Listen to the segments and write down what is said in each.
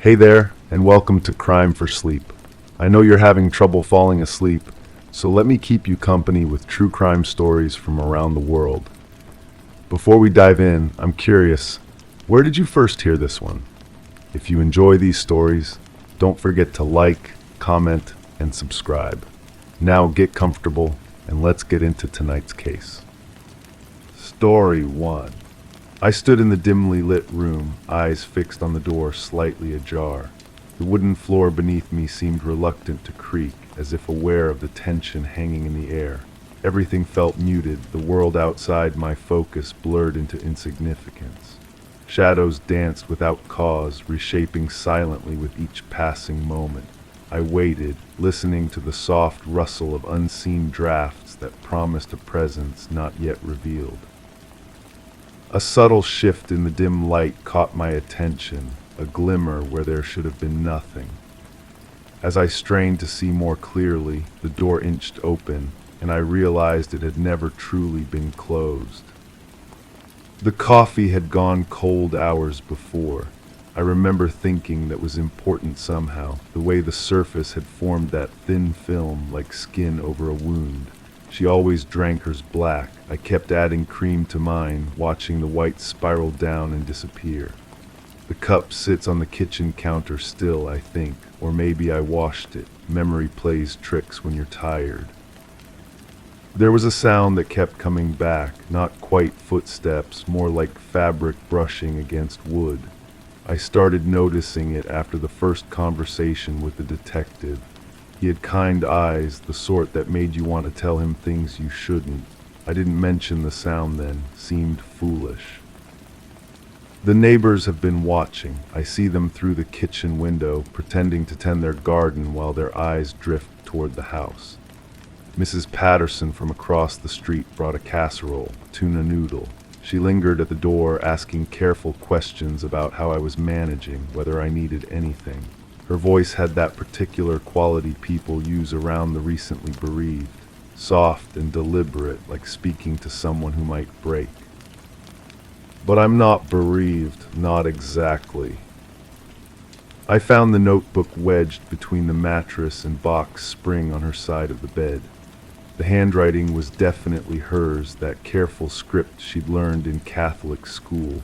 Hey there, and welcome to Crime for Sleep. I know you're having trouble falling asleep, so let me keep you company with true crime stories from around the world. Before we dive in, I'm curious, where did you first hear this one? If you enjoy these stories, don't forget to like, comment, and subscribe. Now get comfortable, and let's get into tonight's case. Story 1. I stood in the dimly lit room, eyes fixed on the door slightly ajar. The wooden floor beneath me seemed reluctant to creak, as if aware of the tension hanging in the air. Everything felt muted, the world outside my focus blurred into insignificance. Shadows danced without cause, reshaping silently with each passing moment. I waited, listening to the soft rustle of unseen drafts that promised a presence not yet revealed. A subtle shift in the dim light caught my attention, a glimmer where there should have been nothing. As I strained to see more clearly, the door inched open, and I realized it had never truly been closed. The coffee had gone cold hours before. I remember thinking that was important somehow, the way the surface had formed that thin film like skin over a wound. She always drank hers black. I kept adding cream to mine, watching the white spiral down and disappear. The cup sits on the kitchen counter still, I think, or maybe I washed it. Memory plays tricks when you're tired. There was a sound that kept coming back, not quite footsteps, more like fabric brushing against wood. I started noticing it after the first conversation with the detective. He had kind eyes, the sort that made you want to tell him things you shouldn't. I didn't mention the sound then, seemed foolish. The neighbors have been watching. I see them through the kitchen window, pretending to tend their garden while their eyes drift toward the house. Mrs. Patterson from across the street brought a casserole, tuna noodle. She lingered at the door, asking careful questions about how I was managing, whether I needed anything. Her voice had that particular quality people use around the recently bereaved, soft and deliberate, like speaking to someone who might break. But I'm not bereaved, not exactly. I found the notebook wedged between the mattress and box spring on her side of the bed. The handwriting was definitely hers, that careful script she'd learned in Catholic school.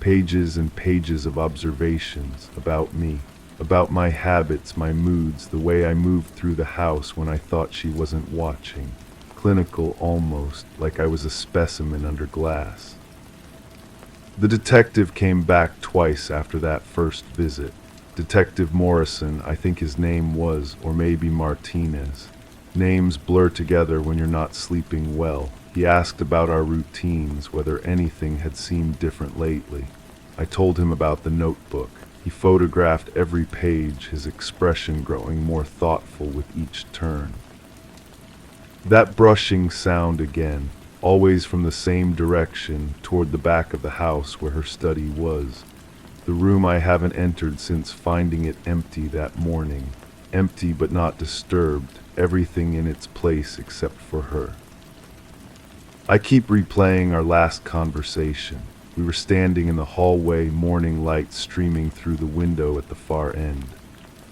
Pages and pages of observations about me. About my habits, my moods, the way I moved through the house when I thought she wasn't watching. Clinical almost, like I was a specimen under glass. The detective came back twice after that first visit. Detective Morrison, I think his name was, or maybe Martinez. Names blur together when you're not sleeping well. He asked about our routines, whether anything had seemed different lately. I told him about the notebook. He photographed every page, his expression growing more thoughtful with each turn. That brushing sound again, always from the same direction, toward the back of the house where her study was. The room I haven't entered since finding it empty that morning. Empty but not disturbed, everything in its place except for her. I keep replaying our last conversation. We were standing in the hallway, morning light streaming through the window at the far end.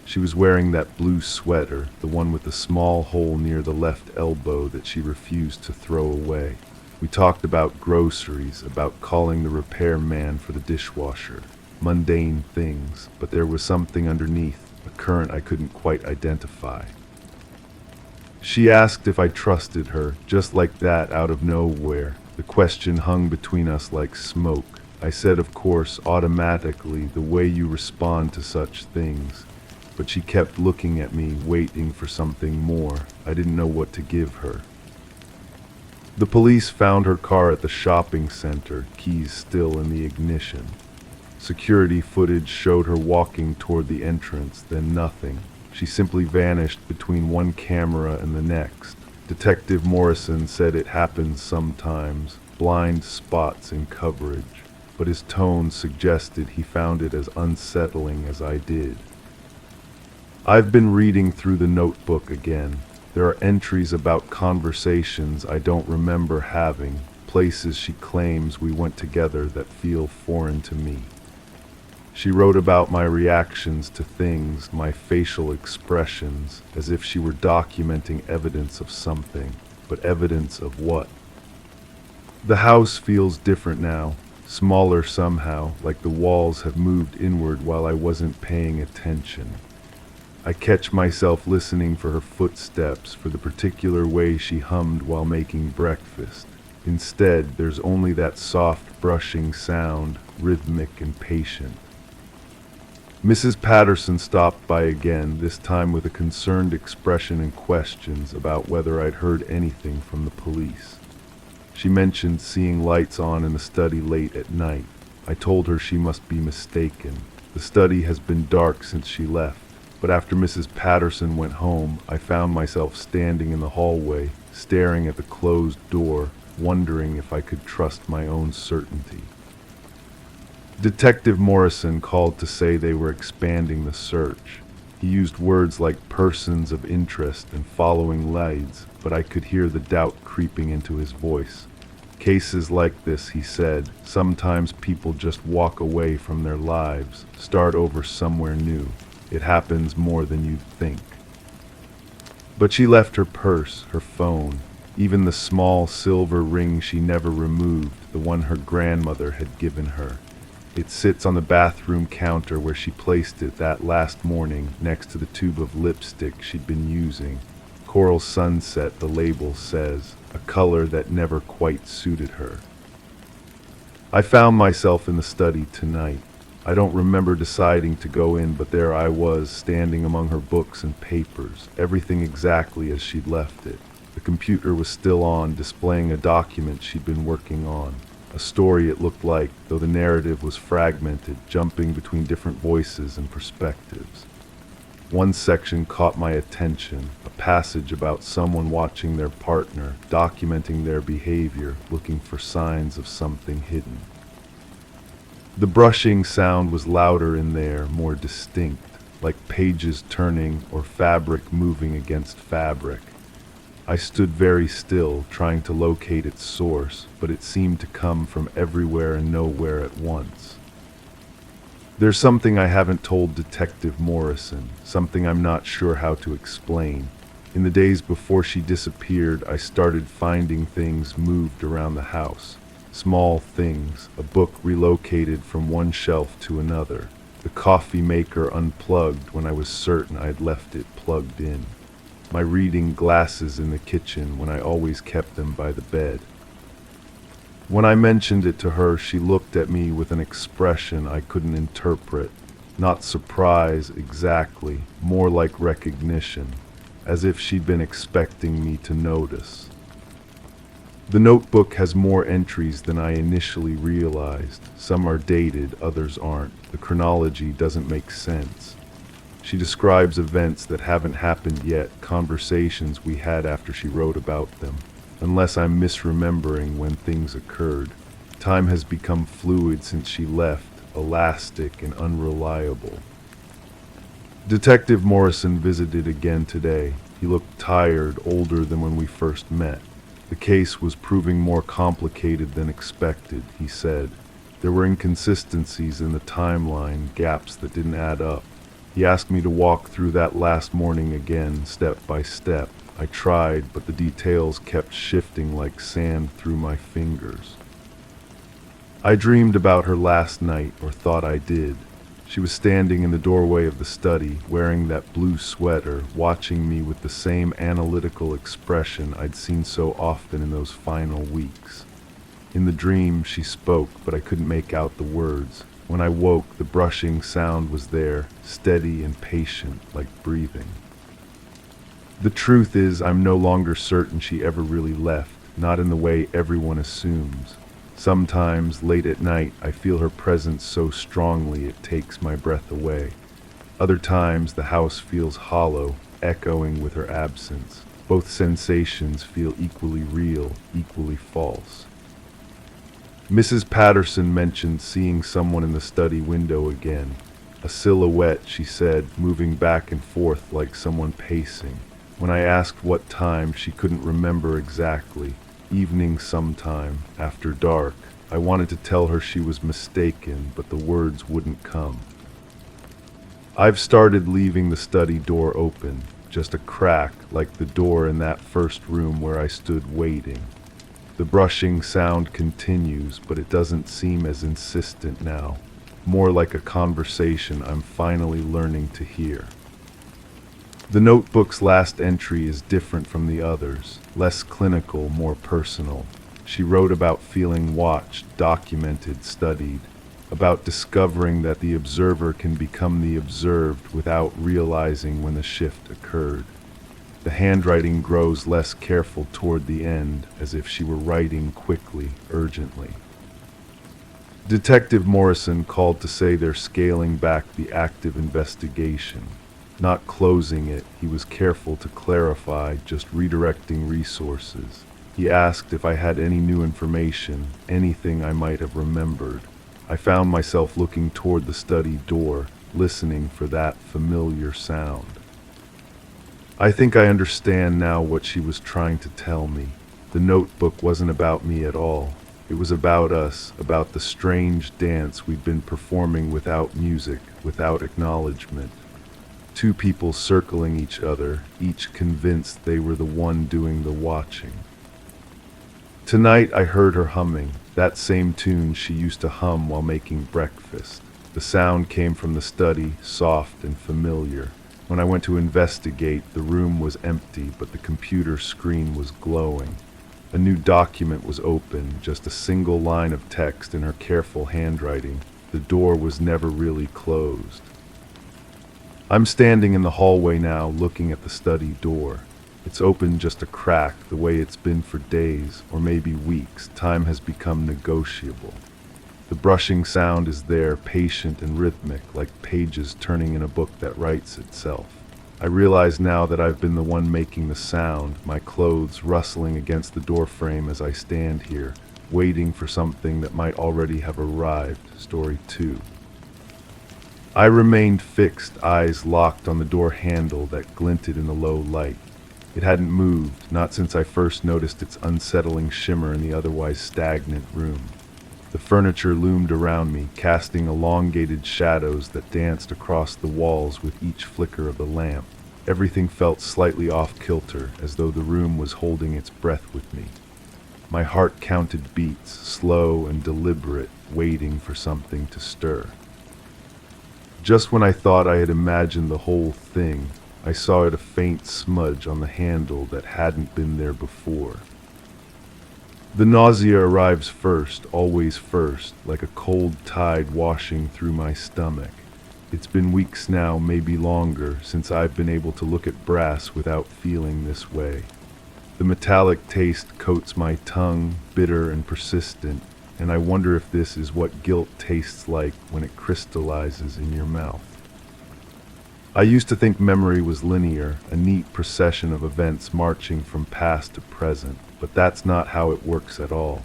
She was wearing that blue sweater, the one with the small hole near the left elbow that she refused to throw away. We talked about groceries, about calling the repairman for the dishwasher. Mundane things, but there was something underneath, a current I couldn't quite identify. She asked if I trusted her, just like that, out of nowhere. The question hung between us like smoke. I said, of course, automatically, the way you respond to such things. But she kept looking at me, waiting for something more. I didn't know what to give her. The police found her car at the shopping center, keys still in the ignition. Security footage showed her walking toward the entrance, then nothing. She simply vanished between one camera and the next. Detective Morrison said it happens sometimes, blind spots in coverage, but his tone suggested he found it as unsettling as I did. I've been reading through the notebook again. There are entries about conversations I don't remember having, places she claims we went together that feel foreign to me. She wrote about my reactions to things, my facial expressions, as if she were documenting evidence of something. But evidence of what? The house feels different now, smaller somehow, like the walls have moved inward while I wasn't paying attention. I catch myself listening for her footsteps, for the particular way she hummed while making breakfast. Instead, there's only that soft brushing sound, rhythmic and patient. Mrs. Patterson stopped by again, this time with a concerned expression and questions about whether I'd heard anything from the police. She mentioned seeing lights on in the study late at night. I told her she must be mistaken. The study has been dark since she left, but after Mrs. Patterson went home, I found myself standing in the hallway, staring at the closed door, wondering if I could trust my own certainty. Detective Morrison called to say they were expanding the search. He used words like persons of interest and following leads, but I could hear the doubt creeping into his voice. Cases like this, he said, sometimes people just walk away from their lives, start over somewhere new. It happens more than you'd think. But she left her purse, her phone, even the small silver ring she never removed, the one her grandmother had given her. It sits on the bathroom counter where she placed it that last morning next to the tube of lipstick she'd been using. Coral Sunset, the label says, a color that never quite suited her. I found myself in the study tonight. I don't remember deciding to go in, but there I was, standing among her books and papers, everything exactly as she'd left it. The computer was still on, displaying a document she'd been working on. A story it looked like, though the narrative was fragmented, jumping between different voices and perspectives. One section caught my attention, a passage about someone watching their partner, documenting their behavior, looking for signs of something hidden. The brushing sound was louder in there, more distinct, like pages turning or fabric moving against fabric. I stood very still, trying to locate its source, but it seemed to come from everywhere and nowhere at once. There's something I haven't told Detective Morrison, something I'm not sure how to explain. In the days before she disappeared, I started finding things moved around the house. Small things, a book relocated from one shelf to another, the coffee maker unplugged when I was certain I'd left it plugged in. My reading glasses in the kitchen when I always kept them by the bed. When I mentioned it to her, she looked at me with an expression I couldn't interpret. Not surprise exactly, more like recognition, as if she'd been expecting me to notice. The notebook has more entries than I initially realized. Some are dated, others aren't. The chronology doesn't make sense. She describes events that haven't happened yet, conversations we had after she wrote about them. Unless I'm misremembering when things occurred. Time has become fluid since she left, elastic and unreliable. Detective Morrison visited again today. He looked tired, older than when we first met. The case was proving more complicated than expected, he said. There were inconsistencies in the timeline, gaps that didn't add up. He asked me to walk through that last morning again, step by step. I tried, but the details kept shifting like sand through my fingers. I dreamed about her last night, or thought I did. She was standing in the doorway of the study, wearing that blue sweater, watching me with the same analytical expression I'd seen so often in those final weeks. In the dream, she spoke, but I couldn't make out the words. When I woke, the brushing sound was there, steady and patient, like breathing. The truth is, I'm no longer certain she ever really left, not in the way everyone assumes. Sometimes, late at night, I feel her presence so strongly it takes my breath away. Other times, the house feels hollow, echoing with her absence. Both sensations feel equally real, equally false. Mrs. Patterson mentioned seeing someone in the study window again. A silhouette, she said, moving back and forth like someone pacing. When I asked what time, she couldn't remember exactly. Evening sometime, after dark. I wanted to tell her she was mistaken, but the words wouldn't come. I've started leaving the study door open, just a crack like the door in that first room where I stood waiting. The brushing sound continues, but it doesn't seem as insistent now, more like a conversation I'm finally learning to hear. The notebook's last entry is different from the others, less clinical, more personal. She wrote about feeling watched, documented, studied, about discovering that the observer can become the observed without realizing when the shift occurred. The handwriting grows less careful toward the end, as if she were writing quickly, urgently. Detective Morrison called to say they're scaling back the active investigation. Not closing it, he was careful to clarify, just redirecting resources. He asked if I had any new information, anything I might have remembered. I found myself looking toward the study door, listening for that familiar sound. I think I understand now what she was trying to tell me. The notebook wasn't about me at all. It was about us, about the strange dance we'd been performing without music, without acknowledgement. Two people circling each other, each convinced they were the one doing the watching. Tonight I heard her humming, that same tune she used to hum while making breakfast. The sound came from the study, soft and familiar. When I went to investigate, the room was empty, but the computer screen was glowing. A new document was open, just a single line of text in her careful handwriting. The door was never really closed. I'm standing in the hallway now, looking at the study door. It's open just a crack, the way it's been for days, or maybe weeks. Time has become negotiable. The brushing sound is there, patient and rhythmic, like pages turning in a book that writes itself. I realize now that I've been the one making the sound, my clothes rustling against the doorframe as I stand here, waiting for something that might already have arrived. Story 2. I remained fixed, eyes locked on the door handle that glinted in the low light. It hadn't moved, not since I first noticed its unsettling shimmer in the otherwise stagnant room. The furniture loomed around me, casting elongated shadows that danced across the walls with each flicker of the lamp. Everything felt slightly off-kilter, as though the room was holding its breath with me. My heart counted beats, slow and deliberate, waiting for something to stir. Just when I thought I had imagined the whole thing, I saw a faint smudge on the handle that hadn't been there before. The nausea arrives first, always first, like a cold tide washing through my stomach. It's been weeks now, maybe longer, since I've been able to look at brass without feeling this way. The metallic taste coats my tongue, bitter and persistent, and I wonder if this is what guilt tastes like when it crystallizes in your mouth. I used to think memory was linear, a neat procession of events marching from past to present, but that's not how it works at all.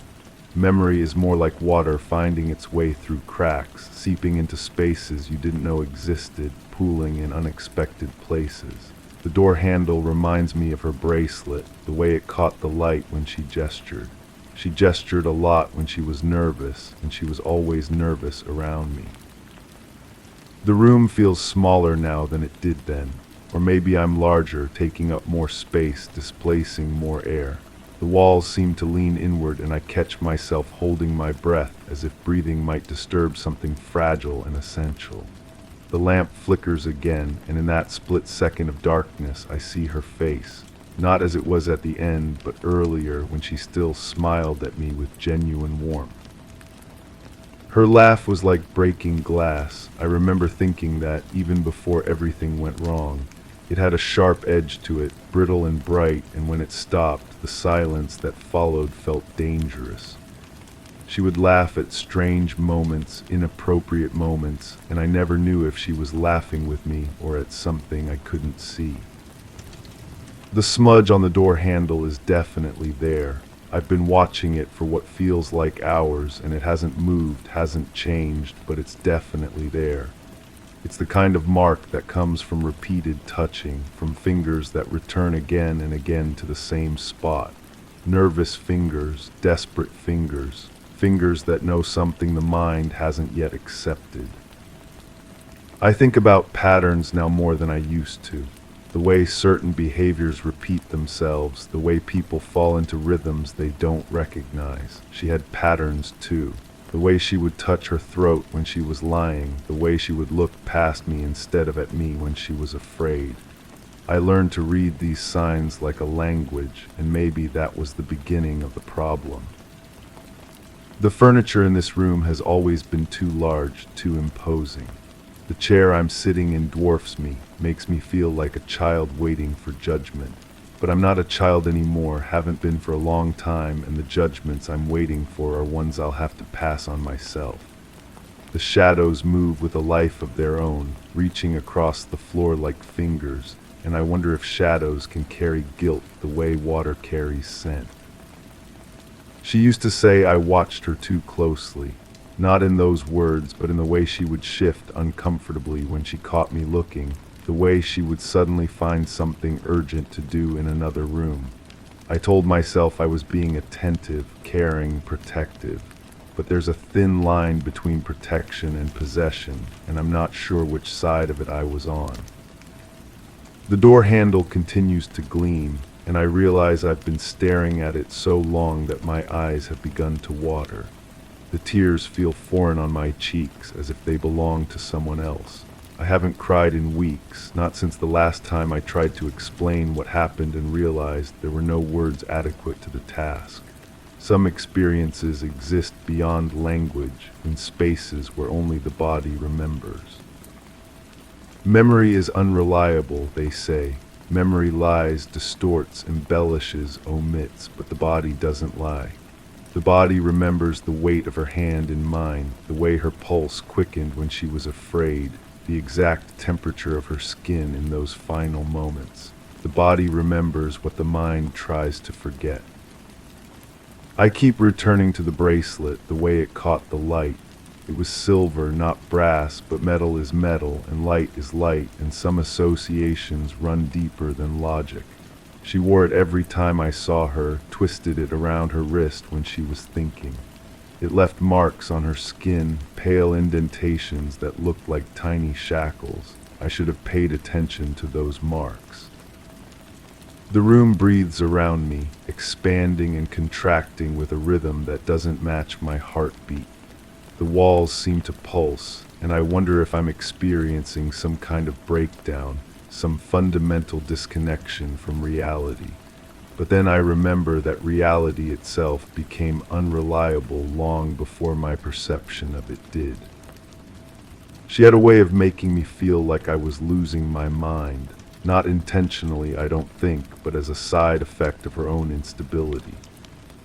Memory is more like water finding its way through cracks, seeping into spaces you didn't know existed, pooling in unexpected places. The door handle reminds me of her bracelet, the way it caught the light when she gestured. She gestured a lot when she was nervous, and she was always nervous around me. The room feels smaller now than it did then, or maybe I'm larger, taking up more space, displacing more air. The walls seem to lean inward, and I catch myself holding my breath as if breathing might disturb something fragile and essential. The lamp flickers again, and in that split second of darkness I see her face, not as it was at the end, but earlier when she still smiled at me with genuine warmth. Her laugh was like breaking glass. I remember thinking that even before everything went wrong. It had a sharp edge to it, brittle and bright, and when it stopped, the silence that followed felt dangerous. She would laugh at strange moments, inappropriate moments, and I never knew if she was laughing with me or at something I couldn't see. The smudge on the door handle is definitely there. I've been watching it for what feels like hours, and it hasn't moved, hasn't changed, but it's definitely there. It's the kind of mark that comes from repeated touching, from fingers that return again and again to the same spot. Nervous fingers, desperate fingers, fingers that know something the mind hasn't yet accepted. I think about patterns now more than I used to. The way certain behaviors repeat themselves, the way people fall into rhythms they don't recognize. She had patterns too. The way she would touch her throat when she was lying, the way she would look past me instead of at me when she was afraid. I learned to read these signs like a language, and maybe that was the beginning of the problem. The furniture in this room has always been too large, too imposing. The chair I'm sitting in dwarfs me, makes me feel like a child waiting for judgment. But I'm not a child anymore, haven't been for a long time, and the judgments I'm waiting for are ones I'll have to pass on myself. The shadows move with a life of their own, reaching across the floor like fingers, and I wonder if shadows can carry guilt the way water carries scent. She used to say I watched her too closely, not in those words, but in the way she would shift uncomfortably when she caught me looking, the way she would suddenly find something urgent to do in another room. I told myself I was being attentive, caring, protective, but there's a thin line between protection and possession, and I'm not sure which side of it I was on. The door handle continues to gleam, and I realize I've been staring at it so long that my eyes have begun to water. The tears feel foreign on my cheeks, as if they belong to someone else. I haven't cried in weeks, not since the last time I tried to explain what happened and realized there were no words adequate to the task. Some experiences exist beyond language, in spaces where only the body remembers. Memory is unreliable, they say. Memory lies, distorts, embellishes, omits, but the body doesn't lie. The body remembers the weight of her hand in mine, the way her pulse quickened when she was afraid, the exact temperature of her skin in those final moments. The body remembers what the mind tries to forget. I keep returning to the bracelet, the way it caught the light. It was silver, not brass, but metal is metal, and light is light, and some associations run deeper than logic. She wore it every time I saw her, twisted it around her wrist when she was thinking. It left marks on her skin, pale indentations that looked like tiny shackles. I should have paid attention to those marks. The room breathes around me, expanding and contracting with a rhythm that doesn't match my heartbeat. The walls seem to pulse, and I wonder if I'm experiencing some kind of breakdown, some fundamental disconnection from reality. But then I remember that reality itself became unreliable long before my perception of it did. She had a way of making me feel like I was losing my mind, not intentionally, I don't think, but as a side effect of her own instability.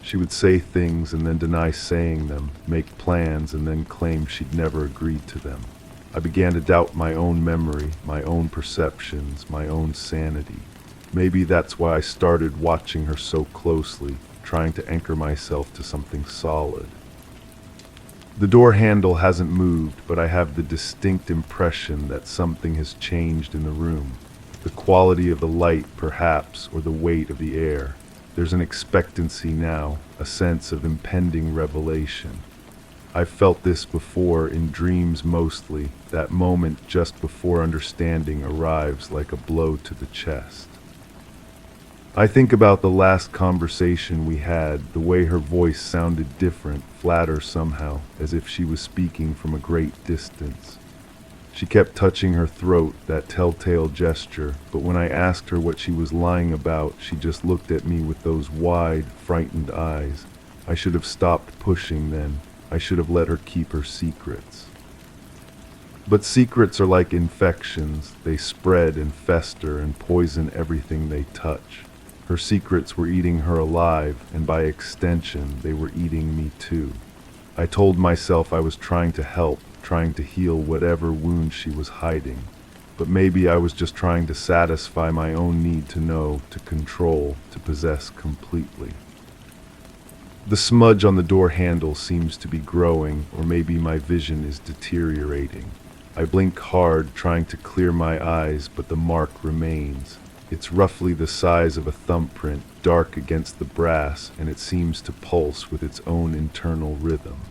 She would say things and then deny saying them, make plans and then claim she'd never agreed to them. I began to doubt my own memory, my own perceptions, my own sanity. Maybe that's why I started watching her so closely, trying to anchor myself to something solid. The door handle hasn't moved, but I have the distinct impression that something has changed in the room. The quality of the light, perhaps, or the weight of the air. There's an expectancy now, a sense of impending revelation. I've felt this before, in dreams mostly. That moment just before understanding arrives like a blow to the chest. I think about the last conversation we had, the way her voice sounded different, flatter somehow, as if she was speaking from a great distance. She kept touching her throat, that telltale gesture, but when I asked her what she was lying about, she just looked at me with those wide, frightened eyes. I should have stopped pushing then. I should have let her keep her secrets. But secrets are like infections. They spread and fester and poison everything they touch. Her secrets were eating her alive, and by extension, they were eating me too. I told myself I was trying to help, trying to heal whatever wound she was hiding. But maybe I was just trying to satisfy my own need to know, to control, to possess completely. The smudge on the door handle seems to be growing, or maybe my vision is deteriorating. I blink hard, trying to clear my eyes, but the mark remains. It's roughly the size of a thumbprint, dark against the brass, and it seems to pulse with its own internal rhythm.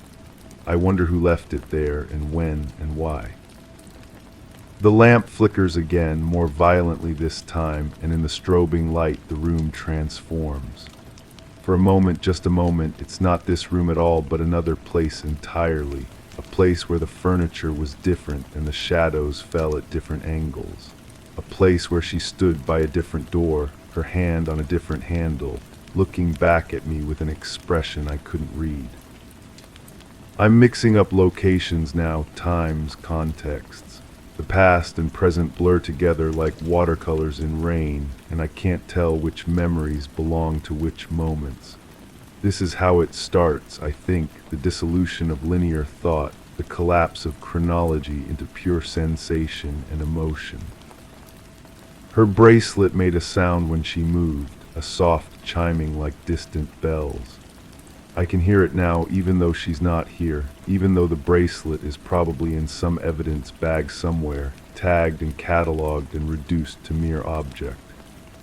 I wonder who left it there, and when, and why. The lamp flickers again, more violently this time, and in the strobing light the room transforms. For a moment, just a moment, it's not this room at all, but another place entirely. A place where the furniture was different and the shadows fell at different angles. A place where she stood by a different door, her hand on a different handle, looking back at me with an expression I couldn't read. I'm mixing up locations now, times, contexts. The past and present blur together like watercolors in rain, and I can't tell which memories belong to which moments. This is how it starts, I think, the dissolution of linear thought, the collapse of chronology into pure sensation and emotion. Her bracelet made a sound when she moved, a soft chiming like distant bells. I can hear it now even though she's not here, even though the bracelet is probably in some evidence bag somewhere, tagged and catalogued and reduced to mere object.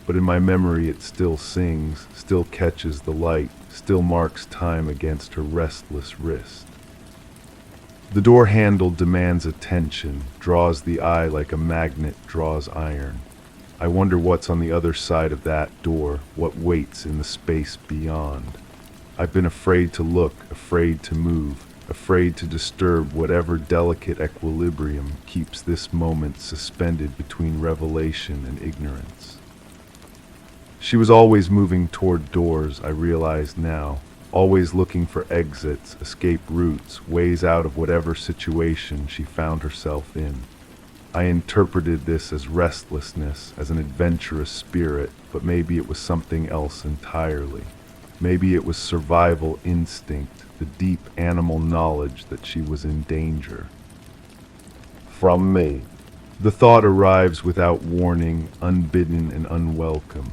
But in my memory it still sings, still catches the light, still marks time against her restless wrist. The door handle demands attention, draws the eye like a magnet draws iron. I wonder what's on the other side of that door, what waits in the space beyond. I've been afraid to look, afraid to move, afraid to disturb whatever delicate equilibrium keeps this moment suspended between revelation and ignorance. She was always moving toward doors, I realize now, always looking for exits, escape routes, ways out of whatever situation she found herself in. I interpreted this as restlessness, as an adventurous spirit, but maybe it was something else entirely. Maybe it was survival instinct, the deep animal knowledge that she was in danger. From me. The thought arrives without warning, unbidden and unwelcome.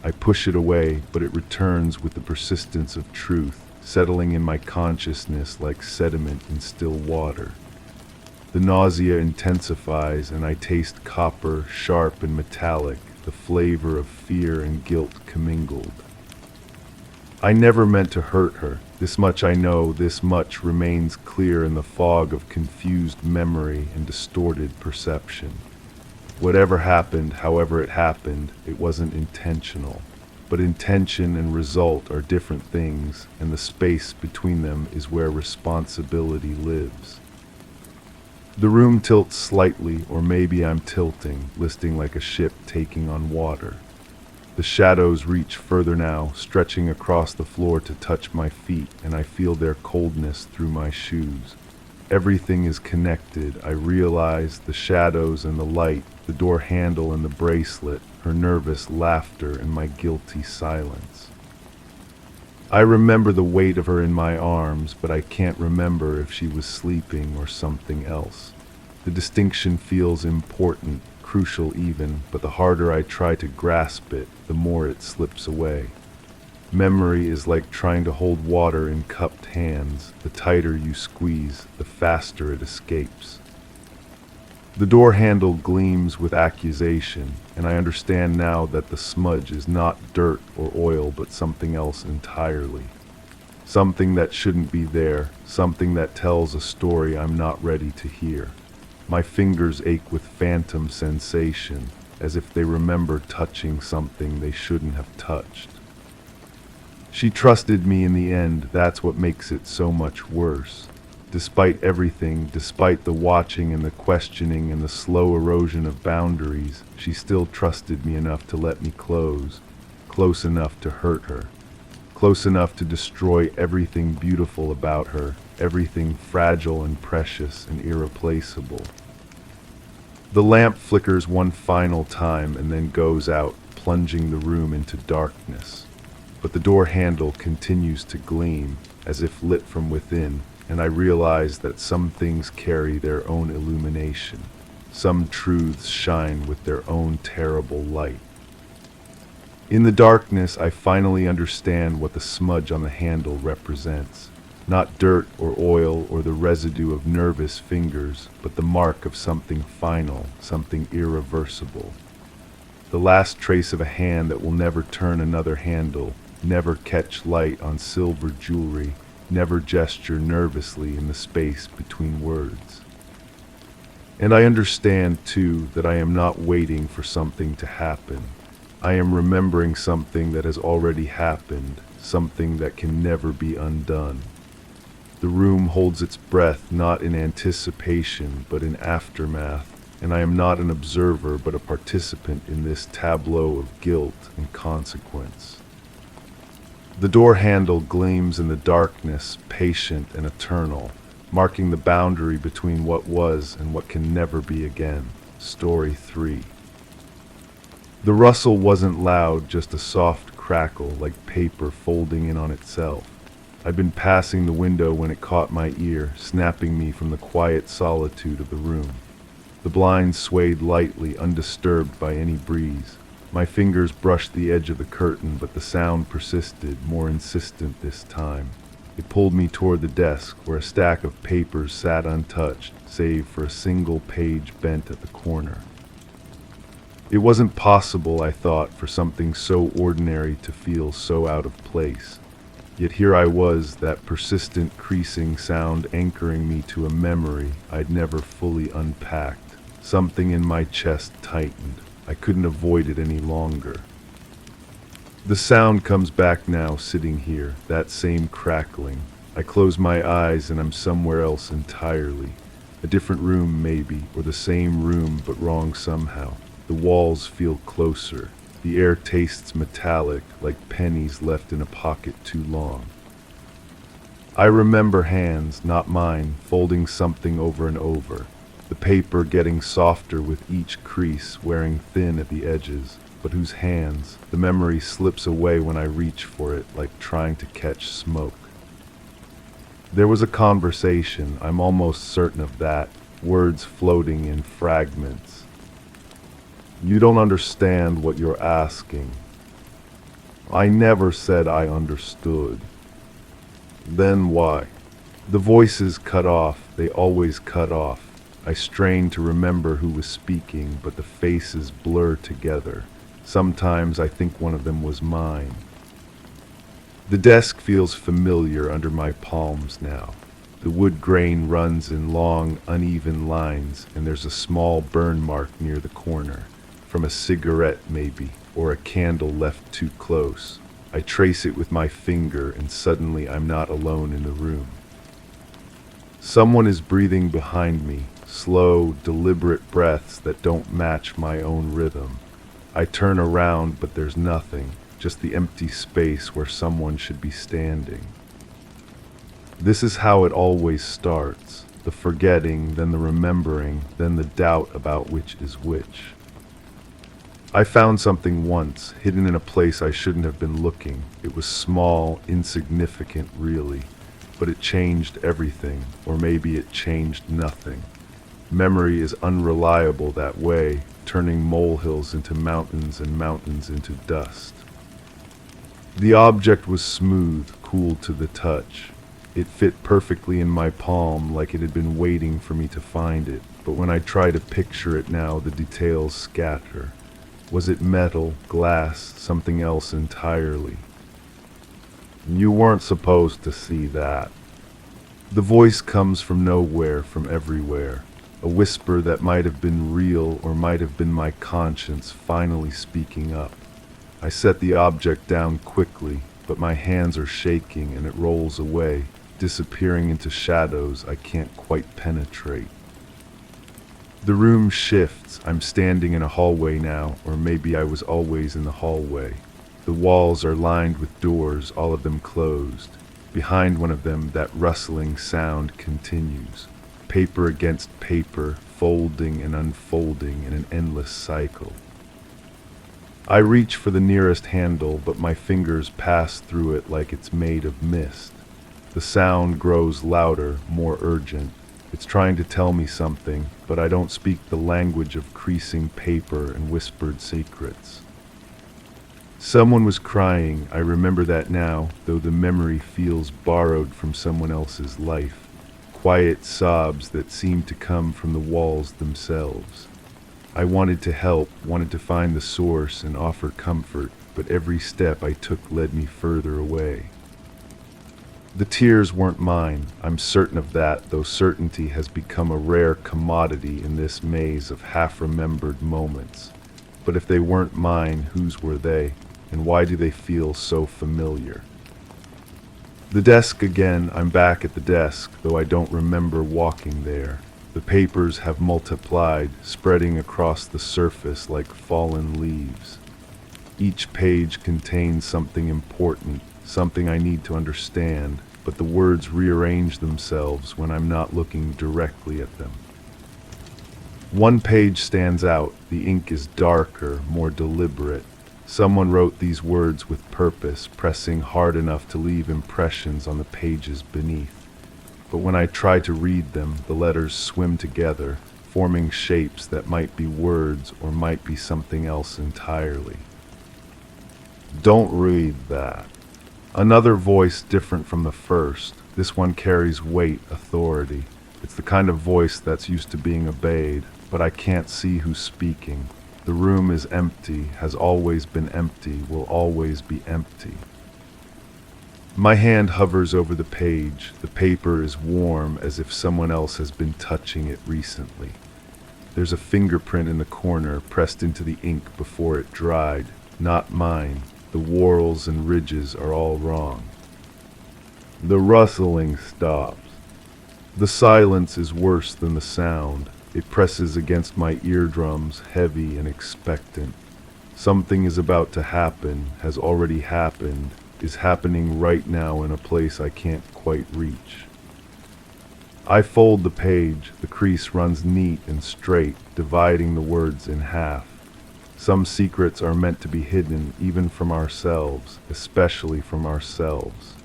I push it away, but it returns with the persistence of truth, settling in my consciousness like sediment in still water. The nausea intensifies, and I taste copper, sharp and metallic, the flavor of fear and guilt commingled. I never meant to hurt her. This much I know, this much remains clear in the fog of confused memory and distorted perception. Whatever happened, however it happened, it wasn't intentional. But intention and result are different things, and the space between them is where responsibility lives. The room tilts slightly, or maybe I'm tilting, listing like a ship taking on water. The shadows reach further now, stretching across the floor to touch my feet, and I feel their coldness through my shoes. Everything is connected. I realize the shadows and the light, the door handle and the bracelet, her nervous laughter and my guilty silence. I remember the weight of her in my arms, but I can't remember if she was sleeping or something else. The distinction feels important, crucial even, but the harder I try to grasp it, the more it slips away. Memory is like trying to hold water in cupped hands. The tighter you squeeze, the faster it escapes. The door handle gleams with accusation, and I understand now that the smudge is not dirt or oil, but something else entirely. Something that shouldn't be there, something that tells a story I'm not ready to hear. My fingers ache with phantom sensation, as if they remember touching something they shouldn't have touched. She trusted me in the end, that's what makes it so much worse. Despite everything, despite the watching and the questioning and the slow erosion of boundaries, she still trusted me enough to let me close enough to hurt her, close enough to destroy everything beautiful about her, everything fragile and precious and irreplaceable. The lamp flickers one final time and then goes out, plunging the room into darkness. But the door handle continues to gleam, as if lit from within, and I realize that some things carry their own illumination. Some truths shine with their own terrible light. In the darkness, I finally understand what the smudge on the handle represents. Not dirt or oil or the residue of nervous fingers, but the mark of something final, something irreversible. the last trace of a hand that will never turn another handle, never catch light on silver jewelry, never gesture nervously in the space between words. And I understand, too, that I am not waiting for something to happen. I am remembering something that has already happened, something that can never be undone. The room holds its breath not in anticipation, but in aftermath, and I am not an observer, but a participant in this tableau of guilt and consequence. The door handle gleams in the darkness, patient and eternal, marking the boundary between what was and what can never be again. Story 3. The rustle wasn't loud, just a soft crackle, like paper folding in on itself. I'd been passing the window when it caught my ear, snapping me from the quiet solitude of the room. The blinds swayed lightly, undisturbed by any breeze. My fingers brushed the edge of the curtain, but the sound persisted, more insistent this time. It pulled me toward the desk, where a stack of papers sat untouched, save for a single page bent at the corner. It wasn't possible, I thought, for something so ordinary to feel so out of place. Yet here I was, that persistent creasing sound anchoring me to a memory I'd never fully unpacked. Something in my chest tightened. I couldn't avoid it any longer. The sound comes back now, sitting here, that same crackling. I close my eyes and I'm somewhere else entirely. A different room maybe, or the same room but wrong somehow. The walls feel closer. The air tastes metallic, like pennies left in a pocket too long. I remember hands, not mine, folding something over and over. The paper getting softer with each crease, wearing thin at the edges, but whose hands, the memory slips away when I reach for it, like trying to catch smoke. There was a conversation, I'm almost certain of that, words floating in fragments. You don't understand what you're asking. I never said I understood. Then why? The voices cut off, they always cut off. I strain to remember who was speaking, but the faces blur together. Sometimes I think one of them was mine. The desk feels familiar under my palms now. The wood grain runs in long, uneven lines, and there's a small burn mark near the corner. From a cigarette, maybe, or a candle left too close. I trace it with my finger, and suddenly I'm not alone in the room. Someone is breathing behind me, slow, deliberate breaths that don't match my own rhythm. I turn around, but there's nothing, just the empty space where someone should be standing. This is how it always starts, the forgetting, then the remembering, then the doubt about which is which. I found something once, hidden in a place I shouldn't have been looking. It was small, insignificant, really, but it changed everything, or maybe it changed nothing. Memory is unreliable that way, turning molehills into mountains and mountains into dust. The object was smooth, cool to the touch. It fit perfectly in my palm, like it had been waiting for me to find it, but when I try to picture it now, the details scatter. Was it metal, glass, something else entirely? You weren't supposed to see that. The voice comes from nowhere, from everywhere. A whisper that might have been real or might have been my conscience finally speaking up. I set the object down quickly, but my hands are shaking and it rolls away, disappearing into shadows I can't quite penetrate. The room shifts. I'm standing in a hallway now, or maybe I was always in the hallway. The walls are lined with doors, all of them closed. Behind one of them, that rustling sound continues. Paper against paper, folding and unfolding in an endless cycle. I reach for the nearest handle, but my fingers pass through it like it's made of mist. The sound grows louder, more urgent. It's trying to tell me something, but I don't speak the language of creasing paper and whispered secrets. Someone was crying, I remember that now, though the memory feels borrowed from someone else's life. Quiet sobs that seem to come from the walls themselves. I wanted to help, wanted to find the source and offer comfort, but every step I took led me further away. The tears weren't mine, I'm certain of that, though certainty has become a rare commodity in this maze of half-remembered moments. But if they weren't mine, whose were they, and why do they feel so familiar? The desk again, I'm back at the desk, though I don't remember walking there. The papers have multiplied, spreading across the surface like fallen leaves. Each page contains something important, something I need to understand, but the words rearrange themselves when I'm not looking directly at them. One page stands out, the ink is darker, more deliberate. Someone wrote these words with purpose, pressing hard enough to leave impressions on the pages beneath. But when I try to read them, the letters swim together, forming shapes that might be words or might be something else entirely. Don't read that. Another voice different from the first. This one carries weight, authority. It's the kind of voice that's used to being obeyed, but I can't see who's speaking. The room is empty, has always been empty, will always be empty. My hand hovers over the page. The paper is warm, as if someone else has been touching it recently. There's a fingerprint in the corner, pressed into the ink before it dried. Not mine. The whorls and ridges are all wrong. The rustling stops. The silence is worse than the sound. It presses against my eardrums, heavy and expectant. Something is about to happen, has already happened, is happening right now in a place I can't quite reach. I fold the page. The crease runs neat and straight, dividing the words in half. Some secrets are meant to be hidden even from ourselves, especially from ourselves.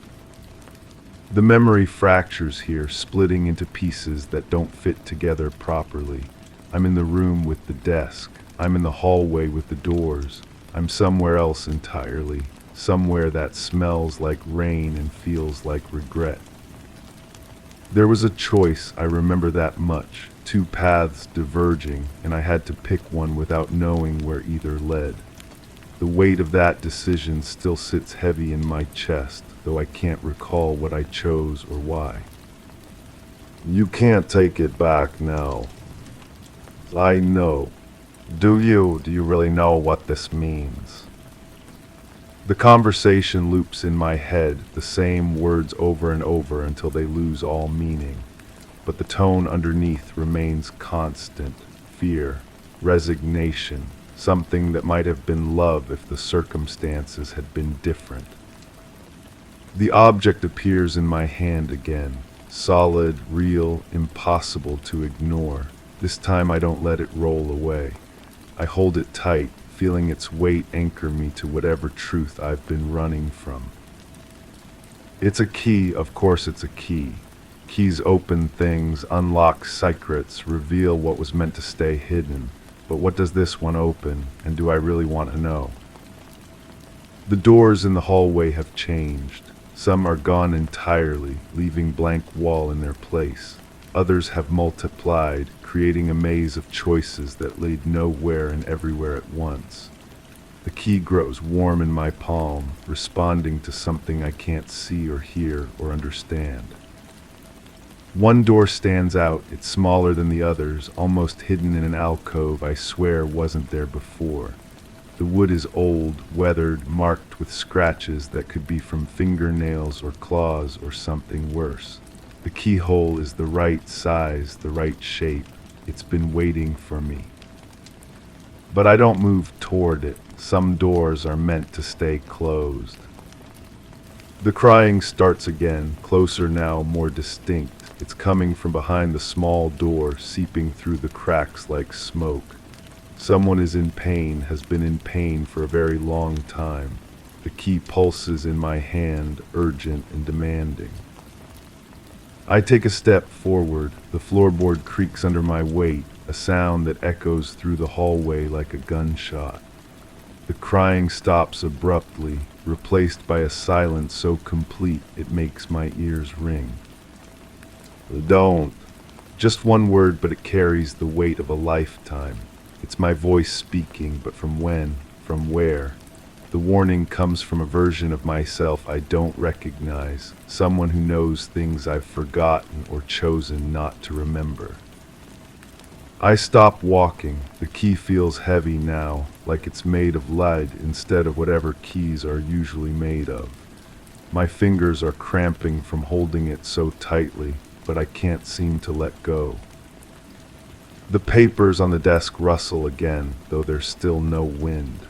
The memory fractures here, splitting into pieces that don't fit together properly. I'm in the room with the desk. I'm in the hallway with the doors. I'm somewhere else entirely, somewhere that smells like rain and feels like regret. There was a choice, I remember that much. Two paths diverging, and I had to pick one without knowing where either led. The weight of that decision still sits heavy in my chest, though I can't recall what I chose or why. You can't take it back now. I know. Do you? Do you really know what this means? The conversation loops in my head, the same words over and over until they lose all meaning. But the tone underneath remains constant. Fear, resignation, something that might have been love if the circumstances had been different. The object appears in my hand again, solid, real, impossible to ignore. This time I don't let it roll away. I hold it tight, feeling its weight anchor me to whatever truth I've been running from. It's a key, of course it's a key. Keys open things, unlock secrets, reveal what was meant to stay hidden. But what does this one open, and do I really want to know? The doors in the hallway have changed. Some are gone entirely, leaving blank wall in their place. Others have multiplied, creating a maze of choices that lead nowhere and everywhere at once. The key grows warm in my palm, responding to something I can't see or hear or understand. One door stands out. It's smaller than the others, almost hidden in an alcove I swear wasn't there before. The wood is old, weathered, marked with scratches that could be from fingernails or claws or something worse. The keyhole is the right size, the right shape. It's been waiting for me. But I don't move toward it. Some doors are meant to stay closed. The crying starts again, closer now, more distinct. It's coming from behind the small door, seeping through the cracks like smoke. Someone is in pain, has been in pain for a very long time. The key pulses in my hand, urgent and demanding. I take a step forward. The floorboard creaks under my weight, a sound that echoes through the hallway like a gunshot. The crying stops abruptly, replaced by a silence so complete it makes my ears ring. Don't. Just one word, but it carries the weight of a lifetime. It's my voice speaking, but from when? From where? The warning comes from a version of myself I don't recognize, someone who knows things I've forgotten or chosen not to remember. I stop walking. The key feels heavy now, like it's made of lead instead of whatever keys are usually made of. My fingers are cramping from holding it so tightly, but I can't seem to let go. The papers on the desk rustle again, though there's still no wind.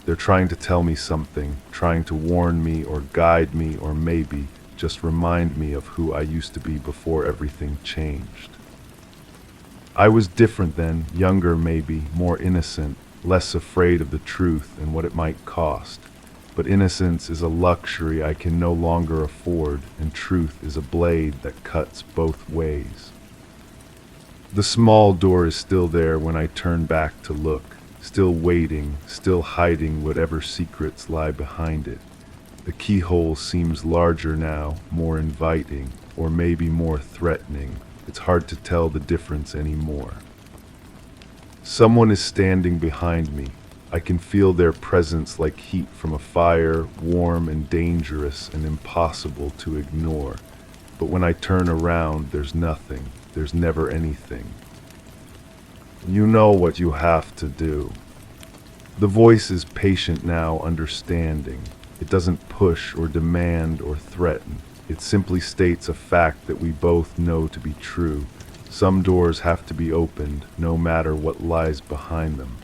They're trying to tell me something, trying to warn me or guide me or maybe just remind me of who I used to be before everything changed. I was different then, younger maybe, more innocent, less afraid of the truth and what it might cost. But innocence is a luxury I can no longer afford, and truth is a blade that cuts both ways. The small door is still there when I turn back to look, still waiting, still hiding whatever secrets lie behind it. The keyhole seems larger now, more inviting, or maybe more threatening. It's hard to tell the difference anymore. Someone is standing behind me. I can feel their presence like heat from a fire, warm and dangerous and impossible to ignore. But when I turn around, there's nothing. There's never anything. You know what you have to do. The voice is patient now, understanding. It doesn't push or demand or threaten. It simply states a fact that we both know to be true. Some doors have to be opened, no matter what lies behind them.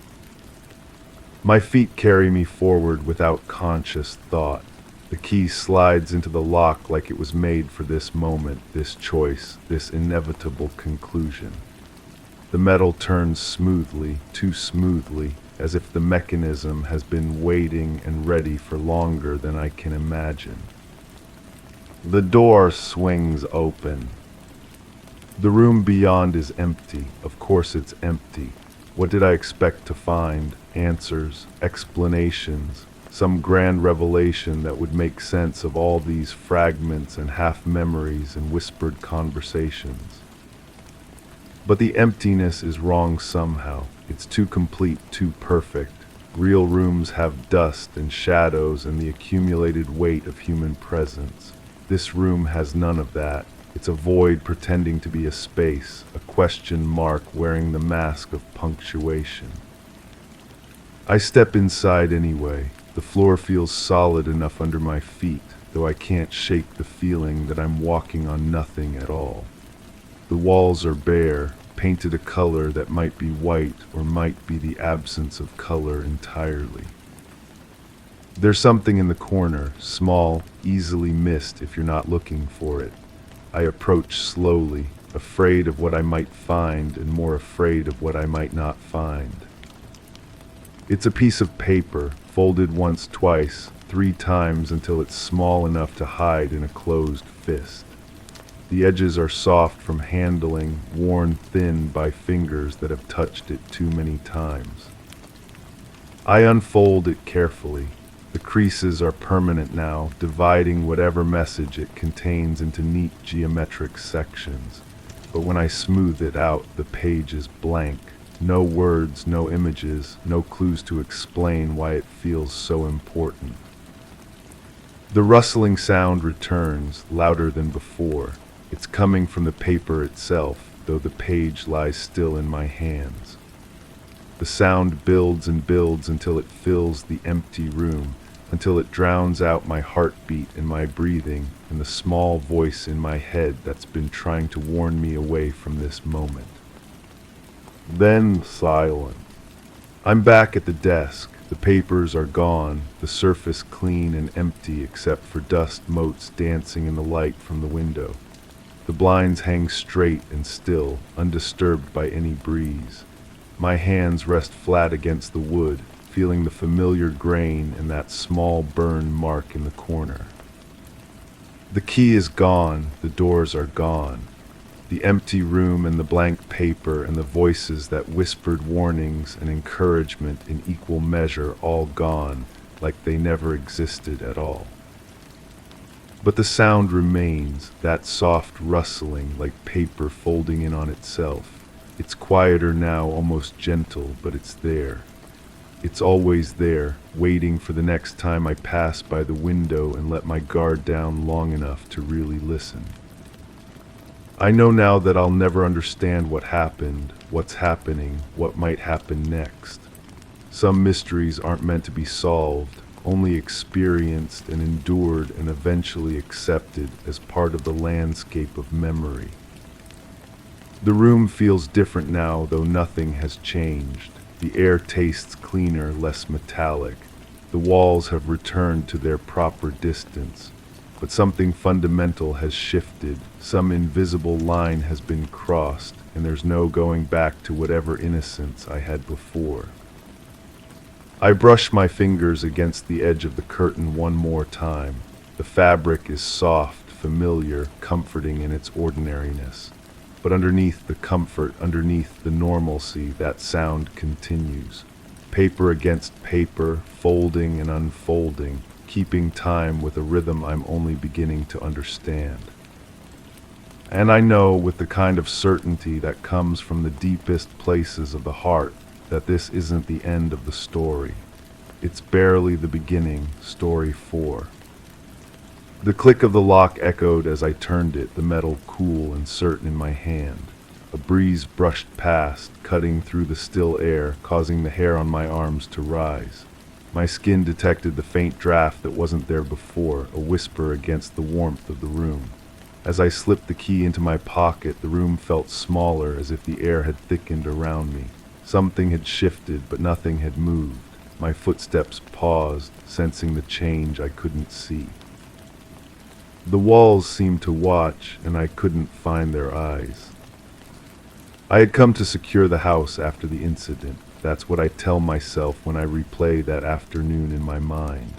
My feet carry me forward without conscious thought. The key slides into the lock like it was made for this moment, this choice, this inevitable conclusion. The metal turns smoothly, too smoothly, as if the mechanism has been waiting and ready for longer than I can imagine. The door swings open. The room beyond is empty. Of course it's empty. What did I expect to find? Answers, explanations, some grand revelation that would make sense of all these fragments and half-memories and whispered conversations. But the emptiness is wrong somehow. It's too complete, too perfect. Real rooms have dust and shadows and the accumulated weight of human presence. This room has none of that. It's a void pretending to be a space, a question mark wearing the mask of punctuation. I step inside anyway. The floor feels solid enough under my feet, though I can't shake the feeling that I'm walking on nothing at all. The walls are bare, painted a color that might be white or might be the absence of color entirely. There's something in the corner, small, easily missed if you're not looking for it. I approach slowly, afraid of what I might find and more afraid of what I might not find. It's a piece of paper, folded once, twice, 3 times until it's small enough to hide in a closed fist. The edges are soft from handling, worn thin by fingers that have touched it too many times. I unfold it carefully. The creases are permanent now, dividing whatever message it contains into neat geometric sections. But when I smooth it out, the page is blank. No words, no images, no clues to explain why it feels so important. The rustling sound returns, louder than before. It's coming from the paper itself, though the page lies still in my hands. The sound builds and builds until it fills the empty room, until it drowns out my heartbeat and my breathing and the small voice in my head that's been trying to warn me away from this moment. Then silence. I'm back at the desk. The papers are gone, the surface clean and empty except for dust motes dancing in the light from the window. The blinds hang straight and still, undisturbed by any breeze. My hands rest flat against the wood, feeling the familiar grain and that small burn mark in the corner. The key is gone, the doors are gone. The empty room and the blank paper and the voices that whispered warnings and encouragement in equal measure all gone, like they never existed at all. But the sound remains, that soft rustling like paper folding in on itself. It's quieter now, almost gentle, but it's there. It's always there, waiting for the next time I pass by the window and let my guard down long enough to really listen. I know now that I'll never understand what happened, what's happening, what might happen next. Some mysteries aren't meant to be solved, only experienced and endured and eventually accepted as part of the landscape of memory. The room feels different now, though nothing has changed. The air tastes cleaner, less metallic. The walls have returned to their proper distance. But something fundamental has shifted. Some invisible line has been crossed, and there's no going back to whatever innocence I had before. I brush my fingers against the edge of the curtain one more time. The fabric is soft, familiar, comforting in its ordinariness. But underneath the comfort, underneath the normalcy, that sound continues. Paper against paper, folding and unfolding, keeping time with a rhythm I'm only beginning to understand. And I know, with the kind of certainty that comes from the deepest places of the heart, that this isn't the end of the story. It's barely the beginning, story 4. The click of the lock echoed as I turned it, the metal cool and certain in my hand. A breeze brushed past, cutting through the still air, causing the hair on my arms to rise. My skin detected the faint draft that wasn't there before, a whisper against the warmth of the room. As I slipped the key into my pocket, the room felt smaller, as if the air had thickened around me. Something had shifted, but nothing had moved. My footsteps paused, sensing the change I couldn't see. The walls seemed to watch, and I couldn't find their eyes. I had come to secure the house after the incident. That's what I tell myself when I replay that afternoon in my mind.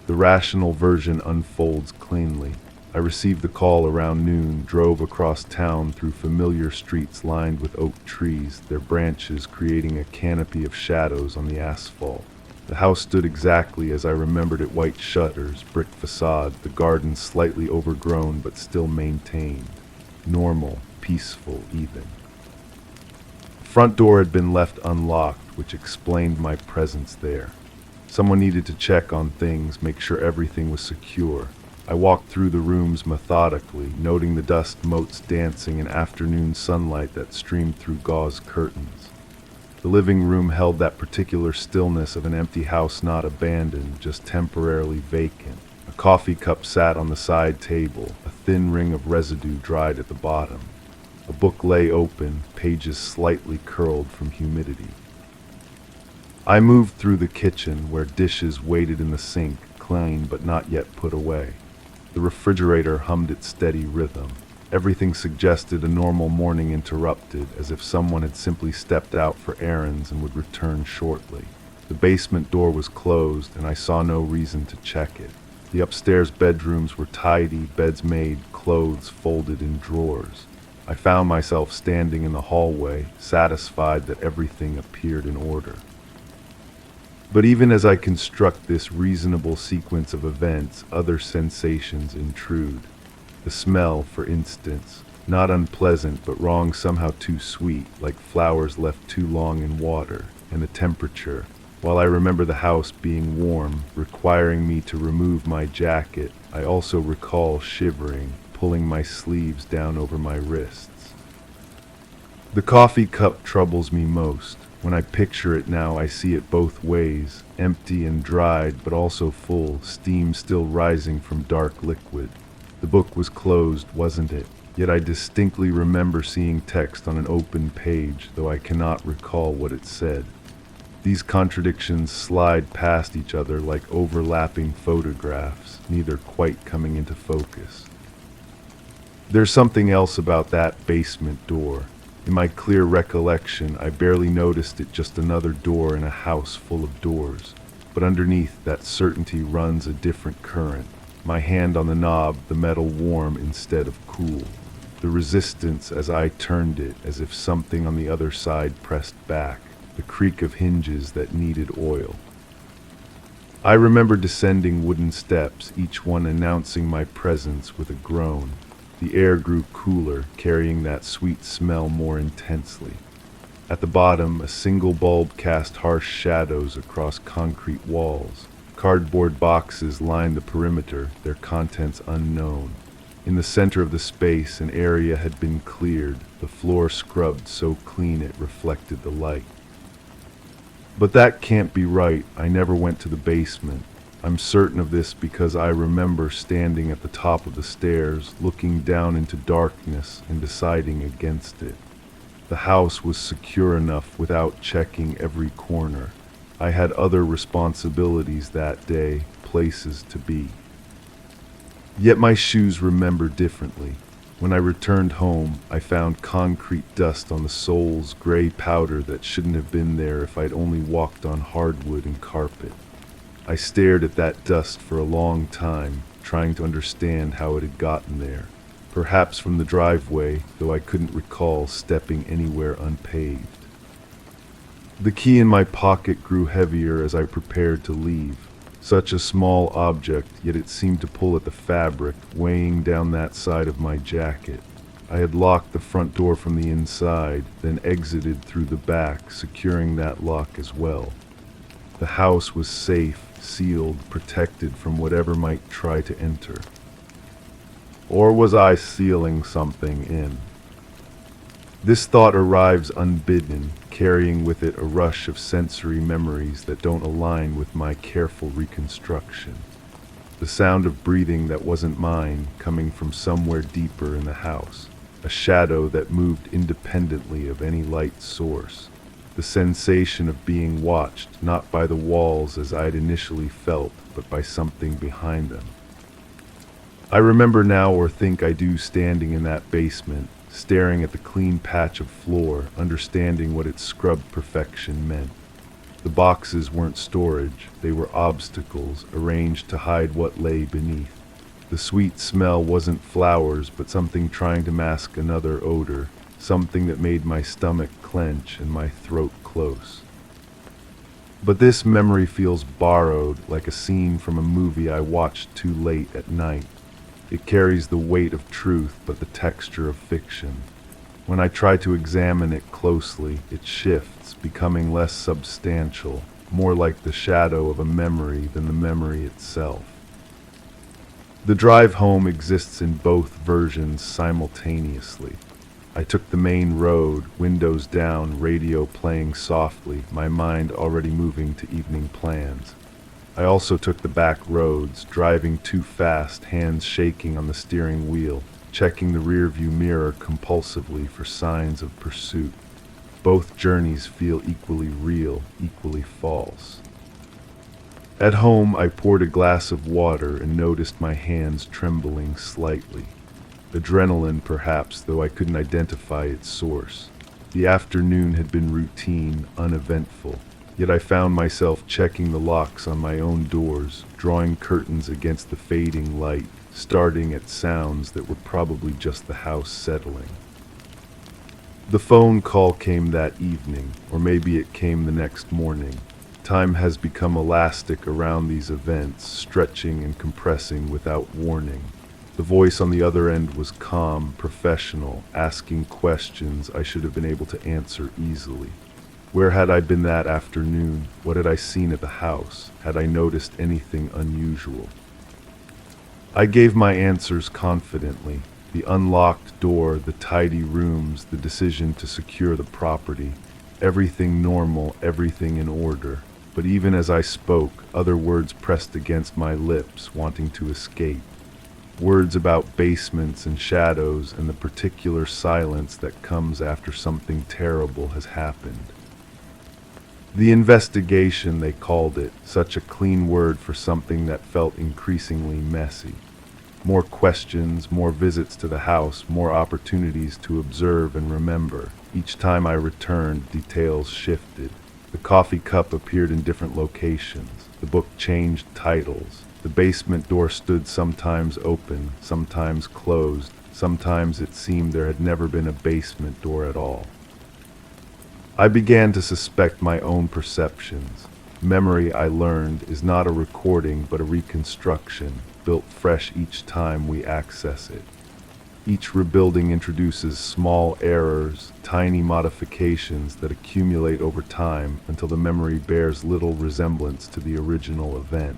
The rational version unfolds cleanly. I received the call around noon, drove across town through familiar streets lined with oak trees, their branches creating a canopy of shadows on the asphalt. The house stood exactly as I remembered it: white shutters, brick facade, the garden slightly overgrown but still maintained. Normal, peaceful even. The front door had been left unlocked, which explained my presence there. Someone needed to check on things, make sure everything was secure. I walked through the rooms methodically, noting the dust motes dancing in afternoon sunlight that streamed through gauze curtains. The living room held that particular stillness of an empty house not abandoned, just temporarily vacant. A coffee cup sat on the side table, a thin ring of residue dried at the bottom. A book lay open, pages slightly curled from humidity. I moved through the kitchen, where dishes waited in the sink, clean but not yet put away. The refrigerator hummed its steady rhythm. Everything suggested a normal morning interrupted, as if someone had simply stepped out for errands and would return shortly. The basement door was closed, and I saw no reason to check it. The upstairs bedrooms were tidy, beds made, clothes folded in drawers. I found myself standing in the hallway, satisfied that everything appeared in order. But even as I construct this reasonable sequence of events, other sensations intrude. The smell, for instance, not unpleasant but wrong, somehow too sweet, like flowers left too long in water. And the temperature, while I remember the house being warm, requiring me to remove my jacket, I also recall shivering, pulling my sleeves down over my wrists. The coffee cup troubles me most. When I picture it now, I see it both ways, empty and dried, but also full, steam still rising from dark liquid. The book was closed, wasn't it? Yet I distinctly remember seeing text on an open page, though I cannot recall what it said. These contradictions slide past each other like overlapping photographs, neither quite coming into focus. There's something else about that basement door. In my clear recollection, I barely noticed it, just another door in a house full of doors. But underneath that certainty runs a different current. My hand on the knob, the metal warm instead of cool. The resistance as I turned it, as if something on the other side pressed back. The creak of hinges that needed oil. I remember descending wooden steps, each one announcing my presence with a groan. The air grew cooler, carrying that sweet smell more intensely. At the bottom, a single bulb cast harsh shadows across concrete walls. Cardboard boxes lined the perimeter, their contents unknown. In the center of the space, an area had been cleared, the floor scrubbed so clean it reflected the light. But that can't be right. I never went to the basement. I'm certain of this because I remember standing at the top of the stairs, looking down into darkness and deciding against it. The house was secure enough without checking every corner. I had other responsibilities that day, places to be. Yet my shoes remember differently. When I returned home, I found concrete dust on the soles, gray powder that shouldn't have been there if I'd only walked on hardwood and carpet. I stared at that dust for a long time, trying to understand how it had gotten there. Perhaps from the driveway, though I couldn't recall stepping anywhere unpaved. The key in my pocket grew heavier as I prepared to leave. Such a small object, yet it seemed to pull at the fabric, weighing down that side of my jacket. I had locked the front door from the inside, then exited through the back, securing that lock as well. The house was safe, sealed, protected from whatever might try to enter. Or was I sealing something in? This thought arrives unbidden, carrying with it a rush of sensory memories that don't align with my careful reconstruction. The sound of breathing that wasn't mine, coming from somewhere deeper in the house. A shadow that moved independently of any light source. The sensation of being watched, not by the walls as I'd initially felt, but by something behind them. I remember now, or think I do, standing in that basement, staring at the clean patch of floor, understanding what its scrubbed perfection meant. The boxes weren't storage, they were obstacles, arranged to hide what lay beneath. The sweet smell wasn't flowers, but something trying to mask another odor, something that made my stomach clench and my throat close. But this memory feels borrowed, like a scene from a movie I watched too late at night. It carries the weight of truth, but the texture of fiction. When I try to examine it closely, it shifts, becoming less substantial, more like the shadow of a memory than the memory itself. The drive home exists in both versions simultaneously. I took the main road, windows down, radio playing softly, my mind already moving to evening plans. I also took the back roads, driving too fast, hands shaking on the steering wheel, checking the rearview mirror compulsively for signs of pursuit. Both journeys feel equally real, equally false. At home, I poured a glass of water and noticed my hands trembling slightly. Adrenaline, perhaps, though I couldn't identify its source. The afternoon had been routine, uneventful. Yet I found myself checking the locks on my own doors, drawing curtains against the fading light, starting at sounds that were probably just the house settling. The phone call came that evening, or maybe it came the next morning. Time has become elastic around these events, stretching and compressing without warning. The voice on the other end was calm, professional, asking questions I should have been able to answer easily. Where had I been that afternoon? What had I seen at the house? Had I noticed anything unusual? I gave my answers confidently. The unlocked door, the tidy rooms, the decision to secure the property. Everything normal, everything in order. But even as I spoke, other words pressed against my lips, wanting to escape. Words about basements and shadows and the particular silence that comes after something terrible has happened. The investigation, they called it, such a clean word for something that felt increasingly messy. More questions, more visits to the house, more opportunities to observe and remember. Each time I returned, details shifted. The coffee cup appeared in different locations. The book changed titles. The basement door stood sometimes open, sometimes closed. Sometimes it seemed there had never been a basement door at all. I began to suspect my own perceptions. Memory, I learned, is not a recording but a reconstruction, built fresh each time we access it. Each rebuilding introduces small errors, tiny modifications that accumulate over time until the memory bears little resemblance to the original event.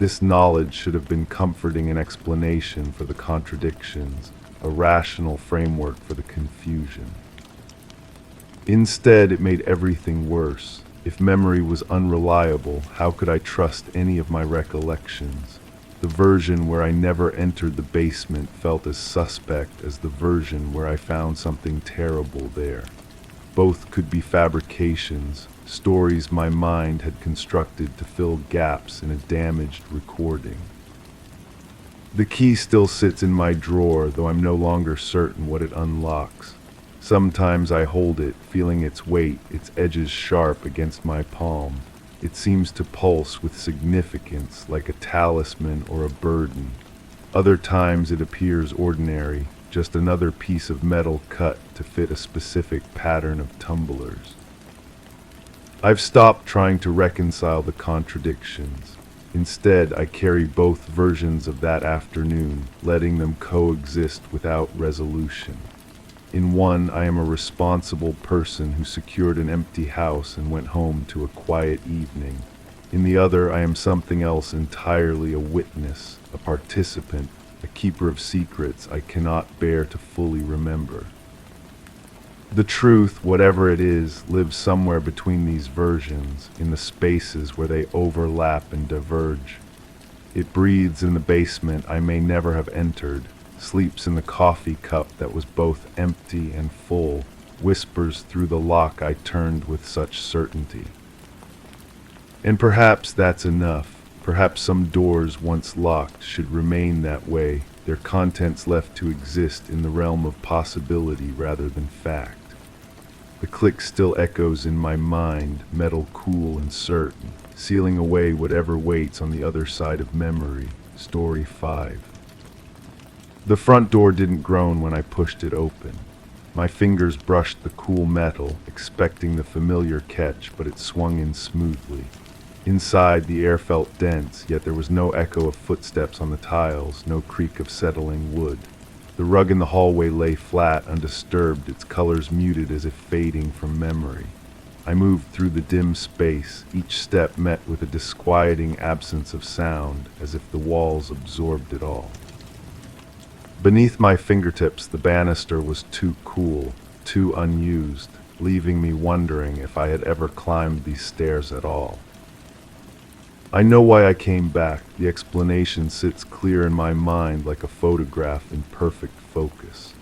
This knowledge should have been comforting an explanation for the contradictions, a rational framework for the confusion. Instead, it made everything worse. If memory was unreliable, how could I trust any of my recollections? The version where I never entered the basement felt as suspect as the version where I found something terrible there. Both could be fabrications, stories my mind had constructed to fill gaps in a damaged recording. The key still sits in my drawer, though I'm no longer certain what it unlocks. Sometimes I hold it, feeling its weight, its edges sharp against my palm. It seems to pulse with significance, like a talisman or a burden. Other times it appears ordinary, just another piece of metal cut to fit a specific pattern of tumblers. I've stopped trying to reconcile the contradictions. Instead, I carry both versions of that afternoon, letting them coexist without resolution. In one, I am a responsible person who secured an empty house and went home to a quiet evening. In the other, I am something else entirely, a witness, a participant, a keeper of secrets I cannot bear to fully remember. The truth, whatever it is, lives somewhere between these versions, in the spaces where they overlap and diverge. It breathes in the basement I may never have entered, sleeps in the coffee cup that was both empty and full, whispers through the lock I turned with such certainty. And perhaps that's enough. Perhaps some doors once locked should remain that way, their contents left to exist in the realm of possibility rather than fact. The click still echoes in my mind, metal cool and certain, sealing away whatever waits on the other side of memory. Story 5. The front door didn't groan when I pushed it open. My fingers brushed the cool metal, expecting the familiar catch, but it swung in smoothly. Inside, the air felt dense, yet there was no echo of footsteps on the tiles, no creak of settling wood. The rug in the hallway lay flat, undisturbed, its colors muted as if fading from memory. I moved through the dim space, each step met with a disquieting absence of sound, as if the walls absorbed it all. Beneath my fingertips, the banister was too cool, too unused, leaving me wondering if I had ever climbed these stairs at all. I know why I came back. The explanation sits clear in my mind like a photograph in perfect focus.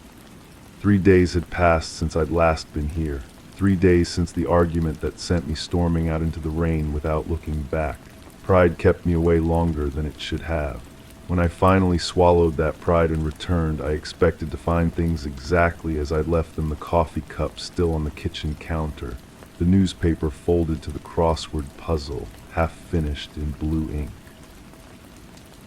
3 days had passed since I'd last been here. 3 days since the argument that sent me storming out into the rain without looking back. Pride kept me away longer than it should have. When I finally swallowed that pride and returned, I expected to find things exactly as I'd left them, the coffee cup still on the kitchen counter, the newspaper folded to the crossword puzzle, half finished in blue ink.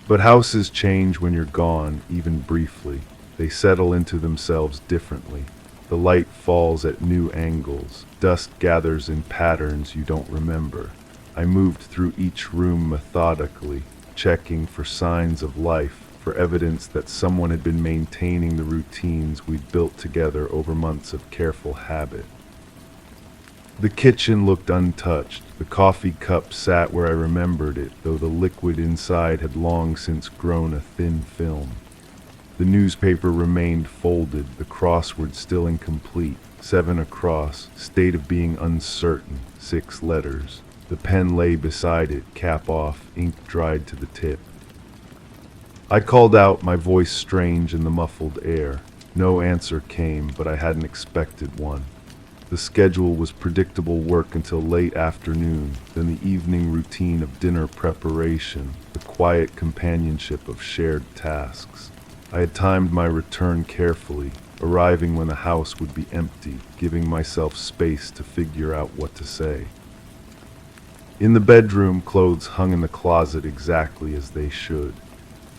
But houses change when you're gone, even briefly. They settle into themselves differently. The light falls at new angles. Dust gathers in patterns you don't remember. I moved through each room methodically, checking for signs of life, for evidence that someone had been maintaining the routines we'd built together over months of careful habit. The kitchen looked untouched. The coffee cup sat where I remembered it, though the liquid inside had long since grown a thin film. The newspaper remained folded, the crossword still incomplete, 7 across, state of being uncertain, 6 letters. The pen lay beside it, cap off, ink dried to the tip. I called out, my voice strange in the muffled air. No answer came, but I hadn't expected one. The schedule was predictable work until late afternoon, then the evening routine of dinner preparation, the quiet companionship of shared tasks. I had timed my return carefully, arriving when the house would be empty, giving myself space to figure out what to say. In the bedroom, clothes hung in the closet exactly as they should.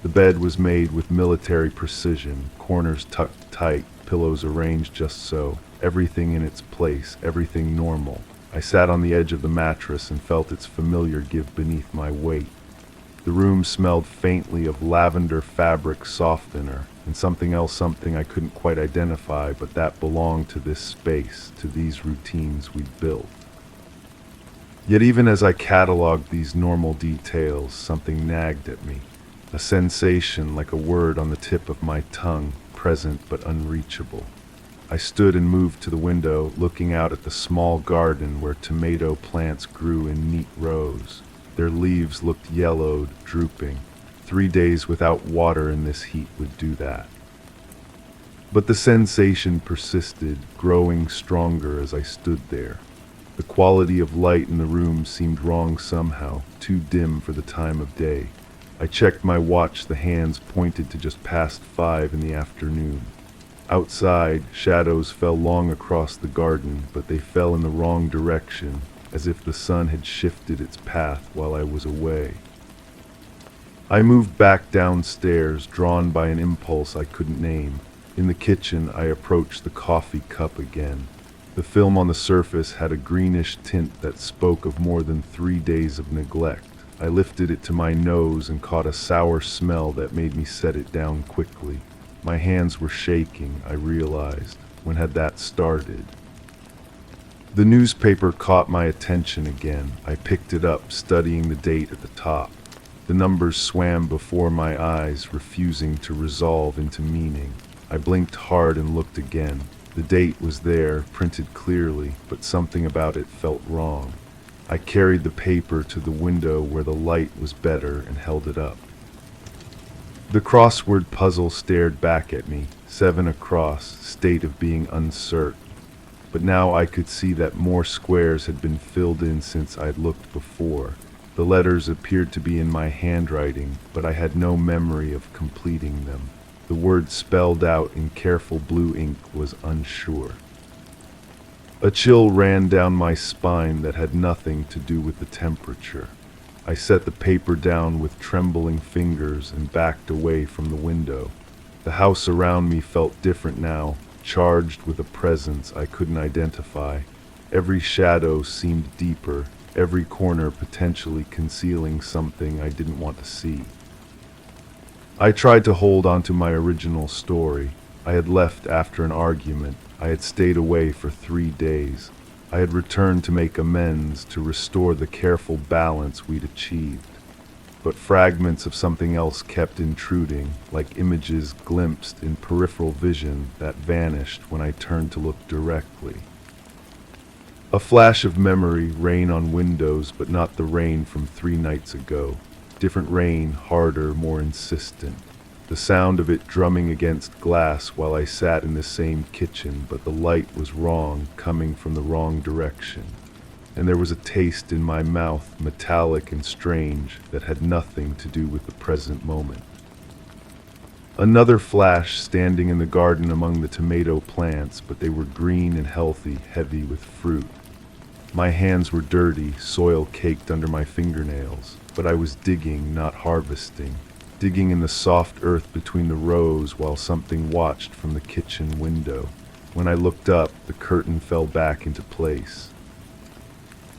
The bed was made with military precision, corners tucked tight, pillows arranged just so, everything in its place, everything normal. I sat on the edge of the mattress and felt its familiar give beneath my weight. The room smelled faintly of lavender fabric softener, and something else, something I couldn't quite identify, but that belonged to this space, to these routines we'd built. Yet even as I cataloged these normal details, something nagged at me. A sensation like a word on the tip of my tongue, present but unreachable. I stood and moved to the window, looking out at the small garden where tomato plants grew in neat rows. Their leaves looked yellowed, drooping. 3 days without water in this heat would do that. But the sensation persisted, growing stronger as I stood there. The quality of light in the room seemed wrong somehow, too dim for the time of day. I checked my watch. The hands pointed to just past 5 in the afternoon. Outside, shadows fell long across the garden, but they fell in the wrong direction, as if the sun had shifted its path while I was away. I moved back downstairs, drawn by an impulse I couldn't name. In the kitchen, I approached the coffee cup again. The film on the surface had a greenish tint that spoke of more than 3 days of neglect. I lifted it to my nose and caught a sour smell that made me set it down quickly. My hands were shaking, I realized. When had that started? The newspaper caught my attention again. I picked it up, studying the date at the top. The numbers swam before my eyes, refusing to resolve into meaning. I blinked hard and looked again. The date was there, printed clearly, but something about it felt wrong. I carried the paper to the window where the light was better and held it up. The crossword puzzle stared back at me, 7 across, state of being uncertain. But now I could see that more squares had been filled in since I'd looked before. The letters appeared to be in my handwriting, but I had no memory of completing them. The word spelled out in careful blue ink was unsure. A chill ran down my spine that had nothing to do with the temperature. I set the paper down with trembling fingers and backed away from the window. The house around me felt different now, charged with a presence I couldn't identify. Every shadow seemed deeper, every corner potentially concealing something I didn't want to see. I tried to hold on to my original story. I had left after an argument. I had stayed away for 3 days. I had returned to make amends, to restore the careful balance we'd achieved. But fragments of something else kept intruding, like images glimpsed in peripheral vision that vanished when I turned to look directly. A flash of memory, rain on windows, but not the rain from 3 nights ago. Different rain, harder, more insistent. The sound of it drumming against glass while I sat in the same kitchen, but the light was wrong, coming from the wrong direction. And there was a taste in my mouth, metallic and strange, that had nothing to do with the present moment. Another flash, standing in the garden among the tomato plants, but they were green and healthy, heavy with fruit. My hands were dirty, soil caked under my fingernails, but I was digging, not harvesting. Digging in the soft earth between the rows while something watched from the kitchen window. When I looked up, the curtain fell back into place.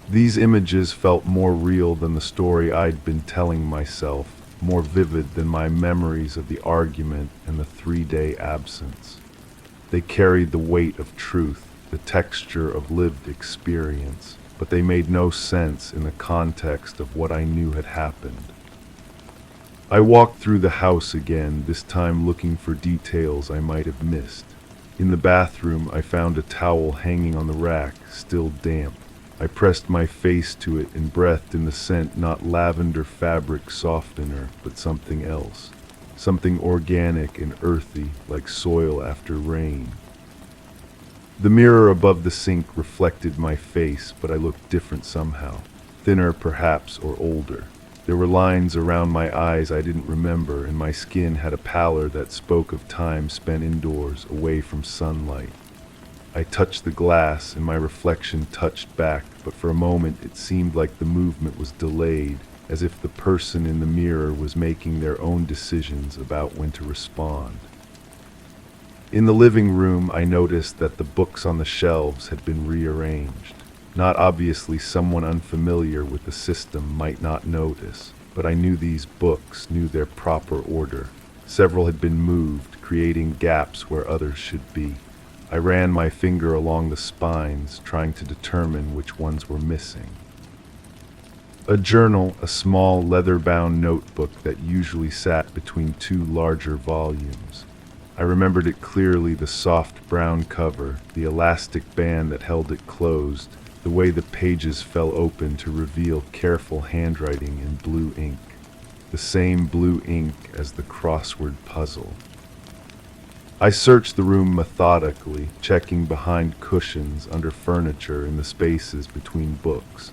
These images felt more real than the story I'd been telling myself, more vivid than my memories of the argument and the 3-day absence. They carried the weight of truth, the texture of lived experience, but they made no sense in the context of what I knew had happened. I walked through the house again, this time looking for details I might have missed. In the bathroom, I found a towel hanging on the rack, still damp. I pressed my face to it and breathed in the scent, not lavender fabric softener, but something else. Something organic and earthy, like soil after rain. The mirror above the sink reflected my face, but I looked different somehow. Thinner, perhaps, or older. There were lines around my eyes I didn't remember, and my skin had a pallor that spoke of time spent indoors, away from sunlight. I touched the glass, and my reflection touched back, but for a moment it seemed like the movement was delayed, as if the person in the mirror was making their own decisions about when to respond. In the living room, I noticed that the books on the shelves had been rearranged. Not obviously, someone unfamiliar with the system might not notice. but I knew these books knew their proper order. Several had been moved, creating gaps where others should be. I ran my finger along the spines, trying to determine which ones were missing. A journal, a small leather-bound notebook that usually sat between two larger volumes. I remembered it clearly, the soft brown cover, the elastic band that held it closed, the way the pages fell open to reveal careful handwriting in blue ink. The same blue ink as the crossword puzzle. I searched the room methodically, checking behind cushions, under furniture, in the spaces between books.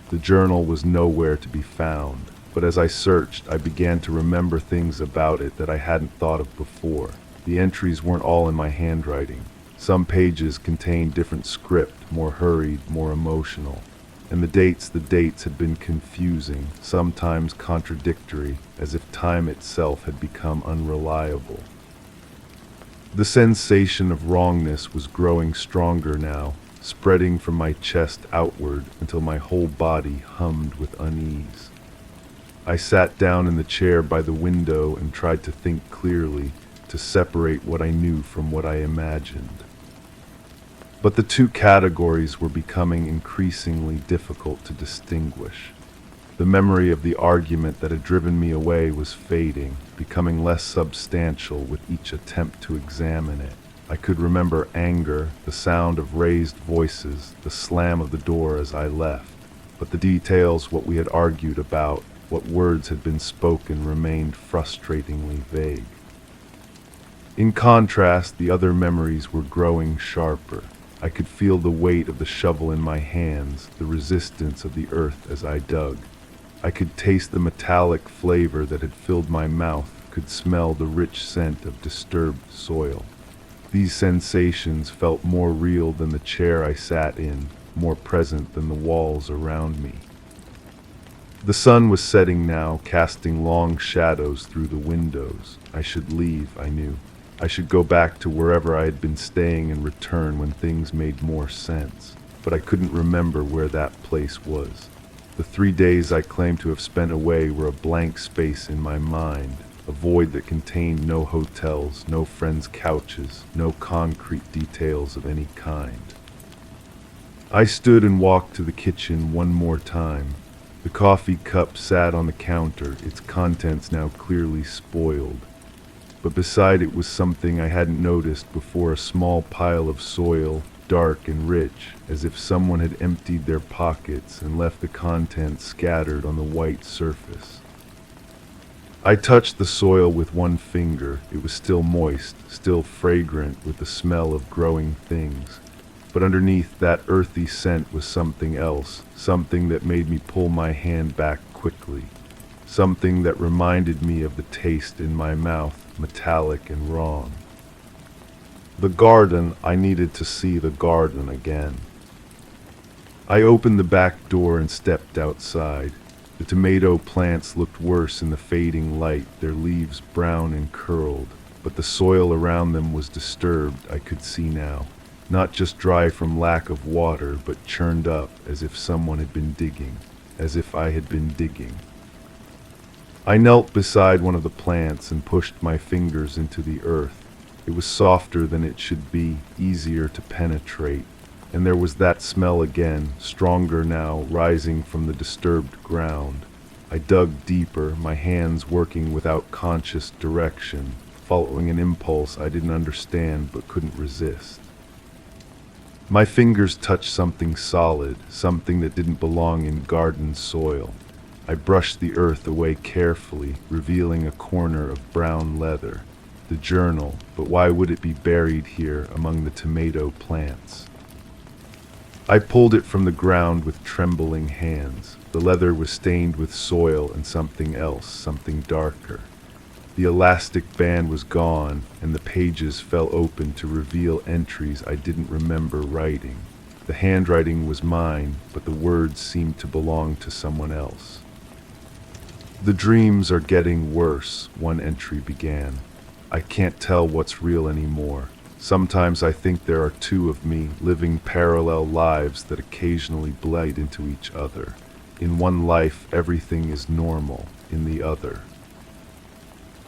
The journal was nowhere to be found, but as I searched, I began to remember things about it that I hadn't thought of before. The entries weren't all in my handwriting. Some pages contained different script, more hurried, more emotional. And the dates had been confusing, sometimes contradictory, as if time itself had become unreliable. The sensation of wrongness was growing stronger now, spreading from my chest outward until my whole body hummed with unease. I sat down in the chair by the window and tried to think clearly, to separate what I knew from what I imagined. But the two categories were becoming increasingly difficult to distinguish. The memory of the argument that had driven me away was fading, becoming less substantial with each attempt to examine it. I could remember anger, the sound of raised voices, the slam of the door as I left, but the details, what we had argued about, what words had been spoken, remained frustratingly vague. In contrast, the other memories were growing sharper. I could feel the weight of the shovel in my hands, the resistance of the earth as I dug. I could taste the metallic flavor that had filled my mouth, could smell the rich scent of disturbed soil. These sensations felt more real than the chair I sat in, more present than the walls around me. The sun was setting now, casting long shadows through the windows. I should leave, I knew. I should go back to wherever I had been staying and return when things made more sense. But I couldn't remember where that place was. The 3 days I claimed to have spent away were a blank space in my mind, a void that contained no hotels, no friends' couches, no concrete details of any kind. I stood and walked to the kitchen one more time. The coffee cup sat on the counter, its contents now clearly spoiled. But beside it was something I hadn't noticed before, a small pile of soil, dark and rich, as if someone had emptied their pockets and left the contents scattered on the white surface. I touched the soil with one finger. It was still moist, still fragrant with the smell of growing things. But underneath that earthy scent was something else, something that made me pull my hand back quickly. Something that reminded me of the taste in my mouth, metallic and wrong. The garden, I needed to see the garden again. I opened the back door and stepped outside. The tomato plants looked worse in the fading light, their leaves brown and curled, but the soil around them was disturbed, I could see now. Not just dry from lack of water, but churned up as if someone had been digging, as if I had been digging. I knelt beside one of the plants and pushed my fingers into the earth. It was softer than it should be, easier to penetrate. And there was that smell again, stronger now, rising from the disturbed ground. I dug deeper, my hands working without conscious direction, following an impulse I didn't understand but couldn't resist. My fingers touched something solid, something that didn't belong in garden soil. I brushed the earth away carefully, revealing a corner of brown leather. The journal, but why would it be buried here among the tomato plants? I pulled it from the ground with trembling hands. The leather was stained with soil and something else, something darker. The elastic band was gone, and the pages fell open to reveal entries I didn't remember writing. The handwriting was mine, but the words seemed to belong to someone else. "The dreams are getting worse," one entry began. "I can't tell what's real anymore. Sometimes I think there are two of me, living parallel lives that occasionally blend into each other. In one life, everything is normal, in the other.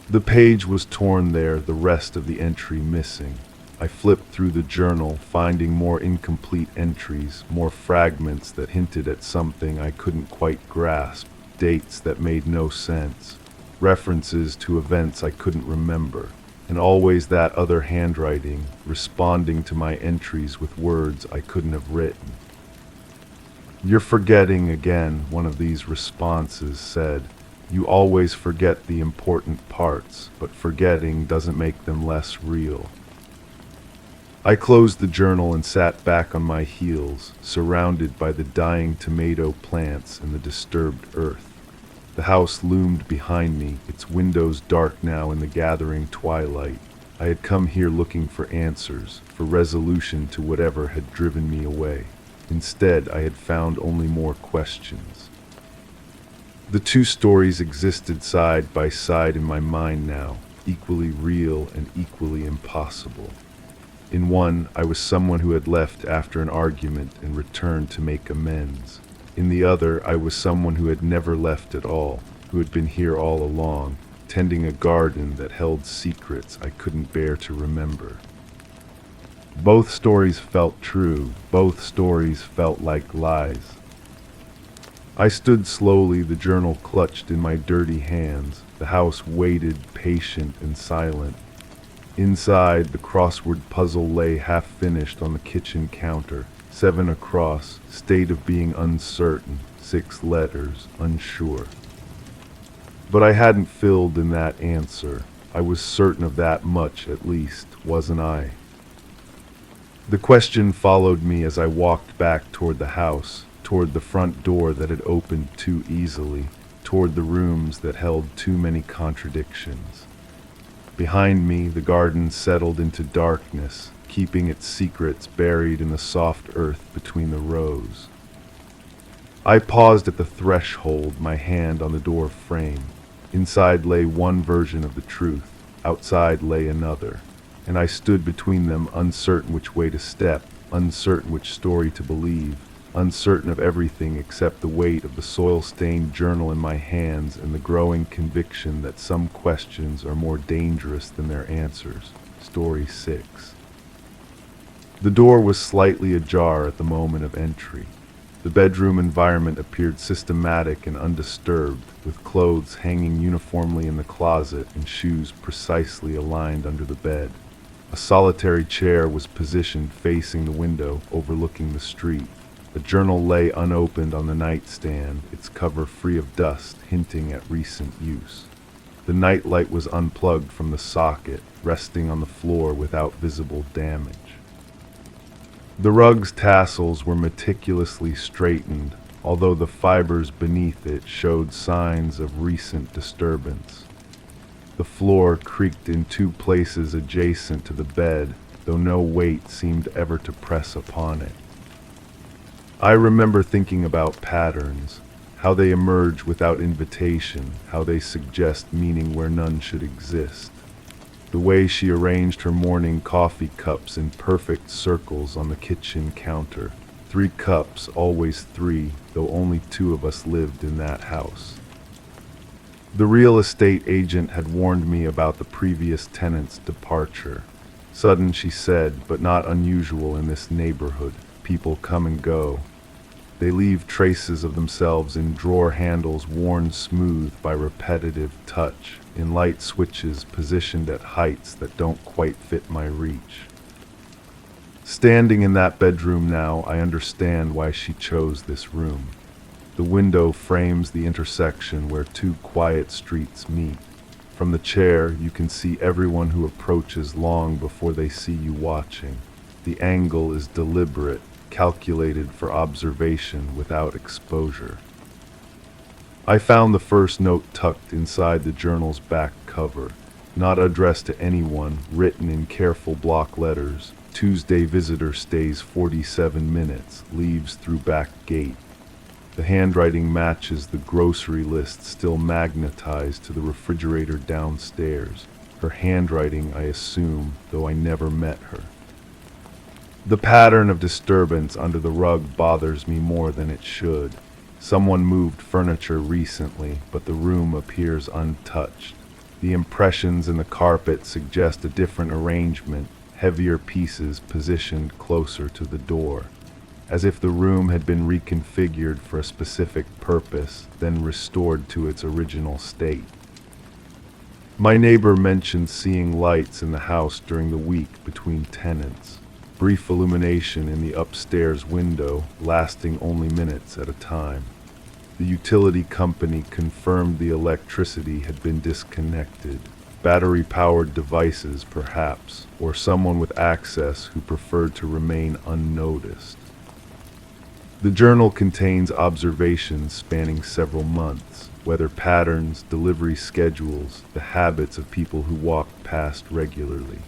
The page was torn there, the rest of the entry missing. I flipped through the journal, finding more incomplete entries, more fragments that hinted at something I couldn't quite grasp, dates that made no sense, references to events I couldn't remember, and always that other handwriting, responding to my entries with words I couldn't have written. "You're forgetting again," one of these responses said. "You always forget the important parts, but forgetting doesn't make them less real." I closed the journal and sat back on my heels, surrounded by the dying tomato plants and the disturbed earth. The house loomed behind me, its windows dark now in the gathering twilight. I had come here looking for answers, for resolution to whatever had driven me away. Instead, I had found only more questions. The two stories existed side by side in my mind now, equally real and equally impossible. In one, I was someone who had left after an argument and returned to make amends. In the other, I was someone who had never left at all, who had been here all along, tending a garden that held secrets I couldn't bear to remember. Both stories felt true, both stories felt like lies. I stood slowly, the journal clutched in my dirty hands. The house waited, patient and silent. Inside, the crossword puzzle lay half-finished on the kitchen counter. 7 across, state of being uncertain, 6 letters, unsure. But I hadn't filled in that answer. I was certain of that much, at least, wasn't I? The question followed me as I walked back toward the house, toward the front door that had opened too easily, toward the rooms that held too many contradictions. Behind me, the garden settled into darkness, keeping its secrets buried in the soft earth between the rows. I paused at the threshold, my hand on the door frame. Inside lay one version of the truth, outside lay another, and I stood between them, uncertain which way to step, uncertain which story to believe, uncertain of everything except the weight of the soil-stained journal in my hands and the growing conviction that some questions are more dangerous than their answers. Story 6. The door was slightly ajar at the moment of entry. The bedroom environment appeared systematic and undisturbed, with clothes hanging uniformly in the closet and shoes precisely aligned under the bed. A solitary chair was positioned facing the window, overlooking the street. A journal lay unopened on the nightstand, its cover free of dust, hinting at recent use. The nightlight was unplugged from the socket, resting on the floor without visible damage. The rug's tassels were meticulously straightened, although the fibers beneath it showed signs of recent disturbance. The floor creaked in 2 places adjacent to the bed, though no weight seemed ever to press upon it. I remember thinking about patterns, how they emerge without invitation, how they suggest meaning where none should exist. The way she arranged her morning coffee cups in perfect circles on the kitchen counter. 3 cups, always 3, though only 2 of us lived in that house. The real estate agent had warned me about the previous tenant's departure. Sudden, she said, but not unusual in this neighborhood. People come and go. They leave traces of themselves in drawer handles worn smooth by repetitive touch, in light switches positioned at heights that don't quite fit my reach. Standing in that bedroom now, I understand why she chose this room. The window frames the intersection where 2 quiet streets meet. From the chair, you can see everyone who approaches long before they see you watching. The angle is deliberate, calculated for observation without exposure. I found the first note tucked inside the journal's back cover, not addressed to anyone, written in careful block letters. Tuesday visitor stays 47 minutes, leaves through back gate. The handwriting matches the grocery list still magnetized to the refrigerator downstairs. Her handwriting, I assume, though I never met her. The pattern of disturbance under the rug bothers me more than it should. Someone moved furniture recently, but the room appears untouched. The impressions in the carpet suggest a different arrangement, heavier pieces positioned closer to the door, as if the room had been reconfigured for a specific purpose, then restored to its original state. My neighbor mentioned seeing lights in the house during the week between tenants, brief illumination in the upstairs window lasting only minutes at a time. The utility company confirmed the electricity had been disconnected. Battery-powered devices, perhaps, or someone with access who preferred to remain unnoticed. The journal contains observations spanning several months, weather patterns, delivery schedules, the habits of people who walked past regularly.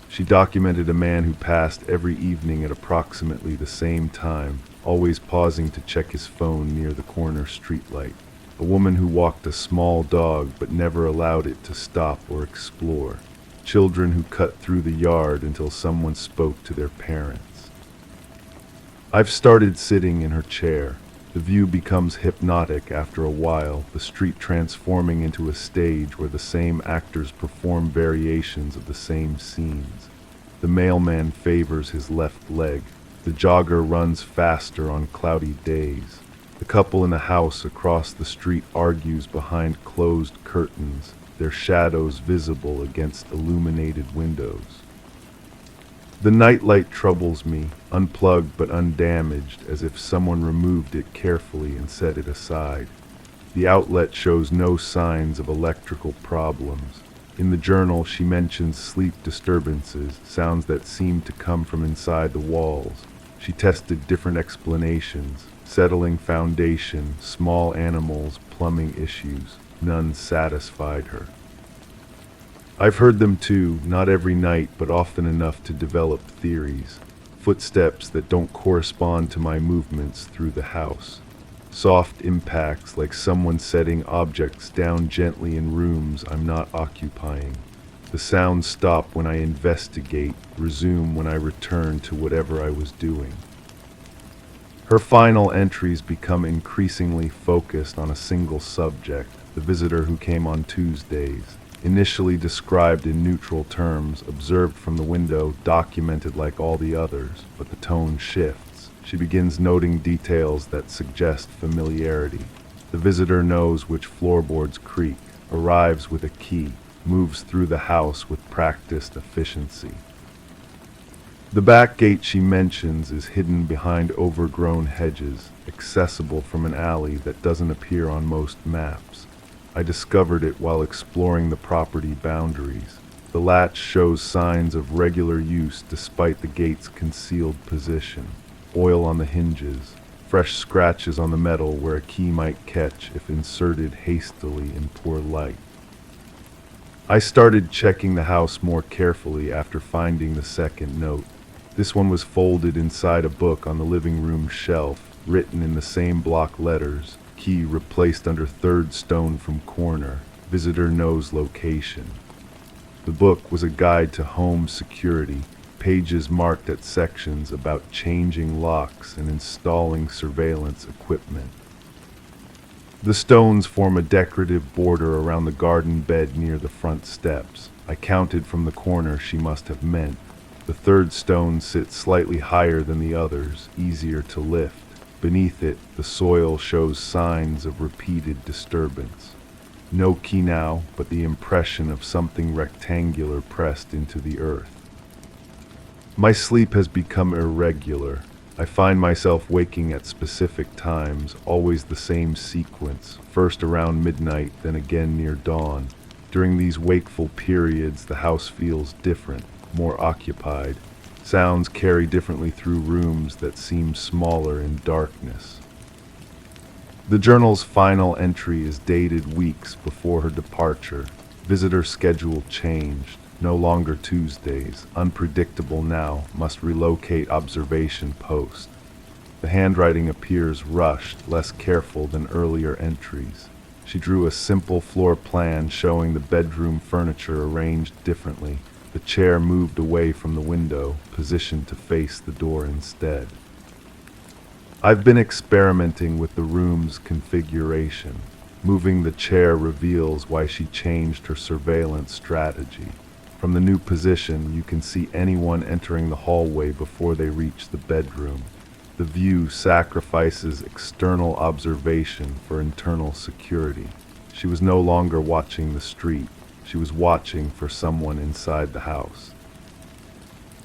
She documented a man who passed every evening at approximately the same time, always pausing to check his phone near the corner streetlight. A woman who walked a small dog but never allowed it to stop or explore. Children who cut through the yard until someone spoke to their parents. I've started sitting in her chair. The view becomes hypnotic after a while, the street transforming into a stage where the same actors perform variations of the same scenes. The mailman favors his left leg. The jogger runs faster on cloudy days. The couple in the house across the street argues behind closed curtains, their shadows visible against illuminated windows. The nightlight troubles me, unplugged but undamaged, as if someone removed it carefully and set it aside. The outlet shows no signs of electrical problems. In the journal, she mentions sleep disturbances, sounds that seem to come from inside the walls. She tested different explanations: settling foundation, small animals, plumbing issues. None satisfied her. I've heard them too, not every night, but often enough to develop theories. Footsteps that don't correspond to my movements through the house. Soft impacts like someone setting objects down gently in rooms I'm not occupying. The sounds stop when I investigate, resume when I return to whatever I was doing. Her final entries become increasingly focused on a single subject, the visitor who came on Tuesdays. Initially described in neutral terms, observed from the window, documented like all the others, but the tone shifts. She begins noting details that suggest familiarity. The visitor knows which floorboards creak, arrives with a key, moves through the house with practiced efficiency. The back gate she mentions is hidden behind overgrown hedges, accessible from an alley that doesn't appear on most maps. I discovered it while exploring the property boundaries. The latch shows signs of regular use despite the gate's concealed position. Oil on the hinges, fresh scratches on the metal where a key might catch if inserted hastily in poor light. I started checking the house more carefully after finding the second note. This one was folded inside a book on the living room shelf, written in the same block letters. Key replaced under third stone from corner. Visitor knows location. The book was a guide to home security, pages marked at sections about changing locks and installing surveillance equipment. The stones form a decorative border around the garden bed near the front steps. I counted from the corner she must have meant. The third stone sits slightly higher than the others, easier to lift. Beneath it, the soil shows signs of repeated disturbance. No key now, but the impression of something rectangular pressed into the earth. My sleep has become irregular. I find myself waking at specific times, always the same sequence, first around midnight, then again near dawn. During these wakeful periods, the house feels different, more occupied. Sounds carry differently through rooms that seem smaller in darkness. The journal's final entry is dated weeks before her departure. Visitor schedule changed. No longer Tuesdays. Unpredictable now. Must relocate observation post. The handwriting appears rushed, less careful than earlier entries. She drew a simple floor plan showing the bedroom furniture arranged differently. The chair moved away from the window, positioned to face the door instead. I've been experimenting with the room's configuration. Moving the chair reveals why she changed her surveillance strategy. From the new position, you can see anyone entering the hallway before they reach the bedroom. The view sacrifices external observation for internal security. She was no longer watching the street. She was watching for someone inside the house.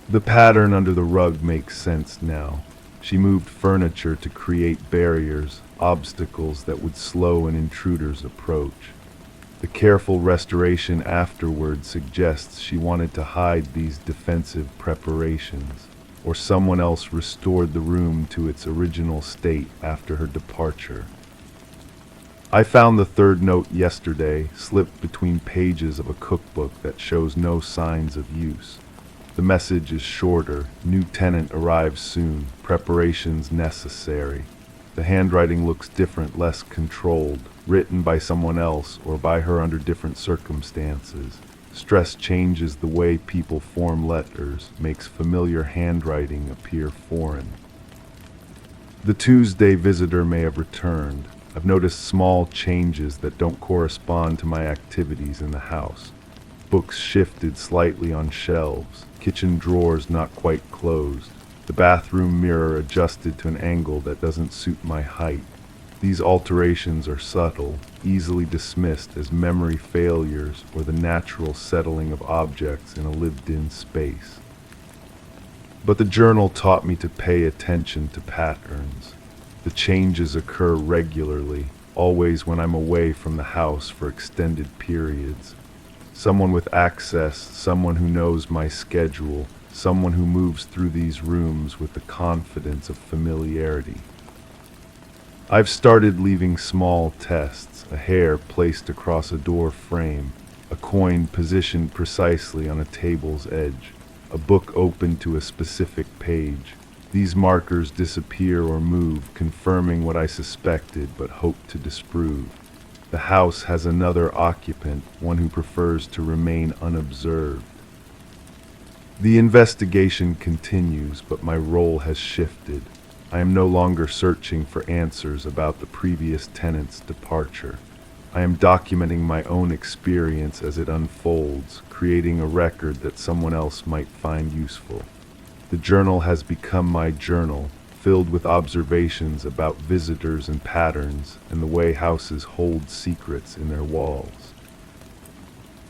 The pattern under the rug makes sense now. She moved furniture to create barriers, obstacles that would slow an intruder's approach. The careful restoration afterward suggests she wanted to hide these defensive preparations, or someone else restored the room to its original state after her departure. I found the third note yesterday, slipped between pages of a cookbook that shows no signs of use. The message is shorter: new tenant arrives soon, preparations necessary. The handwriting looks different, less controlled, written by someone else or by her under different circumstances. Stress changes the way people form letters, makes familiar handwriting appear foreign. The Tuesday visitor may have returned. I've noticed small changes that don't correspond to my activities in the house. Books shifted slightly on shelves, kitchen drawers not quite closed, the bathroom mirror adjusted to an angle that doesn't suit my height. These alterations are subtle, easily dismissed as memory failures or the natural settling of objects in a lived-in space. But the journal taught me to pay attention to patterns. The changes occur regularly, always when I'm away from the house for extended periods. Someone with access, someone who knows my schedule, someone who moves through these rooms with the confidence of familiarity. I've started leaving small tests: a hair placed across a door frame, a coin positioned precisely on a table's edge, a book open to a specific page. These markers disappear or move, confirming what I suspected but hoped to disprove. The house has another occupant, one who prefers to remain unobserved. The investigation continues, but my role has shifted. I am no longer searching for answers about the previous tenant's departure. I am documenting my own experience as it unfolds, creating a record that someone else might find useful. The journal has become my journal, filled with observations about visitors and patterns and the way houses hold secrets in their walls.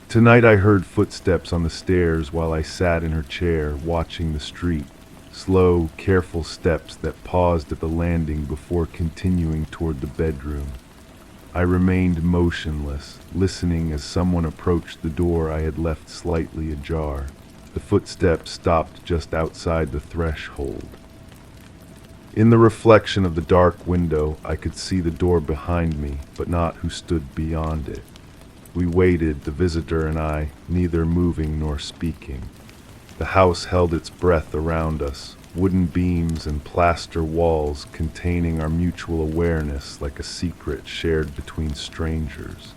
Tonight I heard footsteps on the stairs while I sat in her chair watching the street. Slow, careful steps that paused at the landing before continuing toward the bedroom. I remained motionless, listening as someone approached the door I had left slightly ajar. The footsteps stopped just outside the threshold. In the reflection of the dark window, I could see the door behind me, but not who stood beyond it. We waited, the visitor and I, neither moving nor speaking. The house held its breath around us, wooden beams and plaster walls containing our mutual awareness like a secret shared between strangers.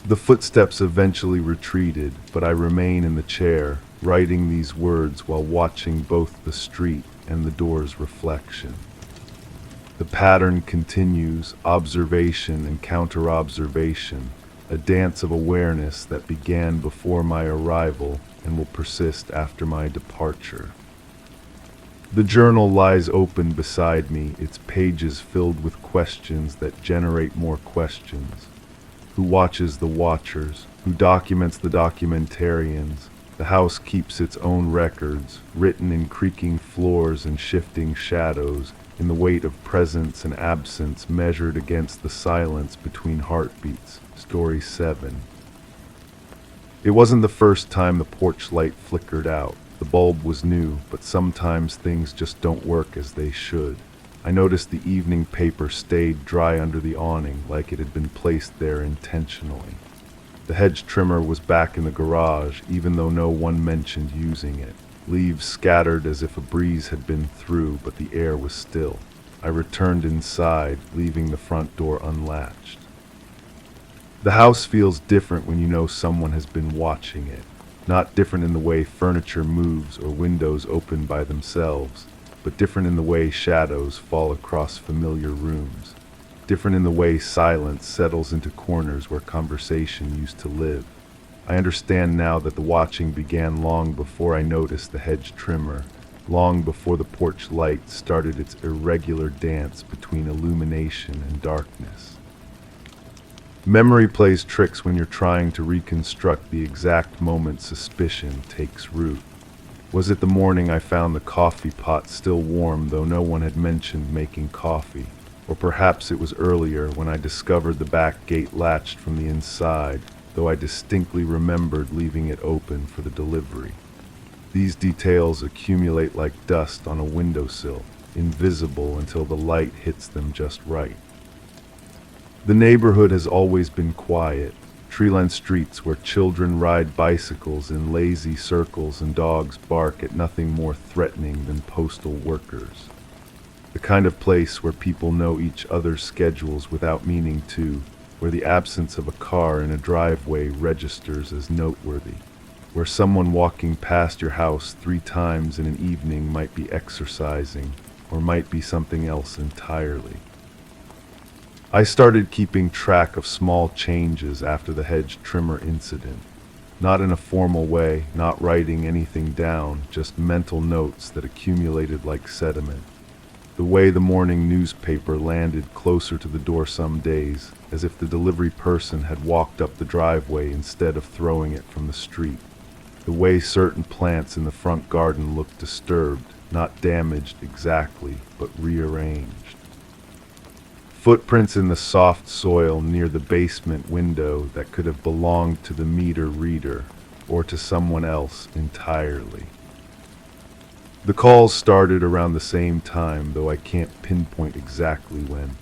The footsteps eventually retreated, but I remain in the chair, writing these words while watching both the street and the door's reflection. The pattern continues: observation and counter-observation, a dance of awareness that began before my arrival and will persist after my departure. The journal lies open beside me, its pages filled with questions that generate more questions. Who watches the watchers? Who documents the documentarians? The house keeps its own records, written in creaking floors and shifting shadows, in the weight of presence and absence measured against the silence between heartbeats. Story 7. It wasn't the first time the porch light flickered out. The bulb was new, but sometimes things just don't work as they should. I noticed the evening paper stayed dry under the awning, like it had been placed there intentionally. The hedge trimmer was back in the garage, even though no one mentioned using it. Leaves scattered as if a breeze had been through, but the air was still. I returned inside, leaving the front door unlatched. The house feels different when you know someone has been watching it. Not different in the way furniture moves or windows open by themselves. but different in the way shadows fall across familiar rooms, different in the way silence settles into corners where conversation used to live. I understand now that the watching began long before I noticed the hedge trimmer, long before the porch light started its irregular dance between illumination and darkness. Memory plays tricks when you're trying to reconstruct the exact moment suspicion takes root. Was it the morning I found the coffee pot still warm though no one had mentioned making coffee? Or perhaps it was earlier when I discovered the back gate latched from the inside, though I distinctly remembered leaving it open for the delivery. These details accumulate like dust on a windowsill, invisible until the light hits them just right. The neighborhood has always been quiet, tree-lined streets where children ride bicycles in lazy circles and dogs bark at nothing more threatening than postal workers. The kind of place where people know each other's schedules without meaning to, where the absence of a car in a driveway registers as noteworthy, where someone walking past your house 3 times in an evening might be exercising or might be something else entirely. I started keeping track of small changes after the hedge trimmer incident, not in a formal way, not writing anything down, just mental notes that accumulated like sediment. The way the morning newspaper landed closer to the door some days, as if the delivery person had walked up the driveway instead of throwing it from the street. The way certain plants in the front garden looked disturbed, not damaged exactly, but rearranged. Footprints in the soft soil near the basement window that could have belonged to the meter reader or to someone else entirely. The calls started around the same time, though I can't pinpoint exactly when.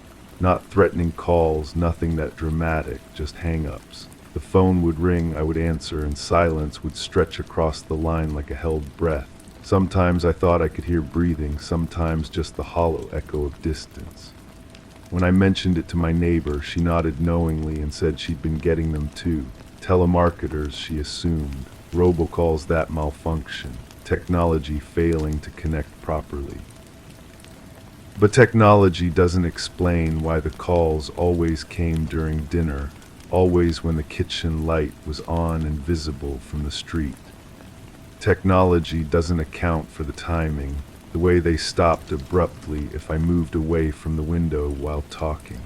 Not threatening calls, nothing that dramatic, just hang-ups. The phone would ring, I would answer, and silence would stretch across the line like a held breath. Sometimes I thought I could hear breathing, sometimes just the hollow echo of distance. When I mentioned it to my neighbor, she nodded knowingly and said she'd been getting them too. Telemarketers, she assumed. Robocalls that malfunction. Technology failing to connect properly. But technology doesn't explain why the calls always came during dinner, always when the kitchen light was on and visible from the street. Technology doesn't account for the timing, the way they stopped abruptly if I moved away from the window while talking.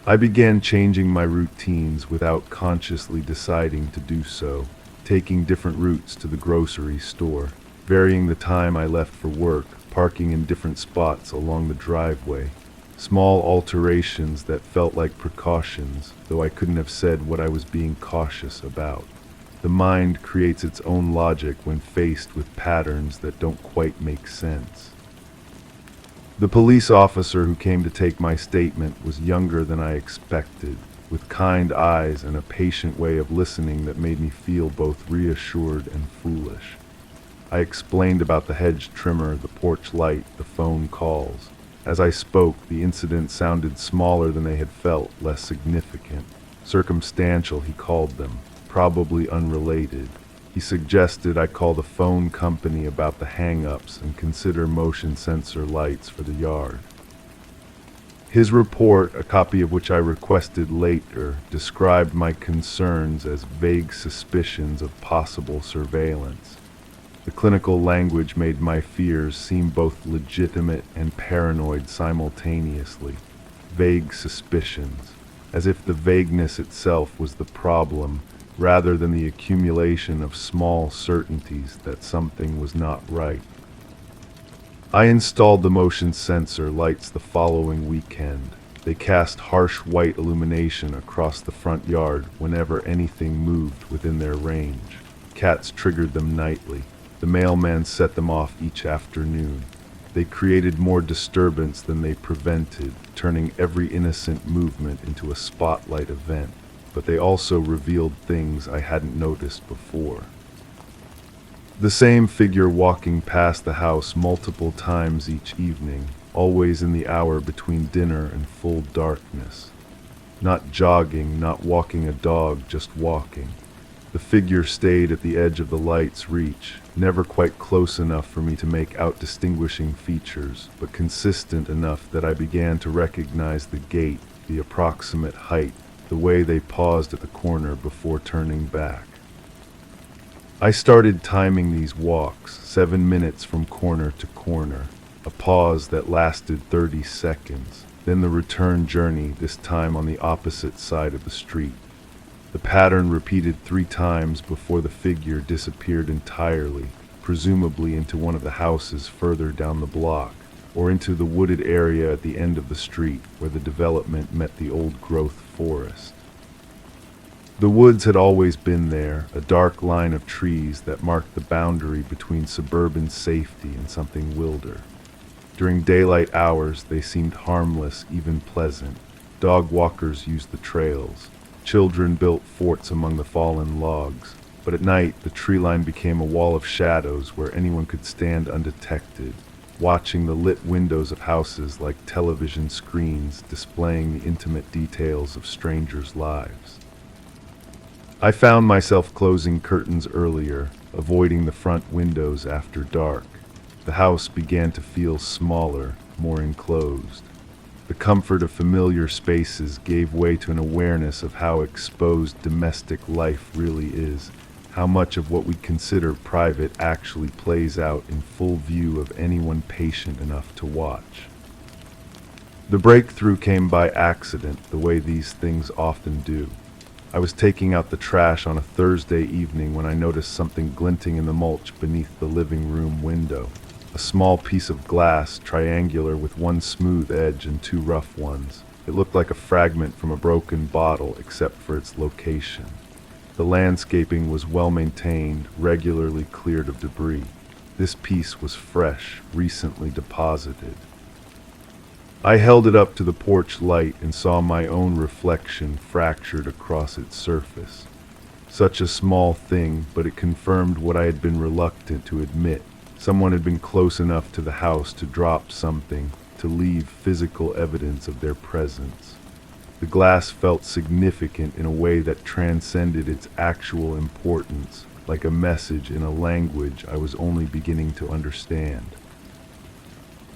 I began changing my routines without consciously deciding to do so, taking different routes to the grocery store, varying the time I left for work, parking in different spots along the driveway. Small alterations that felt like precautions, though I couldn't have said what I was being cautious about. The mind creates its own logic when faced with patterns that don't quite make sense. The police officer who came to take my statement was younger than I expected, with kind eyes and a patient way of listening that made me feel both reassured and foolish. I explained about the hedge trimmer, the porch light, the phone calls. As I spoke, the incident sounded smaller than they had felt, less significant. Circumstantial, he called them. Probably unrelated. He suggested I call the phone company about the hang-ups and consider motion sensor lights for the yard. His report, a copy of which I requested later, described my concerns as vague suspicions of possible surveillance. The clinical language made my fears seem both legitimate and paranoid simultaneously. Vague suspicions, as if the vagueness itself was the problem, rather than the accumulation of small certainties that something was not right. I installed the motion sensor lights the following weekend. They cast harsh white illumination across the front yard whenever anything moved within their range. Cats triggered them nightly. The mailman set them off each afternoon. They created more disturbance than they prevented, turning every innocent movement into a spotlight event. But they also revealed things I hadn't noticed before. The same figure walking past the house multiple times each evening, always in the hour between dinner and full darkness. Not jogging, not walking a dog, just walking. The figure stayed at the edge of the light's reach, never quite close enough for me to make out distinguishing features, but consistent enough that I began to recognize the gait, the approximate height, the way they paused at the corner before turning back. I started timing these walks, 7 minutes from corner to corner, a pause that lasted 30 seconds, then the return journey, this time on the opposite side of the street. The pattern repeated 3 times before the figure disappeared entirely, presumably into one of the houses further down the block, or into the wooded area at the end of the street where the development met the old-growth forest. The woods had always been there, a dark line of trees that marked the boundary between suburban safety and something wilder. During daylight hours, they seemed harmless, even pleasant. Dog walkers used the trails. Children built forts among the fallen logs. But at night, the tree line became a wall of shadows where anyone could stand undetected, watching the lit windows of houses like television screens displaying the intimate details of strangers' lives. I found myself closing curtains earlier, avoiding the front windows after dark. The house began to feel smaller, more enclosed. The comfort of familiar spaces gave way to an awareness of how exposed domestic life really is, how much of what we consider private actually plays out in full view of anyone patient enough to watch. The breakthrough came by accident, the way these things often do. I was taking out the trash on a Thursday evening when I noticed something glinting in the mulch beneath the living room window. A small piece of glass, triangular with one smooth edge and 2 rough ones. It looked like a fragment from a broken bottle except for its location. The landscaping was well maintained, regularly cleared of debris. This piece was fresh, recently deposited. I held it up to the porch light and saw my own reflection fractured across its surface. Such a small thing, but it confirmed what I had been reluctant to admit. Someone had been close enough to the house to drop something, to leave physical evidence of their presence. The glass felt significant in a way that transcended its actual importance, like a message in a language I was only beginning to understand.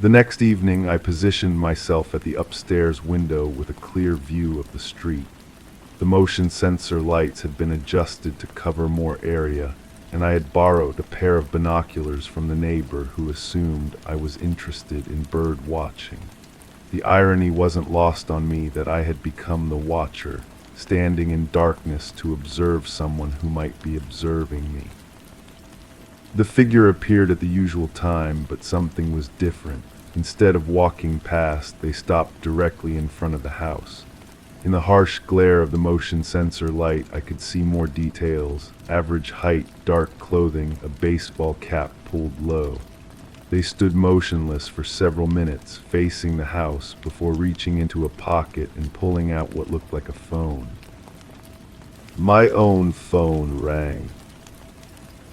The next evening, I positioned myself at the upstairs window with a clear view of the street. The motion sensor lights had been adjusted to cover more area, and I had borrowed a pair of binoculars from the neighbor who assumed I was interested in bird watching. The irony wasn't lost on me that I had become the watcher, standing in darkness to observe someone who might be observing me. The figure appeared at the usual time, but something was different. Instead of walking past, they stopped directly in front of the house. In the harsh glare of the motion sensor light, I could see more details. Average height, dark clothing, a baseball cap pulled low. They stood motionless for several minutes, facing the house, before reaching into a pocket and pulling out what looked like a phone. My own phone rang.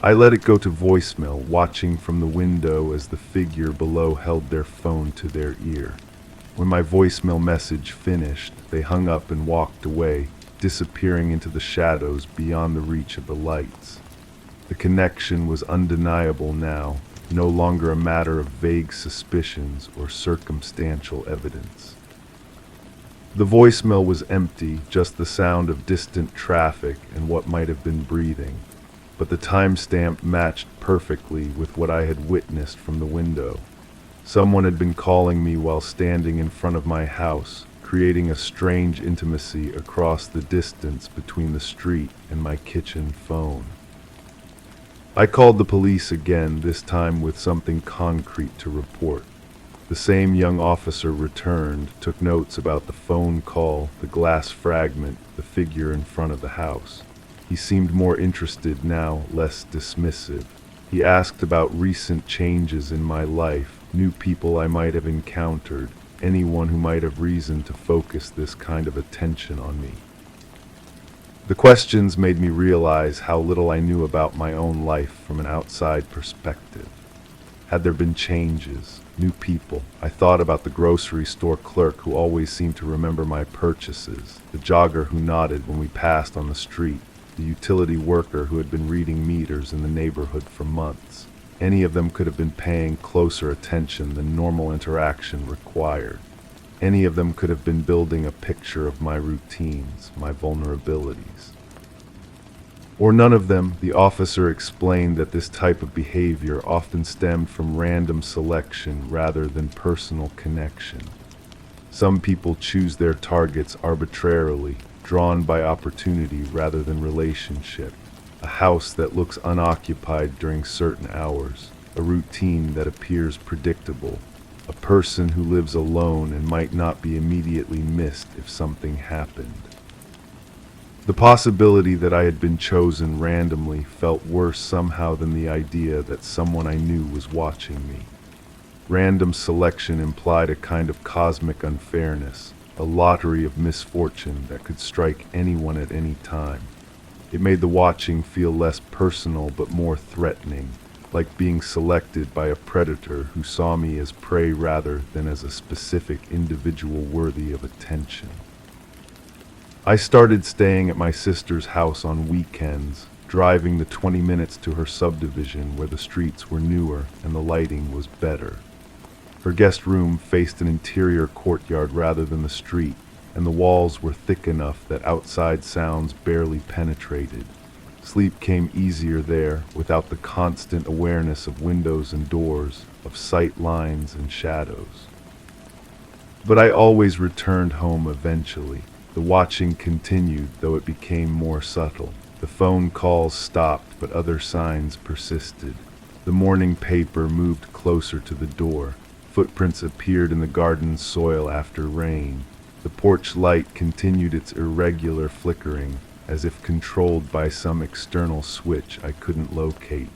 I let it go to voicemail, watching from the window as the figure below held their phone to their ear. When my voicemail message finished, they hung up and walked away, disappearing into the shadows beyond the reach of the lights. The connection was undeniable now, no longer a matter of vague suspicions or circumstantial evidence. The voicemail was empty, just the sound of distant traffic and what might have been breathing, but the timestamp matched perfectly with what I had witnessed from the window. Someone had been calling me while standing in front of my house, creating a strange intimacy across the distance between the street and my kitchen phone. I called the police again, this time with something concrete to report. The same young officer returned, took notes about the phone call, the glass fragment, the figure in front of the house. He seemed more interested now, less dismissive. He asked about recent changes in my life, new people I might have encountered, anyone who might have reason to focus this kind of attention on me. The questions made me realize how little I knew about my own life from an outside perspective. Had there been changes, new people? I thought about the grocery store clerk who always seemed to remember my purchases, the jogger who nodded when we passed on the street, the utility worker who had been reading meters in the neighborhood for months. Any of them could have been paying closer attention than normal interaction required. Any of them could have been building a picture of my routines, my vulnerabilities. Or none of them. The officer explained that this type of behavior often stemmed from random selection rather than personal connection. Some people choose their targets arbitrarily, drawn by opportunity rather than relationship. A house that looks unoccupied during certain hours, a routine that appears predictable, a person who lives alone and might not be immediately missed if something happened. The possibility that I had been chosen randomly felt worse somehow than the idea that someone I knew was watching me. Random selection implied a kind of cosmic unfairness, a lottery of misfortune that could strike anyone at any time. It made the watching feel less personal but more threatening, like being selected by a predator who saw me as prey rather than as a specific individual worthy of attention. I started staying at my sister's house on weekends, driving the 20 minutes to her subdivision where the streets were newer and the lighting was better. Her guest room faced an interior courtyard rather than the street, and the walls were thick enough that outside sounds barely penetrated. Sleep came easier there, without the constant awareness of windows and doors, of sight lines and shadows. But I always returned home eventually. The watching continued, though it became more subtle. The phone calls stopped, but other signs persisted. The morning paper moved closer to the door. Footprints appeared in the garden's soil after rain. The porch light continued its irregular flickering, as if controlled by some external switch I couldn't locate.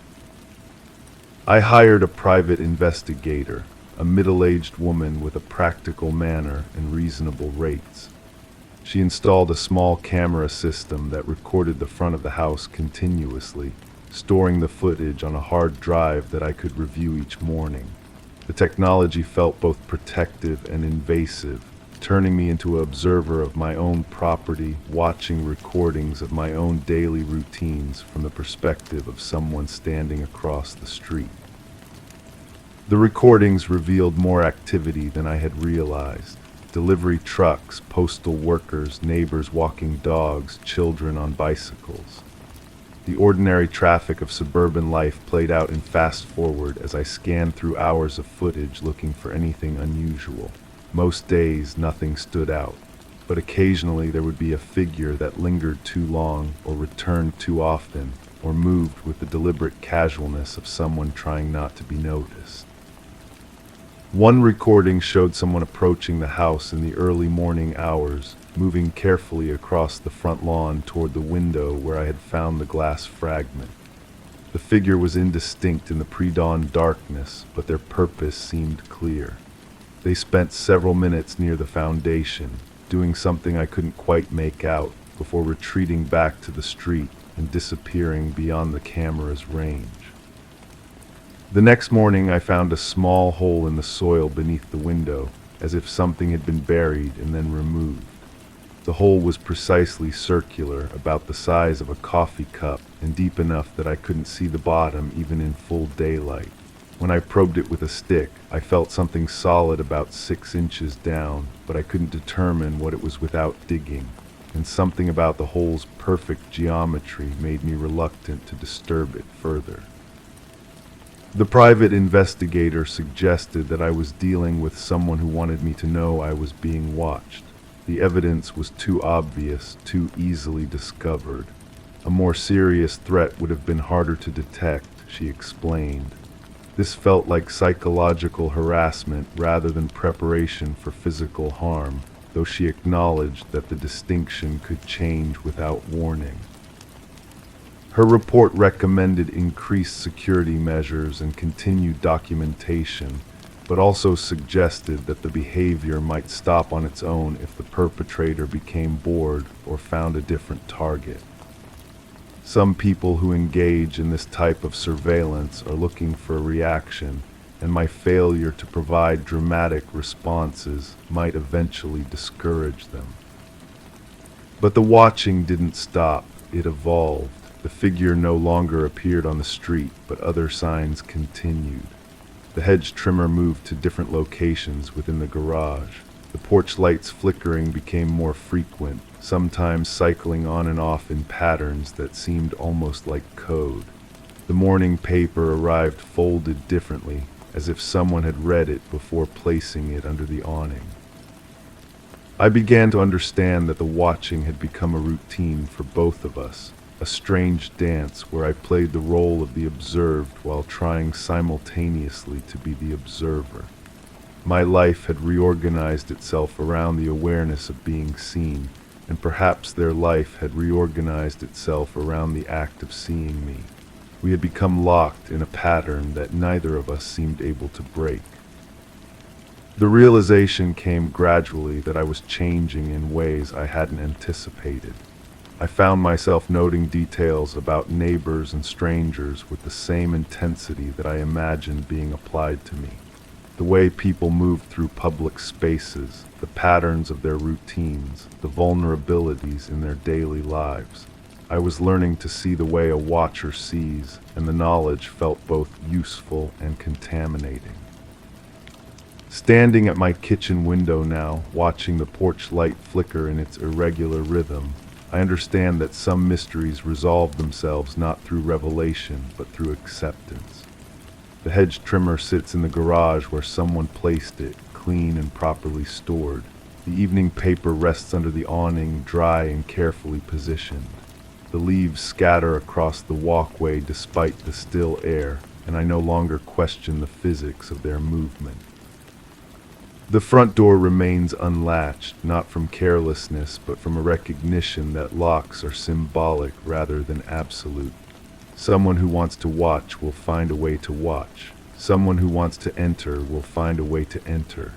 I hired a private investigator, a middle-aged woman with a practical manner and reasonable rates. She installed a small camera system that recorded the front of the house continuously, storing the footage on a hard drive that I could review each morning. The technology felt both protective and invasive, turning me into an observer of my own property, watching recordings of my own daily routines from the perspective of someone standing across the street. The recordings revealed more activity than I had realized. Delivery trucks, postal workers, neighbors walking dogs, children on bicycles. The ordinary traffic of suburban life played out in fast forward as I scanned through hours of footage looking for anything unusual. Most days, nothing stood out, but occasionally there would be a figure that lingered too long or returned too often or moved with the deliberate casualness of someone trying not to be noticed. One recording showed someone approaching the house in the early morning hours, moving carefully across the front lawn toward the window where I had found the glass fragment. The figure was indistinct in the pre-dawn darkness, but their purpose seemed clear. They spent several minutes near the foundation, doing something I couldn't quite make out, before retreating back to the street and disappearing beyond the camera's range. The next morning I found a small hole in the soil beneath the window, as if something had been buried and then removed. The hole was precisely circular, about the size of a coffee cup, and deep enough that I couldn't see the bottom even in full daylight. When I probed it with a stick, I felt something solid about 6 inches down, but I couldn't determine what it was without digging, and something about the hole's perfect geometry made me reluctant to disturb it further. The private investigator suggested that I was dealing with someone who wanted me to know I was being watched. The evidence was too obvious, too easily discovered. A more serious threat would have been harder to detect, she explained. This felt like psychological harassment rather than preparation for physical harm, though she acknowledged that the distinction could change without warning. Her report recommended increased security measures and continued documentation, but also suggested that the behavior might stop on its own if the perpetrator became bored or found a different target. Some people who engage in this type of surveillance are looking for a reaction, and my failure to provide dramatic responses might eventually discourage them. But the watching didn't stop. it evolved. The figure no longer appeared on the street, but other signs continued. The hedge trimmer moved to different locations within the garage. The porch lights flickering became more frequent, sometimes cycling on and off in patterns that seemed almost like code. The morning paper arrived folded differently, as if someone had read it before placing it under the awning. I began to understand that the watching had become a routine for both of us, a strange dance where I played the role of the observed while trying simultaneously to be the observer. My life had reorganized itself around the awareness of being seen, and perhaps their life had reorganized itself around the act of seeing me. We had become locked in a pattern that neither of us seemed able to break. The realization came gradually that I was changing in ways I hadn't anticipated. I found myself noting details about neighbors and strangers with the same intensity that I imagined being applied to me. The way people moved through public spaces, the patterns of their routines, the vulnerabilities in their daily lives. I was learning to see the way a watcher sees, and the knowledge felt both useful and contaminating. Standing at my kitchen window now, watching the porch light flicker in its irregular rhythm, I understand that some mysteries resolve themselves not through revelation, but through acceptance. The hedge trimmer sits in the garage where someone placed it, clean and properly stored. The evening paper rests under the awning, dry and carefully positioned. The leaves scatter across the walkway despite the still air, and I no longer question the physics of their movement. The front door remains unlatched, not from carelessness, but from a recognition that locks are symbolic rather than absolute. Someone who wants to watch will find a way to watch. Someone who wants to enter will find a way to enter.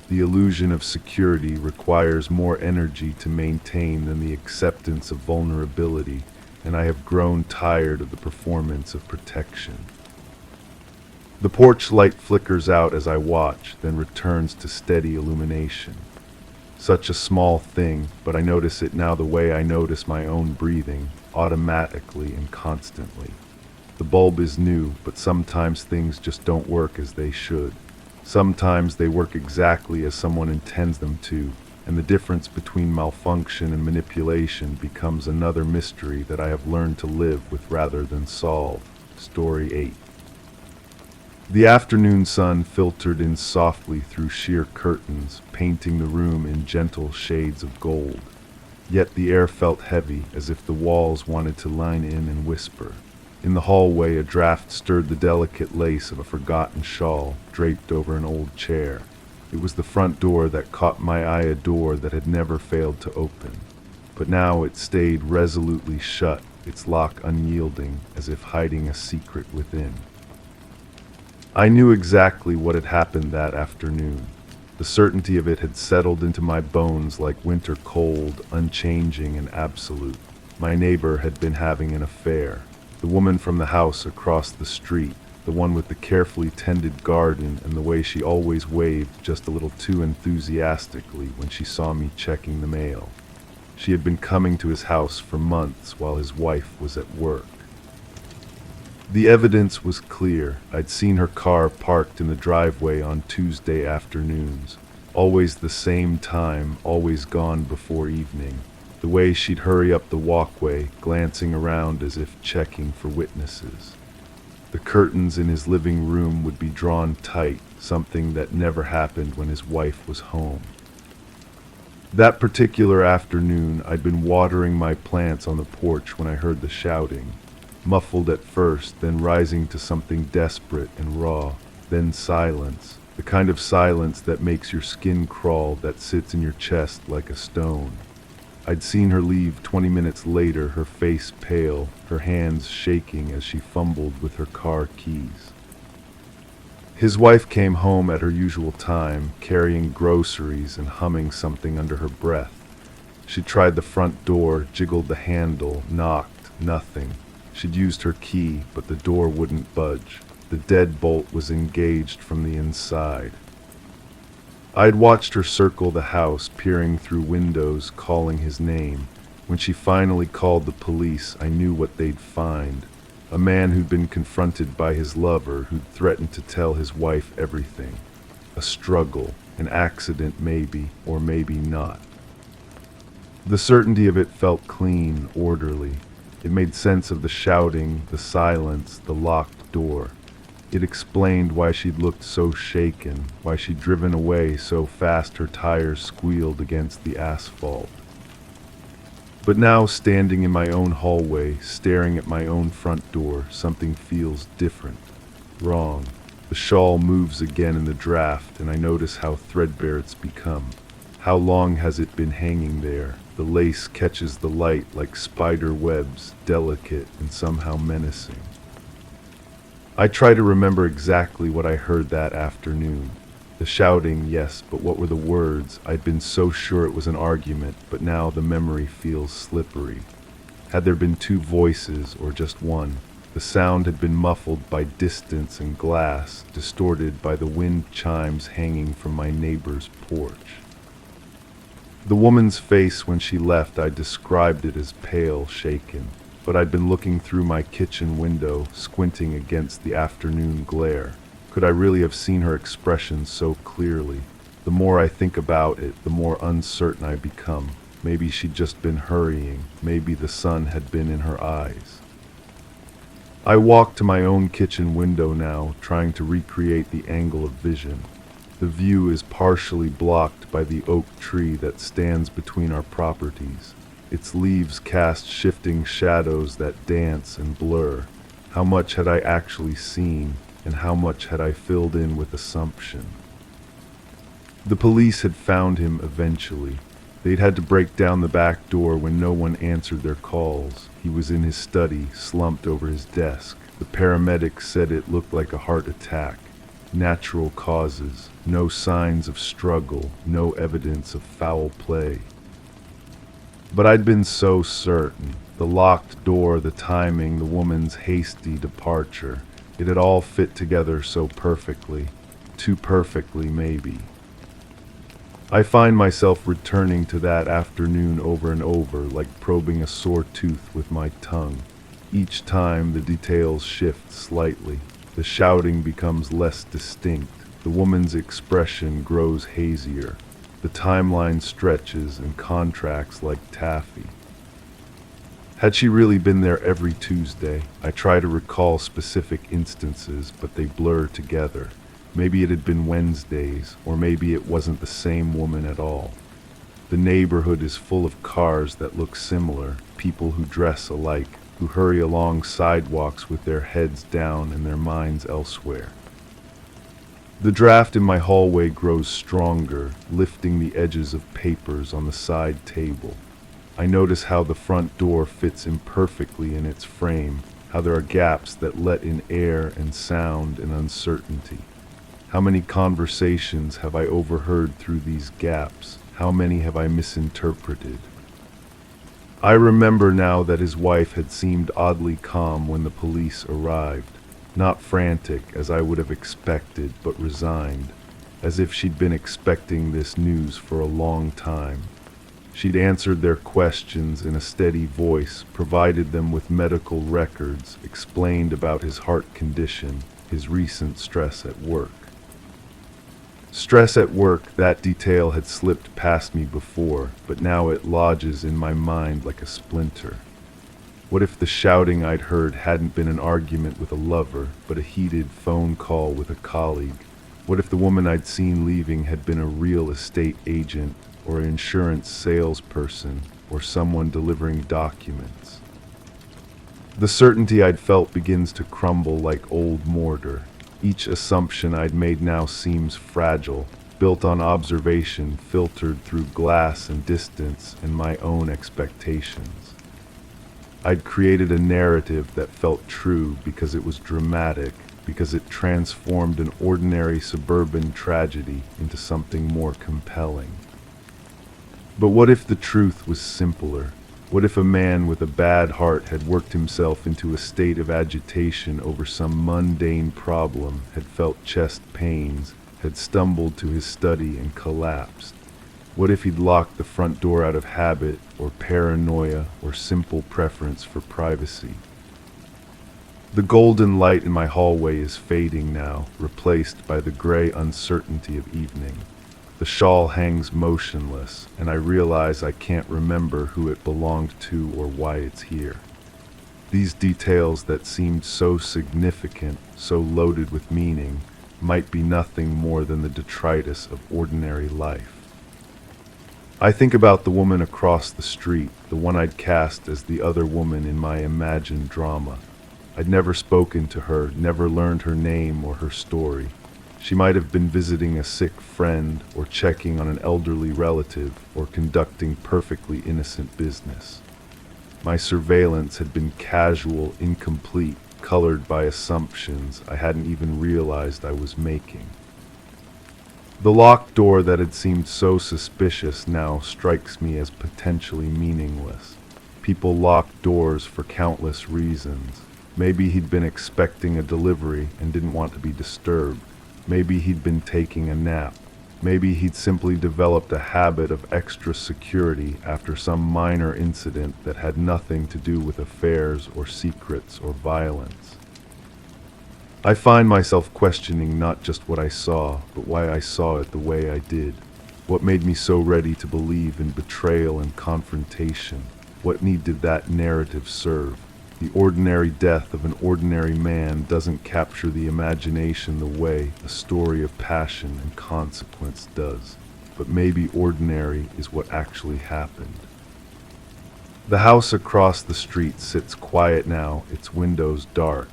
The illusion of security requires more energy to maintain than the acceptance of vulnerability, and I have grown tired of the performance of protection. The porch light flickers out as I watch, then returns to steady illumination. Such a small thing, but I notice it now the way I notice my own breathing, automatically and constantly. The bulb is new, but sometimes things just don't work as they should. Sometimes they work exactly as someone intends them to, and the difference between malfunction and manipulation becomes another mystery that I have learned to live with rather than solve. Story 8. The afternoon sun filtered in softly through sheer curtains, painting the room in gentle shades of gold. Yet the air felt heavy, as if the walls wanted to line in and whisper. In the hallway, a draft stirred the delicate lace of a forgotten shawl draped over an old chair. It was the front door that caught my eye, a door that had never failed to open. But now it stayed resolutely shut, its lock unyielding, as if hiding a secret within. I knew exactly what had happened that afternoon. The certainty of it had settled into my bones like winter cold, unchanging and absolute. My neighbor had been having an affair. The woman from the house across the street, the one with the carefully tended garden and the way she always waved just a little too enthusiastically when she saw me checking the mail. She had been coming to his house for months while his wife was at work. The evidence was clear. I'd seen her car parked in the driveway on Tuesday afternoons. Always the same time, always gone before evening. The way she'd hurry up the walkway, glancing around as if checking for witnesses. The curtains in his living room would be drawn tight, something that never happened when his wife was home. That particular afternoon, I'd been watering my plants on the porch when I heard the shouting. Muffled at first, then rising to something desperate and raw, then silence, the kind of silence that makes your skin crawl, that sits in your chest like a stone. I'd seen her leave 20 minutes later, her face pale, her hands shaking as she fumbled with her car keys. His wife came home at her usual time, carrying groceries and humming something under her breath. She tried the front door, jiggled the handle, knocked, nothing. She'd used her key, but the door wouldn't budge. The deadbolt was engaged from the inside. I'd watched her circle the house, peering through windows, calling his name. When she finally called the police, I knew what they'd find. A man who'd been confronted by his lover, who'd threatened to tell his wife everything. A struggle, an accident maybe, or maybe not. The certainty of it felt clean, orderly. It made sense of the shouting, the silence, the locked door. It explained why she'd looked so shaken, why she'd driven away so fast her tires squealed against the asphalt. But now, standing in my own hallway, staring at my own front door, something feels different, wrong. The shawl moves again in the draft, and I notice how threadbare it's become. How long has it been hanging there? The lace catches the light like spider webs, delicate and somehow menacing. I try to remember exactly what I heard that afternoon. The shouting, yes, but what were the words? I'd been so sure it was an argument, but now the memory feels slippery. Had there been two voices, or just one? The sound had been muffled by distance and glass, distorted by the wind chimes hanging from my neighbor's porch. The woman's face when she left, I described it as pale, shaken. But I'd been looking through my kitchen window, squinting against the afternoon glare. Could I really have seen her expression so clearly? The more I think about it, the more uncertain I become. Maybe she'd just been hurrying. Maybe the sun had been in her eyes. I walk to my own kitchen window now, trying to recreate the angle of vision. The view is partially blocked by the oak tree that stands between our properties. Its leaves cast shifting shadows that dance and blur. How much had I actually seen, and how much had I filled in with assumption? The police had found him eventually. They'd had to break down the back door when no one answered their calls. He was in his study, slumped over his desk. The paramedics said it looked like a heart attack. Natural causes, no signs of struggle, no evidence of foul play. But I'd been so certain. The locked door, the timing, the woman's hasty departure. It had all fit together so perfectly. Too perfectly, maybe. I find myself returning to that afternoon over and over, like probing a sore tooth with my tongue. Each time the details shift slightly. The shouting becomes less distinct. The woman's expression grows hazier. The timeline stretches and contracts like taffy. Had she really been there every Tuesday? I try to recall specific instances, but they blur together. Maybe it had been Wednesdays, or maybe it wasn't the same woman at all. The neighborhood is full of cars that look similar, people who dress alike, who hurry along sidewalks with their heads down and their minds elsewhere. The draft in my hallway grows stronger, lifting the edges of papers on the side table. I notice how the front door fits imperfectly in its frame, how there are gaps that let in air and sound and uncertainty. How many conversations have I overheard through these gaps? How many have I misinterpreted? I remember now that his wife had seemed oddly calm when the police arrived. Not frantic, as I would have expected, but resigned, as if she'd been expecting this news for a long time. She'd answered their questions in a steady voice, provided them with medical records, explained about his heart condition, his recent stress at work. Stress at work, that detail had slipped past me before, but now it lodges in my mind like a splinter. What if the shouting I'd heard hadn't been an argument with a lover, but a heated phone call with a colleague? What if the woman I'd seen leaving had been a real estate agent, or an insurance salesperson, or someone delivering documents? The certainty I'd felt begins to crumble like old mortar. Each assumption I'd made now seems fragile, built on observation, filtered through glass and distance and my own expectations. I'd created a narrative that felt true because it was dramatic, because it transformed an ordinary suburban tragedy into something more compelling. But what if the truth was simpler? What if a man with a bad heart had worked himself into a state of agitation over some mundane problem, had felt chest pains, had stumbled to his study and collapsed? What if he'd locked the front door out of habit, or paranoia, or simple preference for privacy? The golden light in my hallway is fading now, replaced by the gray uncertainty of evening. The shawl hangs motionless, and I realize I can't remember who it belonged to or why it's here. These details that seemed so significant, so loaded with meaning, might be nothing more than the detritus of ordinary life. I think about the woman across the street, the one I'd cast as the other woman in my imagined drama. I'd never spoken to her, never learned her name or her story. She might have been visiting a sick friend, or checking on an elderly relative, or conducting perfectly innocent business. My surveillance had been casual, incomplete, colored by assumptions I hadn't even realized I was making. The locked door that had seemed so suspicious now strikes me as potentially meaningless. People lock doors for countless reasons. Maybe he'd been expecting a delivery and didn't want to be disturbed. Maybe he'd been taking a nap. Maybe he'd simply developed a habit of extra security after some minor incident that had nothing to do with affairs or secrets or violence. I find myself questioning not just what I saw, but why I saw it the way I did. What made me so ready to believe in betrayal and confrontation? What need did that narrative serve? The ordinary death of an ordinary man doesn't capture the imagination the way a story of passion and consequence does. But maybe ordinary is what actually happened. The house across the street sits quiet now, its windows dark.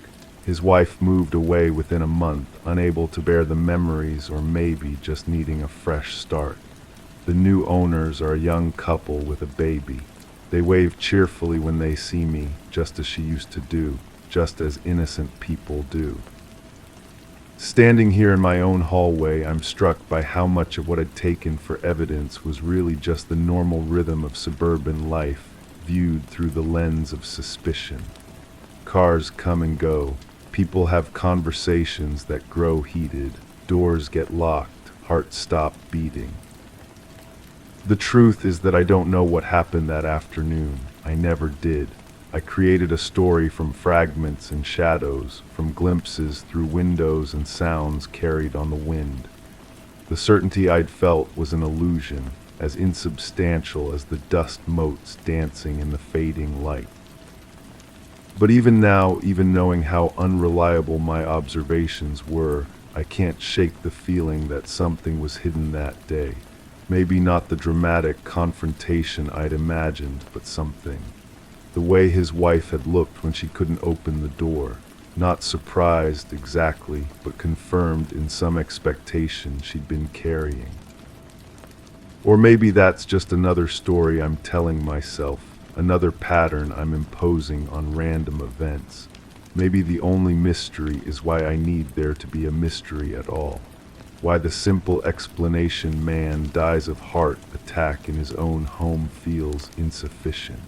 His wife moved away within a month, unable to bear the memories, or maybe just needing a fresh start. The new owners are a young couple with a baby. They wave cheerfully when they see me, just as she used to do, just as innocent people do. Standing here in my own hallway, I'm struck by how much of what I'd taken for evidence was really just the normal rhythm of suburban life, viewed through the lens of suspicion. Cars come and go. People have conversations that grow heated. Doors get locked. Hearts stop beating. The truth is that I don't know what happened that afternoon. I never did. I created a story from fragments and shadows, from glimpses through windows and sounds carried on the wind. The certainty I'd felt was an illusion, as insubstantial as the dust motes dancing in the fading light. But even now, even knowing how unreliable my observations were, I can't shake the feeling that something was hidden that day. Maybe not the dramatic confrontation I'd imagined, but something. The way his wife had looked when she couldn't open the door. Not surprised exactly, but confirmed in some expectation she'd been carrying. Or maybe that's just another story I'm telling myself, another pattern I'm imposing on random events. Maybe the only mystery is why I need there to be a mystery at all. Why the simple explanation man dies of heart attack in his own home feels insufficient.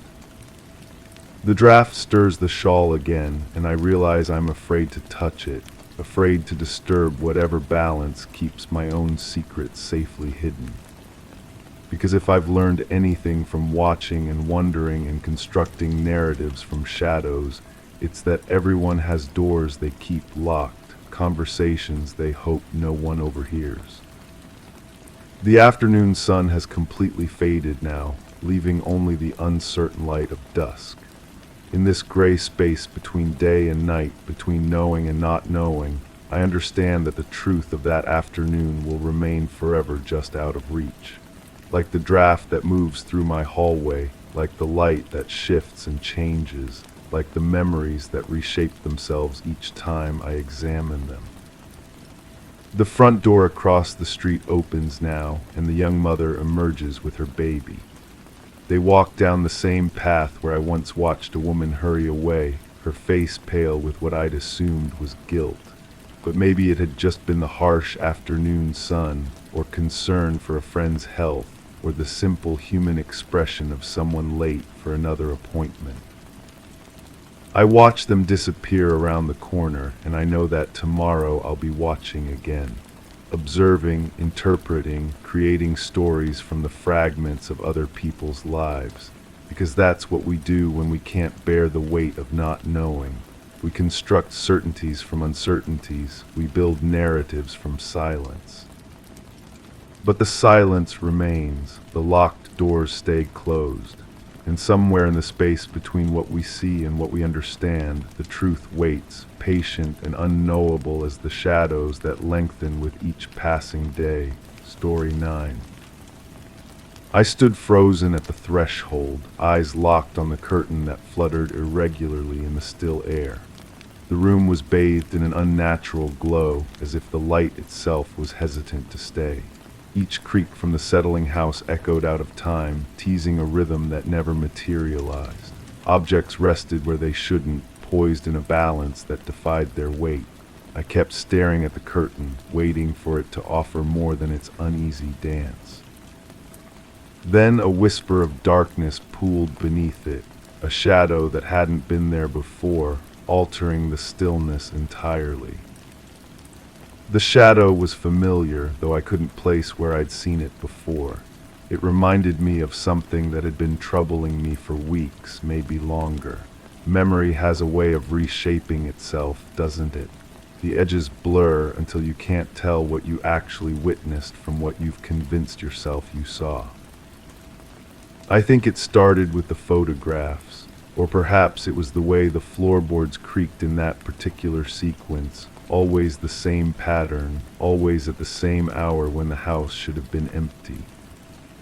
The draft stirs the shawl again, and I realize I'm afraid to touch it, afraid to disturb whatever balance keeps my own secrets safely hidden. Because if I've learned anything from watching and wondering and constructing narratives from shadows, it's that everyone has doors they keep locked, conversations they hope no one overhears. The afternoon sun has completely faded now, leaving only the uncertain light of dusk. In this gray space between day and night, between knowing and not knowing, I understand that the truth of that afternoon will remain forever just out of reach. Like the draft that moves through my hallway, like the light that shifts and changes, like the memories that reshape themselves each time I examine them. The front door across the street opens now, and the young mother emerges with her baby. They walk down the same path where I once watched a woman hurry away, her face pale with what I'd assumed was guilt. But maybe it had just been the harsh afternoon sun, or concern for a friend's health, or the simple human expression of someone late for another appointment. I watch them disappear around the corner, and I know that tomorrow I'll be watching again. observing, interpreting, creating stories from the fragments of other people's lives. Because that's what we do when we can't bear the weight of not knowing. We construct certainties from uncertainties. We build narratives from silence. But the silence remains. The locked doors stay closed. And somewhere in the space between what we see and what we understand, the truth waits, patient and unknowable as the shadows that lengthen with each passing day. Story 9. I stood frozen at the threshold, eyes locked on the curtain that fluttered irregularly in the still air. The room was bathed in an unnatural glow, as if the light itself was hesitant to stay. Each creak from the settling house echoed out of time, teasing a rhythm that never materialized. Objects rested where they shouldn't, poised in a balance that defied their weight. I kept staring at the curtain, waiting for it to offer more than its uneasy dance. Then a whisper of darkness pooled beneath it, a shadow that hadn't been there before, altering the stillness entirely. The shadow was familiar, though I couldn't place where I'd seen it before. It reminded me of something that had been troubling me for weeks, maybe longer. Memory has a way of reshaping itself, doesn't it? The edges blur until you can't tell what you actually witnessed from what you've convinced yourself you saw. I think it started with the photographs, or perhaps it was the way the floorboards creaked in that particular sequence. Always the same pattern, always at the same hour when the house should have been empty.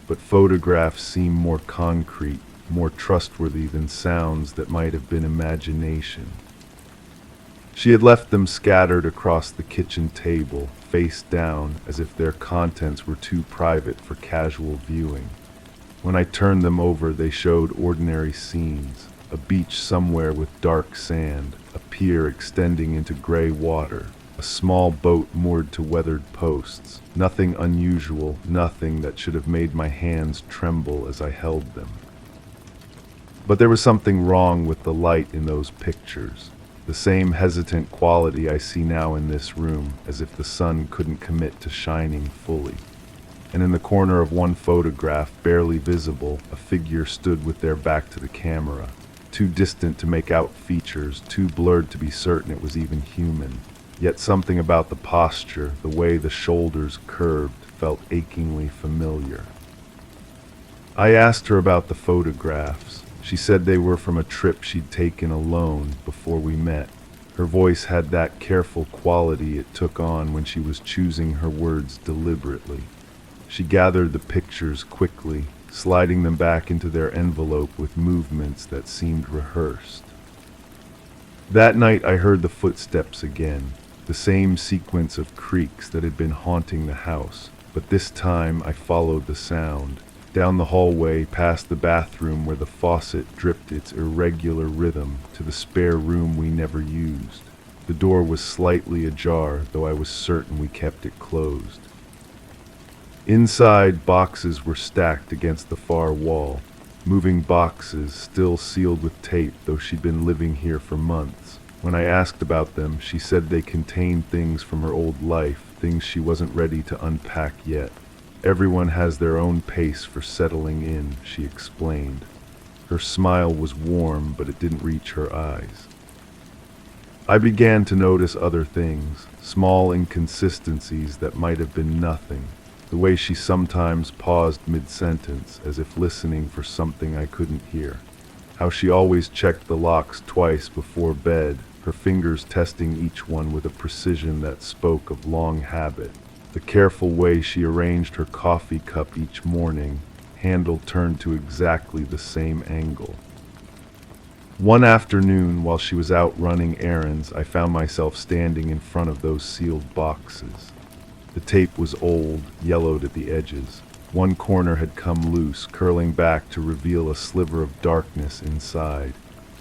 But photographs seem more concrete, more trustworthy than sounds that might have been imagination. She had left them scattered across the kitchen table, face down, as if their contents were too private for casual viewing. When I turned them over, they showed ordinary scenes. A beach somewhere with dark sand, a pier extending into gray water, a small boat moored to weathered posts. Nothing unusual, nothing that should have made my hands tremble as I held them. But there was something wrong with the light in those pictures. The same hesitant quality I see now in this room, as if the sun couldn't commit to shining fully. And in the corner of one photograph, barely visible, a figure stood with their back to the camera. Too distant to make out features, too blurred to be certain it was even human. Yet something about the posture, the way the shoulders curved, felt achingly familiar. I asked her about the photographs. She said they were from a trip she'd taken alone before we met. Her voice had that careful quality it took on when she was choosing her words deliberately. She gathered the pictures quickly, sliding them back into their envelope with movements that seemed rehearsed. That night I heard the footsteps again, the same sequence of creaks that had been haunting the house, but this time I followed the sound, down the hallway past the bathroom where the faucet dripped its irregular rhythm to the spare room we never used. The door was slightly ajar, though I was certain we kept it closed. Inside, boxes were stacked against the far wall, moving boxes still sealed with tape, though she'd been living here for months. When I asked about them, she said they contained things from her old life, things she wasn't ready to unpack yet. Everyone has their own pace for settling in, she explained. Her smile was warm, but it didn't reach her eyes. I began to notice other things, small inconsistencies that might have been nothing. The way she sometimes paused mid-sentence, as if listening for something I couldn't hear. How she always checked the locks twice before bed, her fingers testing each one with a precision that spoke of long habit. The careful way she arranged her coffee cup each morning, handle turned to exactly the same angle. One afternoon, while she was out running errands, I found myself standing in front of those sealed boxes. The tape was old, yellowed at the edges. One corner had come loose, curling back to reveal a sliver of darkness inside.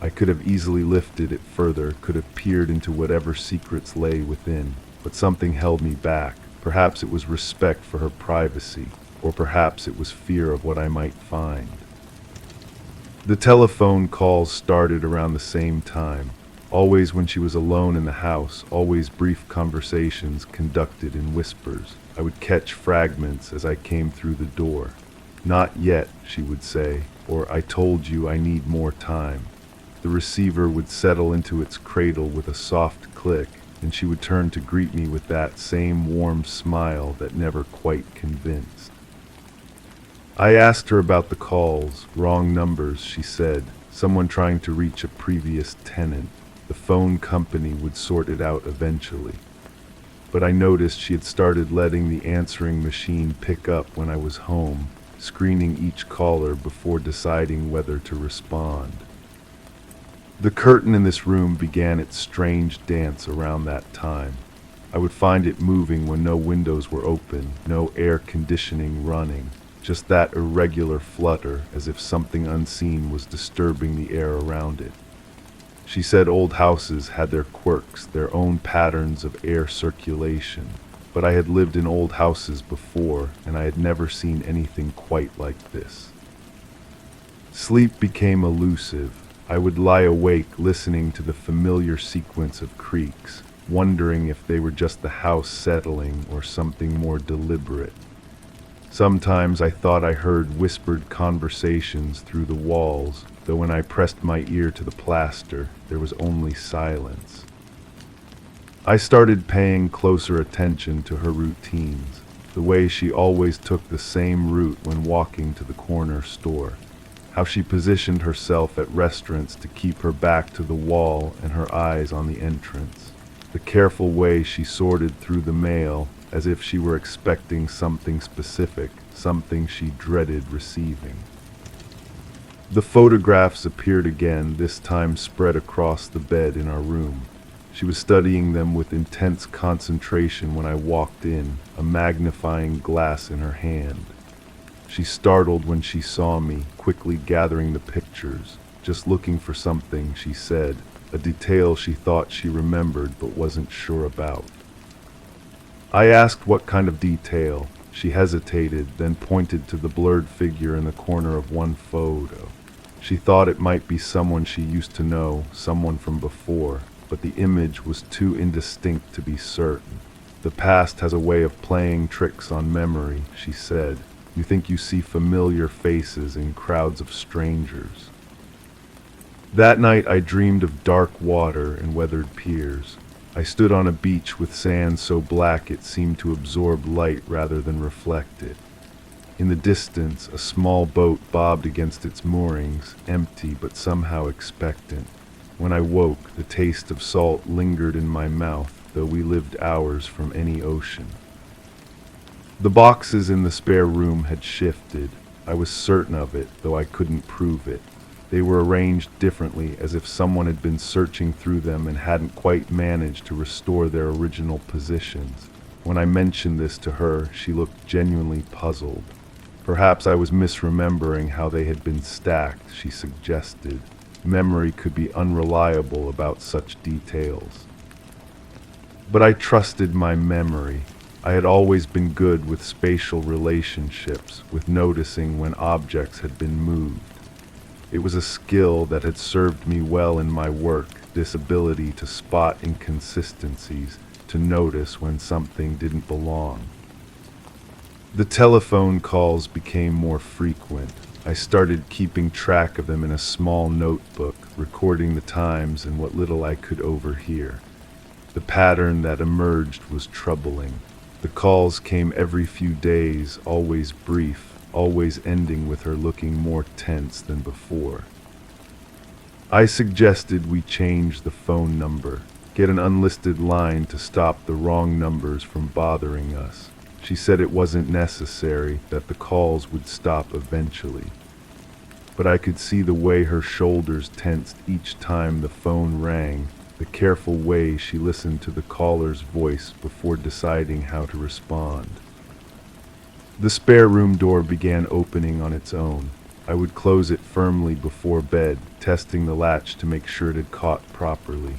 I could have easily lifted it further, could have peered into whatever secrets lay within, but something held me back. Perhaps it was respect for her privacy, or perhaps it was fear of what I might find. The telephone calls started around the same time. Always when she was alone in the house, always brief conversations conducted in whispers. I would catch fragments as I came through the door. "Not yet," she would say, or "I told you I need more time." The receiver would settle into its cradle with a soft click, and she would turn to greet me with that same warm smile that never quite convinced. I asked her about the calls. "Wrong numbers," she said. "Someone trying to reach a previous tenant. The phone company would sort it out eventually." But I noticed she had started letting the answering machine pick up when I was home, screening each caller before deciding whether to respond. The curtain in this room began its strange dance around that time. I would find it moving when no windows were open, no air conditioning running, just that irregular flutter as if something unseen was disturbing the air around it. She said old houses had their quirks, their own patterns of air circulation, but I had lived in old houses before, and I had never seen anything quite like this. Sleep became elusive. I would lie awake listening to the familiar sequence of creaks, wondering if they were just the house settling or something more deliberate. Sometimes I thought I heard whispered conversations through the walls, though when I pressed my ear to the plaster, there was only silence. I started paying closer attention to her routines, the way she always took the same route when walking to the corner store, how she positioned herself at restaurants to keep her back to the wall and her eyes on the entrance, the careful way she sorted through the mail as if she were expecting something specific, something she dreaded receiving. The photographs appeared again, this time spread across the bed in our room. She was studying them with intense concentration when I walked in, a magnifying glass in her hand. She startled when she saw me, quickly gathering the pictures, just looking for something, she said, a detail she thought she remembered but wasn't sure about. I asked what kind of detail. She hesitated, then pointed to the blurred figure in the corner of one photo. She thought it might be someone she used to know, someone from before, but the image was too indistinct to be certain. "The past has a way of playing tricks on memory," she said. "You think you see familiar faces in crowds of strangers." That night I dreamed of dark water and weathered piers. I stood on a beach with sand so black it seemed to absorb light rather than reflect it. In the distance, a small boat bobbed against its moorings, empty but somehow expectant. When I woke, the taste of salt lingered in my mouth, though we lived hours from any ocean. The boxes in the spare room had shifted. I was certain of it, though I couldn't prove it. They were arranged differently, as if someone had been searching through them and hadn't quite managed to restore their original positions. When I mentioned this to her, she looked genuinely puzzled. Perhaps I was misremembering how they had been stacked, she suggested. Memory could be unreliable about such details. But I trusted my memory. I had always been good with spatial relationships, with noticing when objects had been moved. It was a skill that had served me well in my work, this ability to spot inconsistencies, to notice when something didn't belong. The telephone calls became more frequent. I started keeping track of them in a small notebook, recording the times and what little I could overhear. The pattern that emerged was troubling. The calls came every few days, always brief, always ending with her looking more tense than before. I suggested we change the phone number, get an unlisted line to stop the wrong numbers from bothering us. She said it wasn't necessary, that the calls would stop eventually. But I could see the way her shoulders tensed each time the phone rang, the careful way she listened to the caller's voice before deciding how to respond. The spare room door began opening on its own. I would close it firmly before bed, testing the latch to make sure it had caught properly.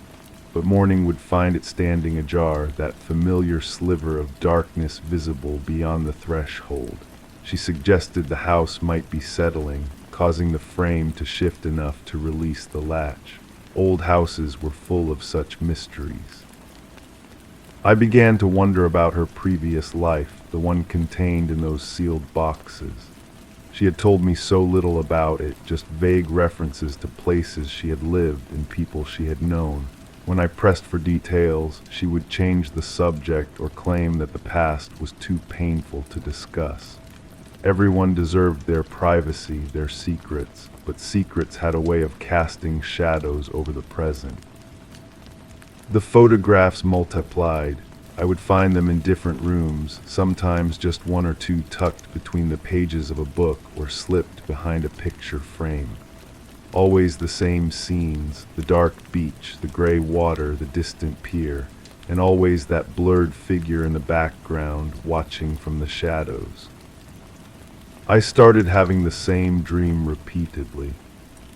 But morning would find it standing ajar, that familiar sliver of darkness visible beyond the threshold. She suggested the house might be settling, causing the frame to shift enough to release the latch. Old houses were full of such mysteries. I began to wonder about her previous life, the one contained in those sealed boxes. She had told me so little about it, just vague references to places she had lived and people she had known. When I pressed for details, she would change the subject or claim that the past was too painful to discuss. Everyone deserved their privacy, their secrets, but secrets had a way of casting shadows over the present. The photographs multiplied. I would find them in different rooms, sometimes just one or two tucked between the pages of a book or slipped behind a picture frame. Always the same scenes, the dark beach, the gray water, the distant pier, and always that blurred figure in the background watching from the shadows. I started having the same dream repeatedly.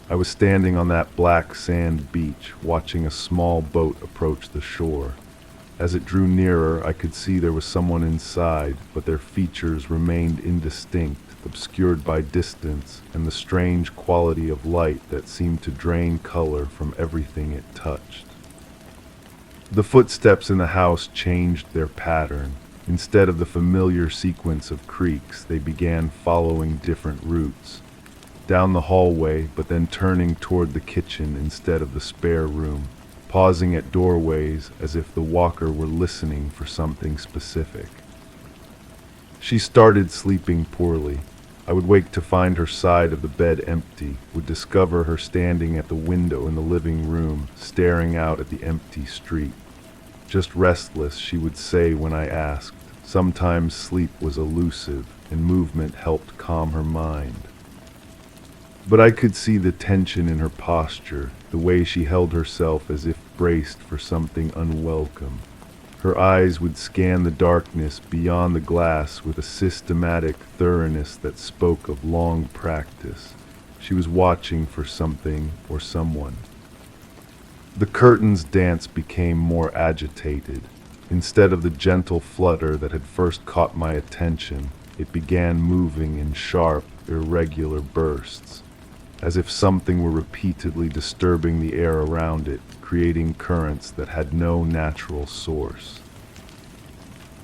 I was standing on that black sand beach, watching a small boat approach the shore. As it drew nearer, I could see there was someone inside, but their features remained indistinct, obscured by distance and the strange quality of light that seemed to drain color from everything it touched. The footsteps in the house changed their pattern. Instead of the familiar sequence of creaks, they began following different routes. Down the hallway, but then turning toward the kitchen instead of the spare room, pausing at doorways as if the walker were listening for something specific. She started sleeping poorly. I would wake to find her side of the bed empty, would discover her standing at the window in the living room, staring out at the empty street. Just restless, she would say when I asked. Sometimes sleep was elusive, and movement helped calm her mind. But I could see the tension in her posture, the way she held herself as if braced for something unwelcome. Her eyes would scan the darkness beyond the glass with a systematic thoroughness that spoke of long practice. She was watching for something or someone. The curtain's dance became more agitated. Instead of the gentle flutter that had first caught my attention, it began moving in sharp, irregular bursts, as if something were repeatedly disturbing the air around it, creating currents that had no natural source.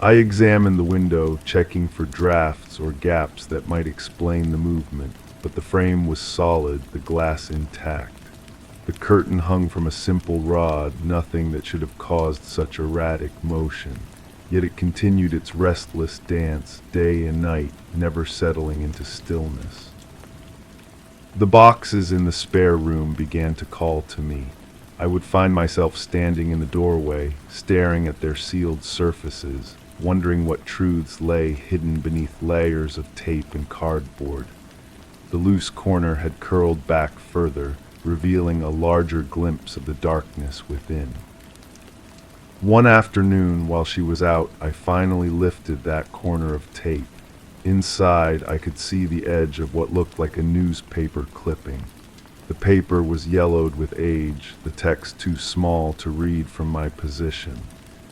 I examined the window, checking for drafts or gaps that might explain the movement, but the frame was solid, the glass intact. The curtain hung from a simple rod, nothing that should have caused such erratic motion. Yet it continued its restless dance, day and night, never settling into stillness. The boxes in the spare room began to call to me. I would find myself standing in the doorway, staring at their sealed surfaces, wondering what truths lay hidden beneath layers of tape and cardboard. The loose corner had curled back further, revealing a larger glimpse of the darkness within. One afternoon, while she was out, I finally lifted that corner of tape. Inside, I could see the edge of what looked like a newspaper clipping. The paper was yellowed with age, the text too small to read from my position.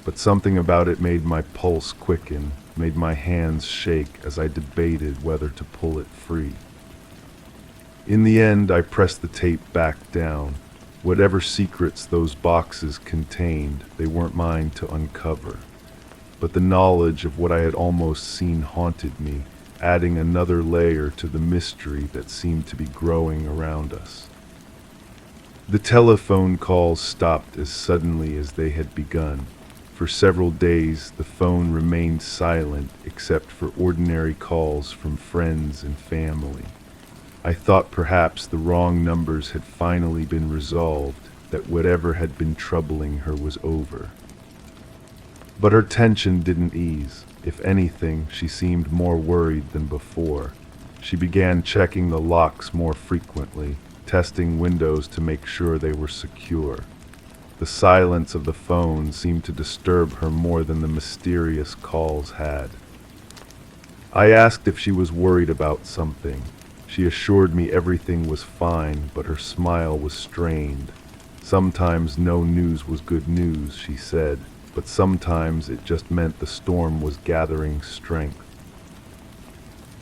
But something about it made my pulse quicken, made my hands shake as I debated whether to pull it free. In the end, I pressed the tape back down. Whatever secrets those boxes contained, they weren't mine to uncover. But the knowledge of what I had almost seen haunted me, adding another layer to the mystery that seemed to be growing around us. The telephone calls stopped as suddenly as they had begun. For several days, the phone remained silent except for ordinary calls from friends and family. I thought perhaps the wrong numbers had finally been resolved, that whatever had been troubling her was over. But her tension didn't ease. If anything, she seemed more worried than before. She began checking the locks more frequently, testing windows to make sure they were secure. The silence of the phone seemed to disturb her more than the mysterious calls had. I asked if she was worried about something. She assured me everything was fine, but her smile was strained. Sometimes no news was good news, she said, but sometimes it just meant the storm was gathering strength.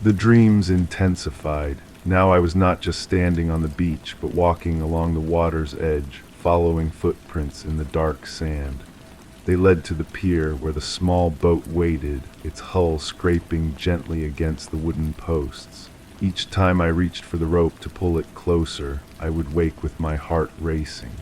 The dreams intensified. Now I was not just standing on the beach, but walking along the water's edge, following footprints in the dark sand. They led to the pier where the small boat waited, its hull scraping gently against the wooden posts. Each time I reached for the rope to pull it closer, I would wake with my heart racing.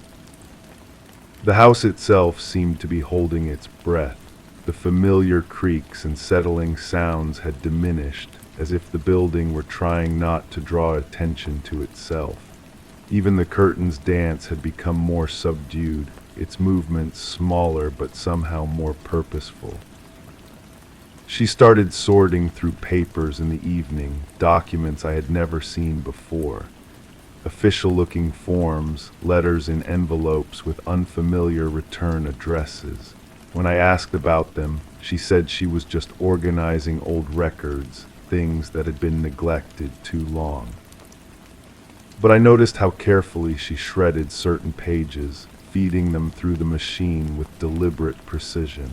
The house itself seemed to be holding its breath. The familiar creaks and settling sounds had diminished, as if the building were trying not to draw attention to itself. Even the curtain's dance had become more subdued, its movements smaller but somehow more purposeful. She started sorting through papers in the evening, documents I had never seen before. Official-looking forms, letters in envelopes with unfamiliar return addresses. When I asked about them, she said she was just organizing old records, things that had been neglected too long. But I noticed how carefully she shredded certain pages, feeding them through the machine with deliberate precision.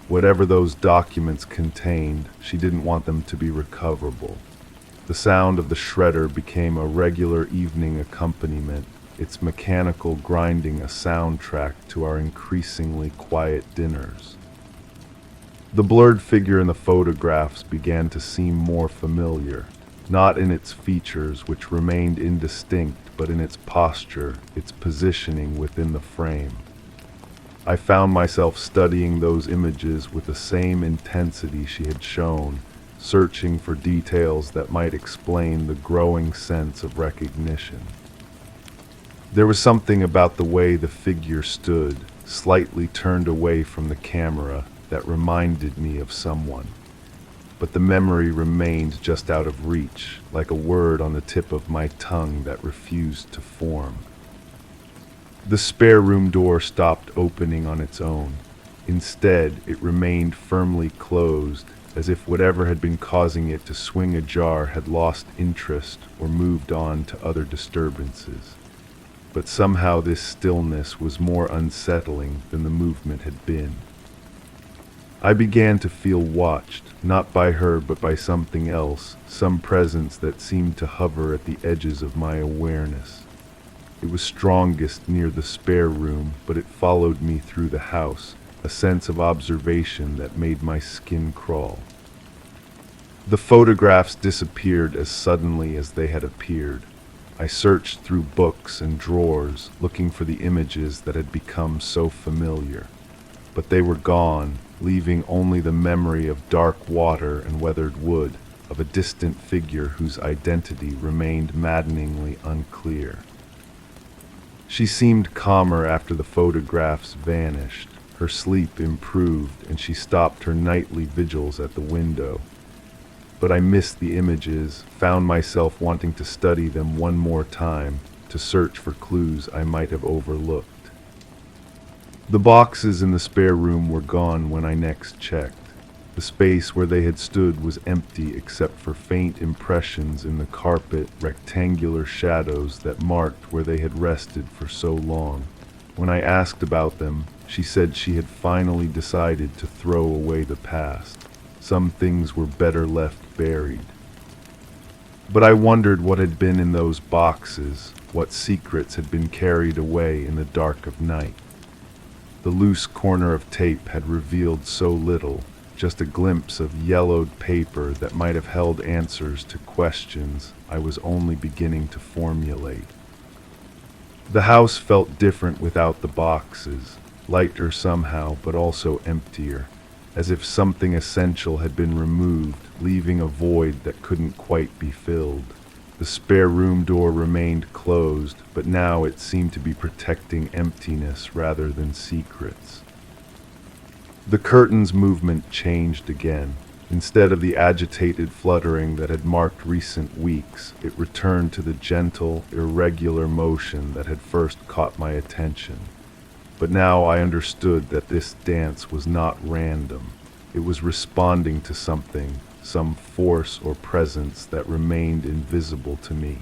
Whatever those documents contained, she didn't want them to be recoverable. The sound of the shredder became a regular evening accompaniment, its mechanical grinding a soundtrack to our increasingly quiet dinners. The blurred figure in the photographs began to seem more familiar, not in its features, which remained indistinct, but in its posture, its positioning within the frame. I found myself studying those images with the same intensity she had shown, searching for details that might explain the growing sense of recognition. There was something about the way the figure stood, slightly turned away from the camera, that reminded me of someone. But the memory remained just out of reach, like a word on the tip of my tongue that refused to form. The spare room door stopped opening on its own. Instead, it remained firmly closed, as if whatever had been causing it to swing ajar had lost interest or moved on to other disturbances. But somehow this stillness was more unsettling than the movement had been. I began to feel watched, not by her but by something else, some presence that seemed to hover at the edges of my awareness. It was strongest near the spare room, but it followed me through the house, a sense of observation that made my skin crawl. The photographs disappeared as suddenly as they had appeared. I searched through books and drawers, looking for the images that had become so familiar. But they were gone, leaving only the memory of dark water and weathered wood, of a distant figure whose identity remained maddeningly unclear. She seemed calmer after the photographs vanished. Her sleep improved, and she stopped her nightly vigils at the window. But I missed the images, found myself wanting to study them one more time, to search for clues I might have overlooked. The boxes in the spare room were gone when I next checked. The space where they had stood was empty except for faint impressions in the carpet, rectangular shadows that marked where they had rested for so long. When I asked about them, she said she had finally decided to throw away the past. Some things were better left buried. But I wondered what had been in those boxes, what secrets had been carried away in the dark of night. The loose corner of tape had revealed so little, just a glimpse of yellowed paper that might have held answers to questions I was only beginning to formulate. The house felt different without the boxes, lighter somehow, but also emptier, as if something essential had been removed, leaving a void that couldn't quite be filled. The spare room door remained closed, but now it seemed to be protecting emptiness rather than secrets. The curtain's movement changed again. Instead of the agitated fluttering that had marked recent weeks, it returned to the gentle, irregular motion that had first caught my attention. But now I understood that this dance was not random. It was responding to something, some force or presence that remained invisible to me.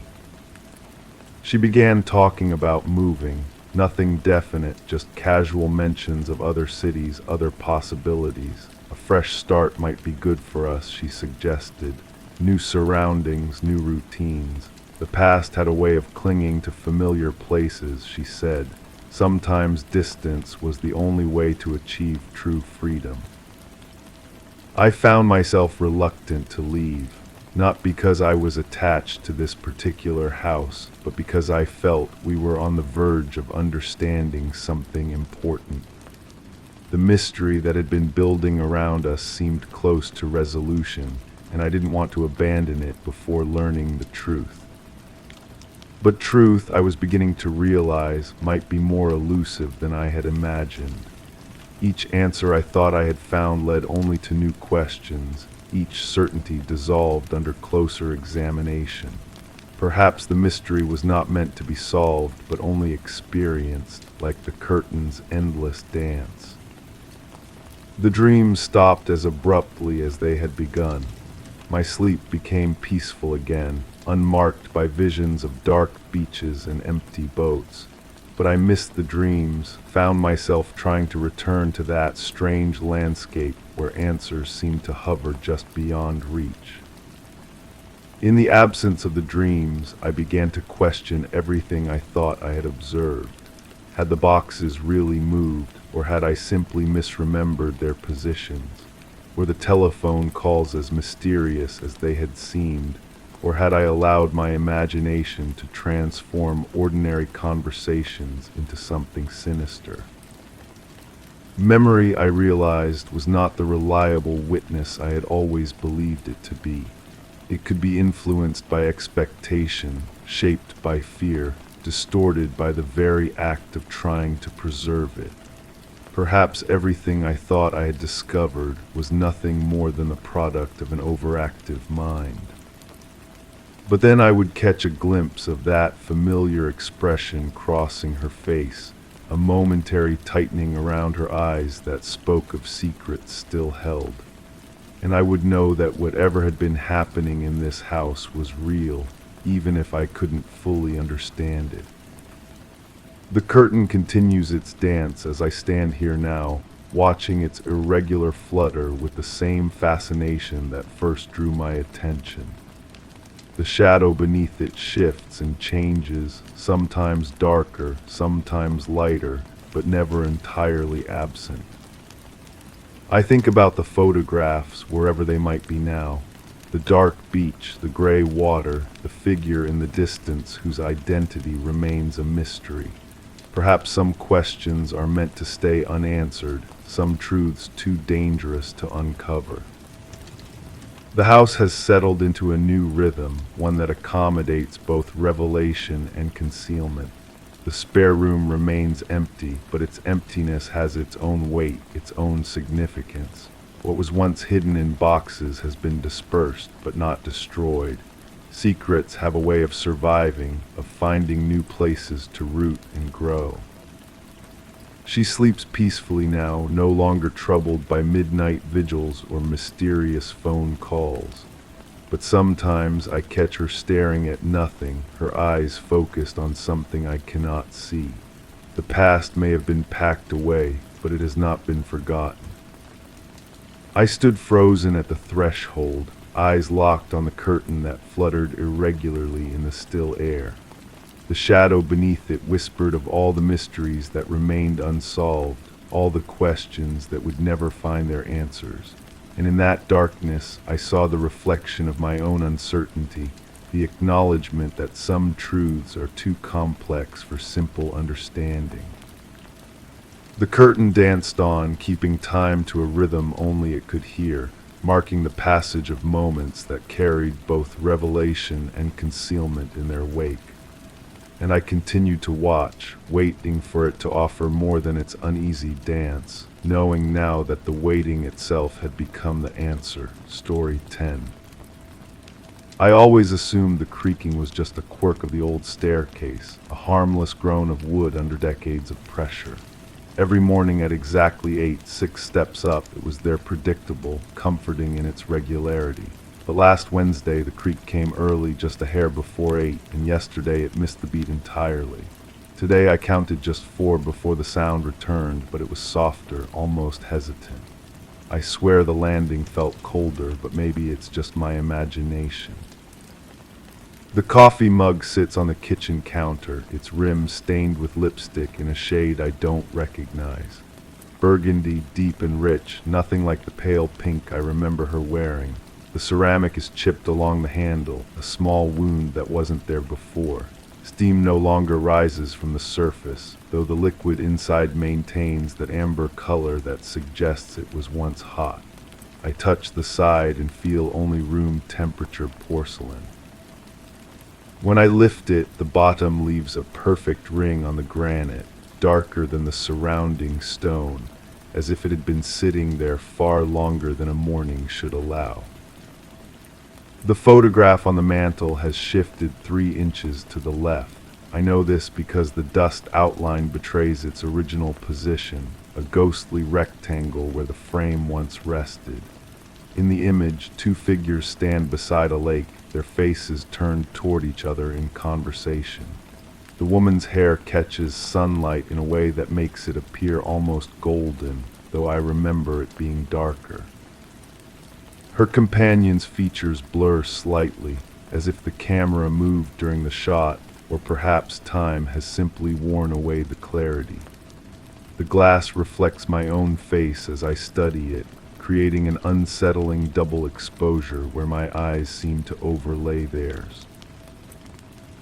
She began talking about moving, nothing definite, just casual mentions of other cities, other possibilities. A fresh start might be good for us, she suggested. New surroundings, new routines. The past had a way of clinging to familiar places, she said, Sometimes distance was the only way to achieve true freedom. I found myself reluctant to leave, not because I was attached to this particular house, but because I felt we were on the verge of understanding something important. The mystery that had been building around us seemed close to resolution, and I didn't want to abandon it before learning the truth. But truth, I was beginning to realize, might be more elusive than I had imagined. Each answer I thought I had found led only to new questions, each certainty dissolved under closer examination. Perhaps the mystery was not meant to be solved, but only experienced, like the curtain's endless dance. The dreams stopped as abruptly as they had begun. My sleep became peaceful again, unmarked by visions of dark beaches and empty boats. But I missed the dreams, found myself trying to return to that strange landscape where answers seemed to hover just beyond reach. In the absence of the dreams, I began to question everything I thought I had observed. Had the boxes really moved, or had I simply misremembered their positions? Were the telephone calls as mysterious as they had seemed? Or had I allowed my imagination to transform ordinary conversations into something sinister? Memory, I realized, was not the reliable witness I had always believed it to be. It could be influenced by expectation, shaped by fear, distorted by the very act of trying to preserve it. Perhaps everything I thought I had discovered was nothing more than the product of an overactive mind. But then I would catch a glimpse of that familiar expression crossing her face, a momentary tightening around her eyes that spoke of secrets still held. And I would know that whatever had been happening in this house was real, even if I couldn't fully understand it. The curtain continues its dance as I stand here now, watching its irregular flutter with the same fascination that first drew my attention. The shadow beneath it shifts and changes, sometimes darker, sometimes lighter, but never entirely absent. I think about the photographs, wherever they might be now. The dark beach, the gray water, the figure in the distance whose identity remains a mystery. Perhaps some questions are meant to stay unanswered, some truths too dangerous to uncover. The house has settled into a new rhythm, one that accommodates both revelation and concealment. The spare room remains empty, but its emptiness has its own weight, its own significance. What was once hidden in boxes has been dispersed, but not destroyed. Secrets have a way of surviving, of finding new places to root and grow. She sleeps peacefully now, no longer troubled by midnight vigils or mysterious phone calls. But sometimes I catch her staring at nothing, her eyes focused on something I cannot see. The past may have been packed away, but it has not been forgotten. I stood frozen at the threshold, eyes locked on the curtain that fluttered irregularly in the still air. The shadow beneath it whispered of all the mysteries that remained unsolved, all the questions that would never find their answers. And in that darkness, I saw the reflection of my own uncertainty, the acknowledgement that some truths are too complex for simple understanding. The curtain danced on, keeping time to a rhythm only it could hear, marking the passage of moments that carried both revelation and concealment in their wake. And I continued to watch, waiting for it to offer more than its uneasy dance, knowing now that the waiting itself had become the answer. Story 10. I always assumed the creaking was just a quirk of the old staircase, a harmless groan of wood under decades of pressure. Every morning at exactly 8, 6 steps up, it was there, predictable, comforting in its regularity. But last Wednesday, the creak came early, just a hair before 8, and yesterday it missed the beat entirely. Today I counted just 4 before the sound returned, but it was softer, almost hesitant. I swear the landing felt colder, but maybe it's just my imagination. The coffee mug sits on the kitchen counter, its rim stained with lipstick in a shade I don't recognize. Burgundy, deep and rich, nothing like the pale pink I remember her wearing. The ceramic is chipped along the handle, a small wound that wasn't there before. Steam no longer rises from the surface, though the liquid inside maintains that amber color that suggests it was once hot. I touch the side and feel only room temperature porcelain. When I lift it, the bottom leaves a perfect ring on the granite, darker than the surrounding stone, as if it had been sitting there far longer than a morning should allow. The photograph on the mantel has shifted 3 inches to the left. I know this because the dust outline betrays its original position, a ghostly rectangle where the frame once rested. In the image, 2 figures stand beside a lake, their faces turned toward each other in conversation. The woman's hair catches sunlight in a way that makes it appear almost golden, though I remember it being darker. Her companion's features blur slightly, as if the camera moved during the shot, or perhaps time has simply worn away the clarity. The glass reflects my own face as I study it, creating an unsettling double exposure where my eyes seem to overlay theirs.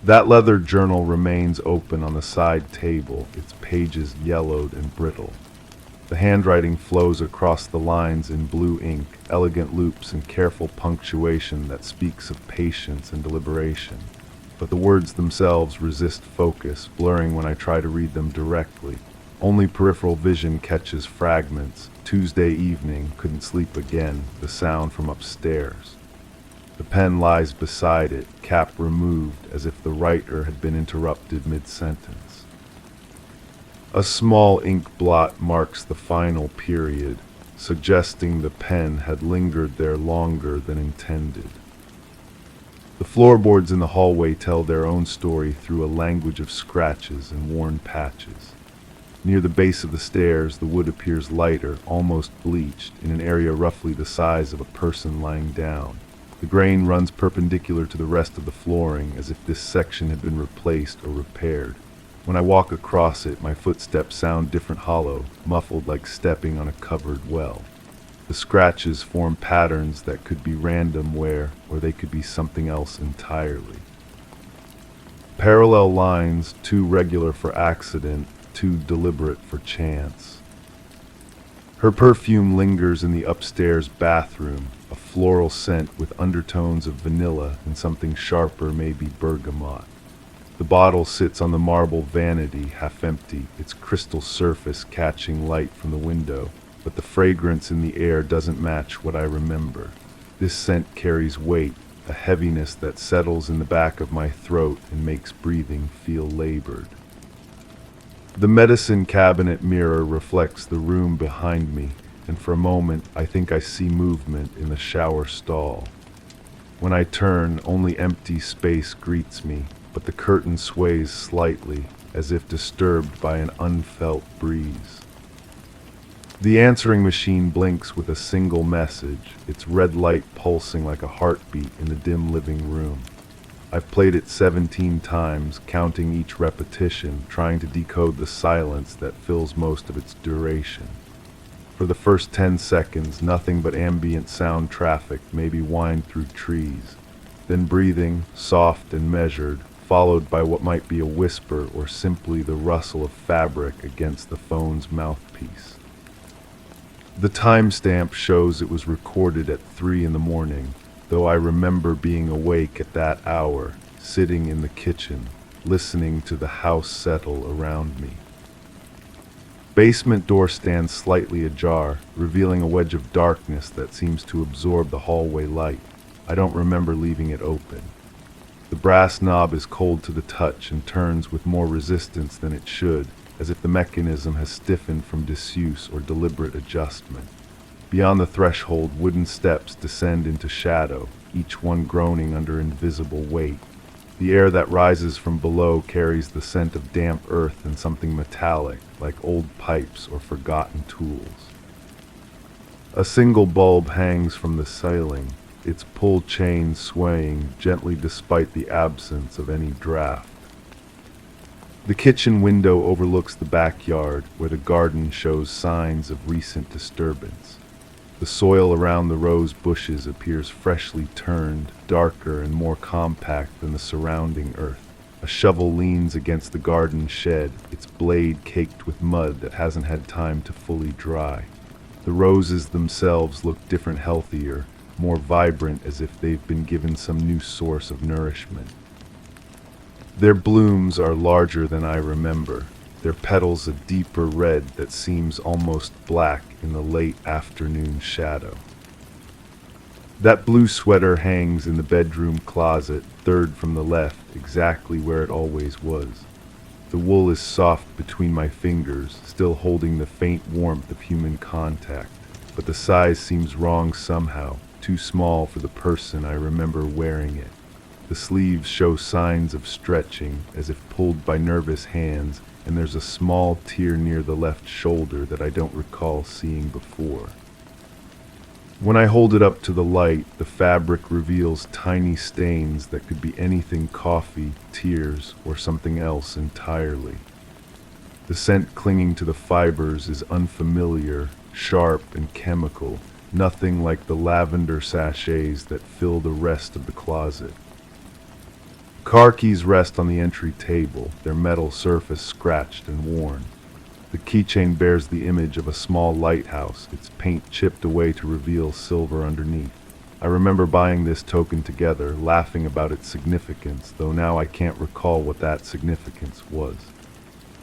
That leather journal remains open on the side table, its pages yellowed and brittle. The handwriting flows across the lines in blue ink, elegant loops and careful punctuation that speaks of patience and deliberation. But the words themselves resist focus, blurring when I try to read them directly. Only peripheral vision catches fragments. Tuesday evening, couldn't sleep again, the sound from upstairs. The pen lies beside it, cap removed, as if the writer had been interrupted mid-sentence. A small ink blot marks the final period, suggesting the pen had lingered there longer than intended. The floorboards in the hallway tell their own story through a language of scratches and worn patches. Near the base of the stairs, the wood appears lighter, almost bleached, in an area roughly the size of a person lying down. The grain runs perpendicular to the rest of the flooring, as if this section had been replaced or repaired. When I walk across it, my footsteps sound different, hollow, muffled like stepping on a covered well. The scratches form patterns that could be random wear, or they could be something else entirely. Parallel lines, too regular for accident, too deliberate for chance. Her perfume lingers in the upstairs bathroom, a floral scent with undertones of vanilla and something sharper, maybe bergamot. The bottle sits on the marble vanity, half empty, its crystal surface catching light from the window, but the fragrance in the air doesn't match what I remember. This scent carries weight, a heaviness that settles in the back of my throat and makes breathing feel labored. The medicine cabinet mirror reflects the room behind me, and for a moment I think I see movement in the shower stall. When I turn, only empty space greets me, but the curtain sways slightly, as if disturbed by an unfelt breeze. The answering machine blinks with a single message, its red light pulsing like a heartbeat in the dim living room. I've played it 17 times, counting each repetition, trying to decode the silence that fills most of its duration. For the first 10 seconds, nothing but ambient sound traffic, maybe whined through trees. Then breathing, soft and measured, followed by what might be a whisper or simply the rustle of fabric against the phone's mouthpiece. The timestamp shows it was recorded at 3 in the morning, though I remember being awake at that hour, sitting in the kitchen, listening to the house settle around me. Basement door stands slightly ajar, revealing a wedge of darkness that seems to absorb the hallway light. I don't remember leaving it open. The brass knob is cold to the touch and turns with more resistance than it should, as if the mechanism has stiffened from disuse or deliberate adjustment. Beyond the threshold, wooden steps descend into shadow, each one groaning under invisible weight. The air that rises from below carries the scent of damp earth and something metallic, like old pipes or forgotten tools. A single bulb hangs from the ceiling, its pull chain swaying gently despite the absence of any draft. The kitchen window overlooks the backyard, where the garden shows signs of recent disturbance. The soil around the rose bushes appears freshly turned, darker and more compact than the surrounding earth. A shovel leans against the garden shed, its blade caked with mud that hasn't had time to fully dry. The roses themselves look different, healthier, more vibrant, as if they've been given some new source of nourishment. Their blooms are larger than I remember, their petals a deeper red that seems almost black in the late afternoon shadow. That blue sweater hangs in the bedroom closet, third from the left, exactly where it always was. The wool is soft between my fingers, still holding the faint warmth of human contact, but the size seems wrong somehow, too small for the person I remember wearing it. The sleeves show signs of stretching, as if pulled by nervous hands, and there's a small tear near the left shoulder that I don't recall seeing before. When I hold it up to the light, the fabric reveals tiny stains that could be anything: coffee, tears, or something else entirely. The scent clinging to the fibers is unfamiliar, sharp and chemical, nothing like the lavender sachets that fill the rest of the closet. Car keys rest on the entry table, their metal surface scratched and worn. The keychain bears the image of a small lighthouse, its paint chipped away to reveal silver underneath. I remember buying this token together, laughing about its significance, though now I can't recall what that significance was.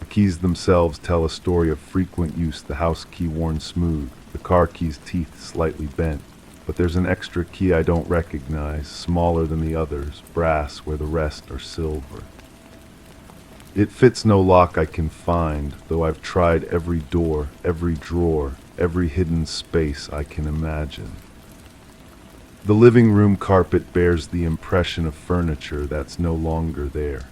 The keys themselves tell a story of frequent use, the house key worn smooth, the car key's teeth slightly bent. But there's an extra key I don't recognize, smaller than the others, brass where the rest are silver. It fits no lock I can find, though I've tried every door, every drawer, every hidden space I can imagine. The living room carpet bears the impression of furniture that's no longer there.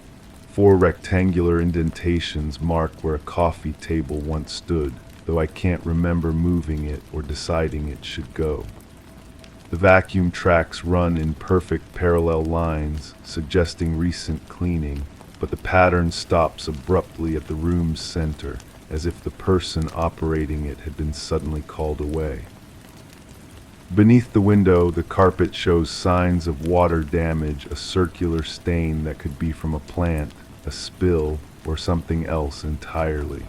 4 rectangular indentations mark where a coffee table once stood, though I can't remember moving it or deciding it should go. The vacuum tracks run in perfect parallel lines, suggesting recent cleaning, but the pattern stops abruptly at the room's center, as if the person operating it had been suddenly called away. Beneath the window, the carpet shows signs of water damage, a circular stain that could be from a plant, a spill, or something else entirely.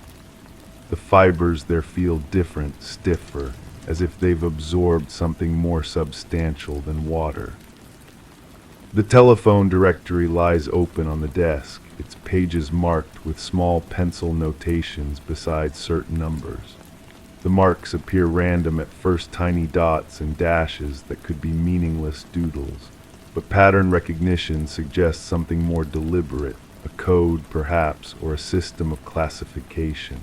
The fibers there feel different, stiffer, as if they've absorbed something more substantial than water. The telephone directory lies open on the desk, its pages marked with small pencil notations beside certain numbers. The marks appear random at first, tiny dots and dashes that could be meaningless doodles, but pattern recognition suggests something more deliberate, a code perhaps, or a system of classification.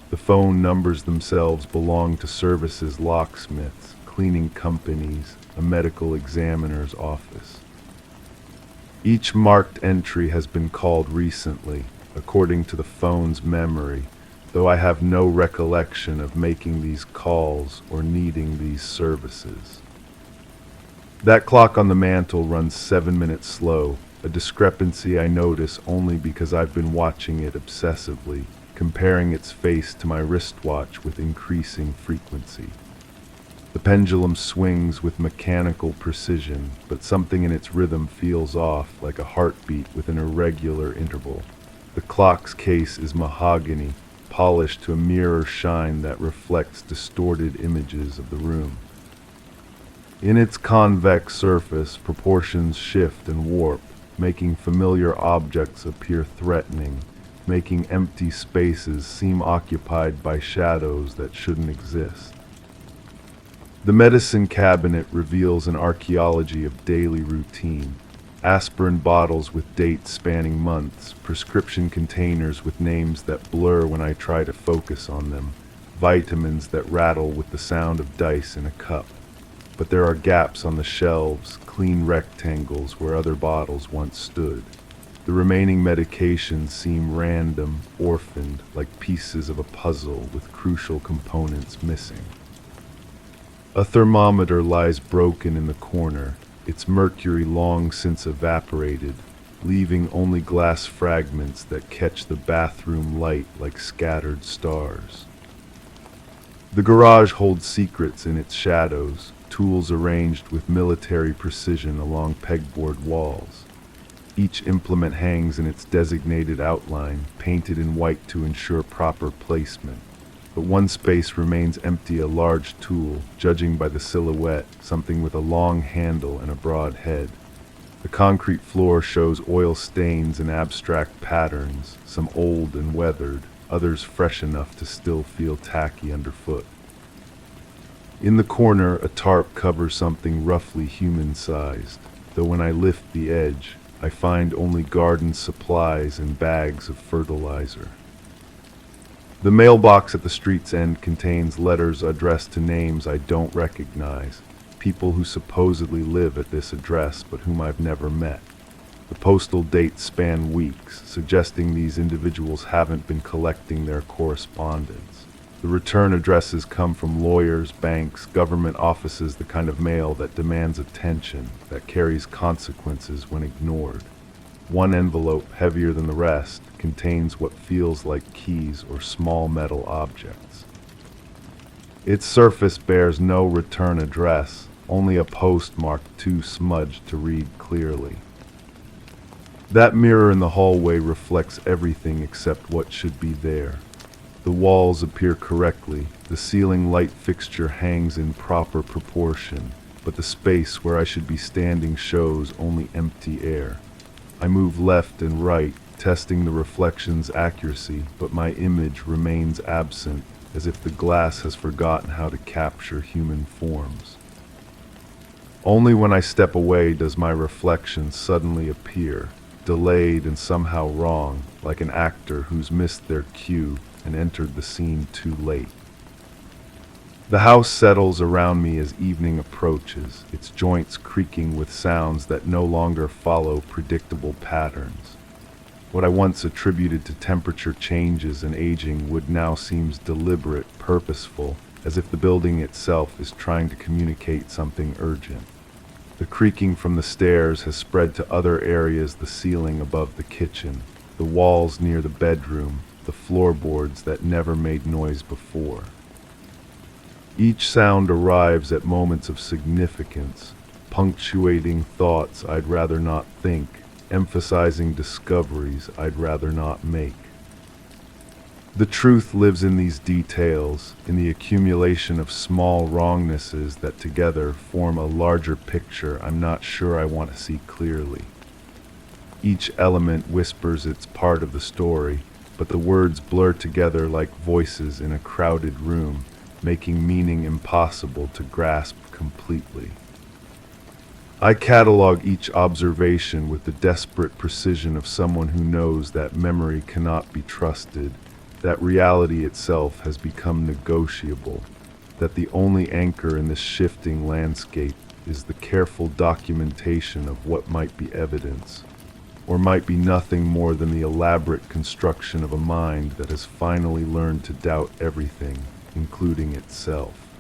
The phone numbers themselves belong to services, locksmiths, cleaning companies, a medical examiner's office. Each marked entry has been called recently, according to the phone's memory, though I have no recollection of making these calls or needing these services. That clock on the mantel runs 7 minutes slow, a discrepancy I notice only because I've been watching it obsessively, comparing its face to my wristwatch with increasing frequency. The pendulum swings with mechanical precision, but something in its rhythm feels off, like a heartbeat with an irregular interval. The clock's case is mahogany, polished to a mirror shine that reflects distorted images of the room. In its convex surface, proportions shift and warp, making familiar objects appear threatening, making empty spaces seem occupied by shadows that shouldn't exist. The medicine cabinet reveals an archaeology of daily routine. Aspirin bottles with dates spanning months, prescription containers with names that blur when I try to focus on them, vitamins that rattle with the sound of dice in a cup. But there are gaps on the shelves, clean rectangles where other bottles once stood. The remaining medications seem random, orphaned, like pieces of a puzzle with crucial components missing. A thermometer lies broken in the corner, its mercury long since evaporated, leaving only glass fragments that catch the bathroom light like scattered stars. The garage holds secrets in its shadows, tools arranged with military precision along pegboard walls. Each implement hangs in its designated outline, painted in white to ensure proper placement. But one space remains empty, a large tool, judging by the silhouette, something with a long handle and a broad head. The concrete floor shows oil stains and abstract patterns, some old and weathered, others fresh enough to still feel tacky underfoot. In the corner, a tarp covers something roughly human-sized, though when I lift the edge, I find only garden supplies and bags of fertilizer. The mailbox at the street's end contains letters addressed to names I don't recognize, people who supposedly live at this address but whom I've never met. The postal dates span weeks, suggesting these individuals haven't been collecting their correspondence. The return addresses come from lawyers, banks, government offices, the kind of mail that demands attention, that carries consequences when ignored. One envelope, heavier than the rest, contains what feels like keys or small metal objects. Its surface bears no return address, only a postmark too smudged to read clearly. That mirror in the hallway reflects everything except what should be there. The walls appear correctly, the ceiling light fixture hangs in proper proportion, but the space where I should be standing shows only empty air. I move left and right, testing the reflection's accuracy, but my image remains absent, as if the glass has forgotten how to capture human forms. Only when I step away does my reflection suddenly appear, delayed and somehow wrong, like an actor who's missed their cue and entered the scene too late. The house settles around me as evening approaches, its joints creaking with sounds that no longer follow predictable patterns. What I once attributed to temperature changes and aging would now seems deliberate, purposeful, as if the building itself is trying to communicate something urgent. The creaking from the stairs has spread to other areas, the ceiling above the kitchen, the walls near the bedroom, the floorboards that never made noise before. Each sound arrives at moments of significance, punctuating thoughts I'd rather not think, emphasizing discoveries I'd rather not make. The truth lives in these details, in the accumulation of small wrongnesses that together form a larger picture I'm not sure I want to see clearly. Each element whispers its part of the story, but the words blur together like voices in a crowded room, making meaning impossible to grasp completely. I catalog each observation with the desperate precision of someone who knows that memory cannot be trusted, that reality itself has become negotiable, that the only anchor in this shifting landscape is the careful documentation of what might be evidence, or might be nothing more than the elaborate construction of a mind that has finally learned to doubt everything, including itself.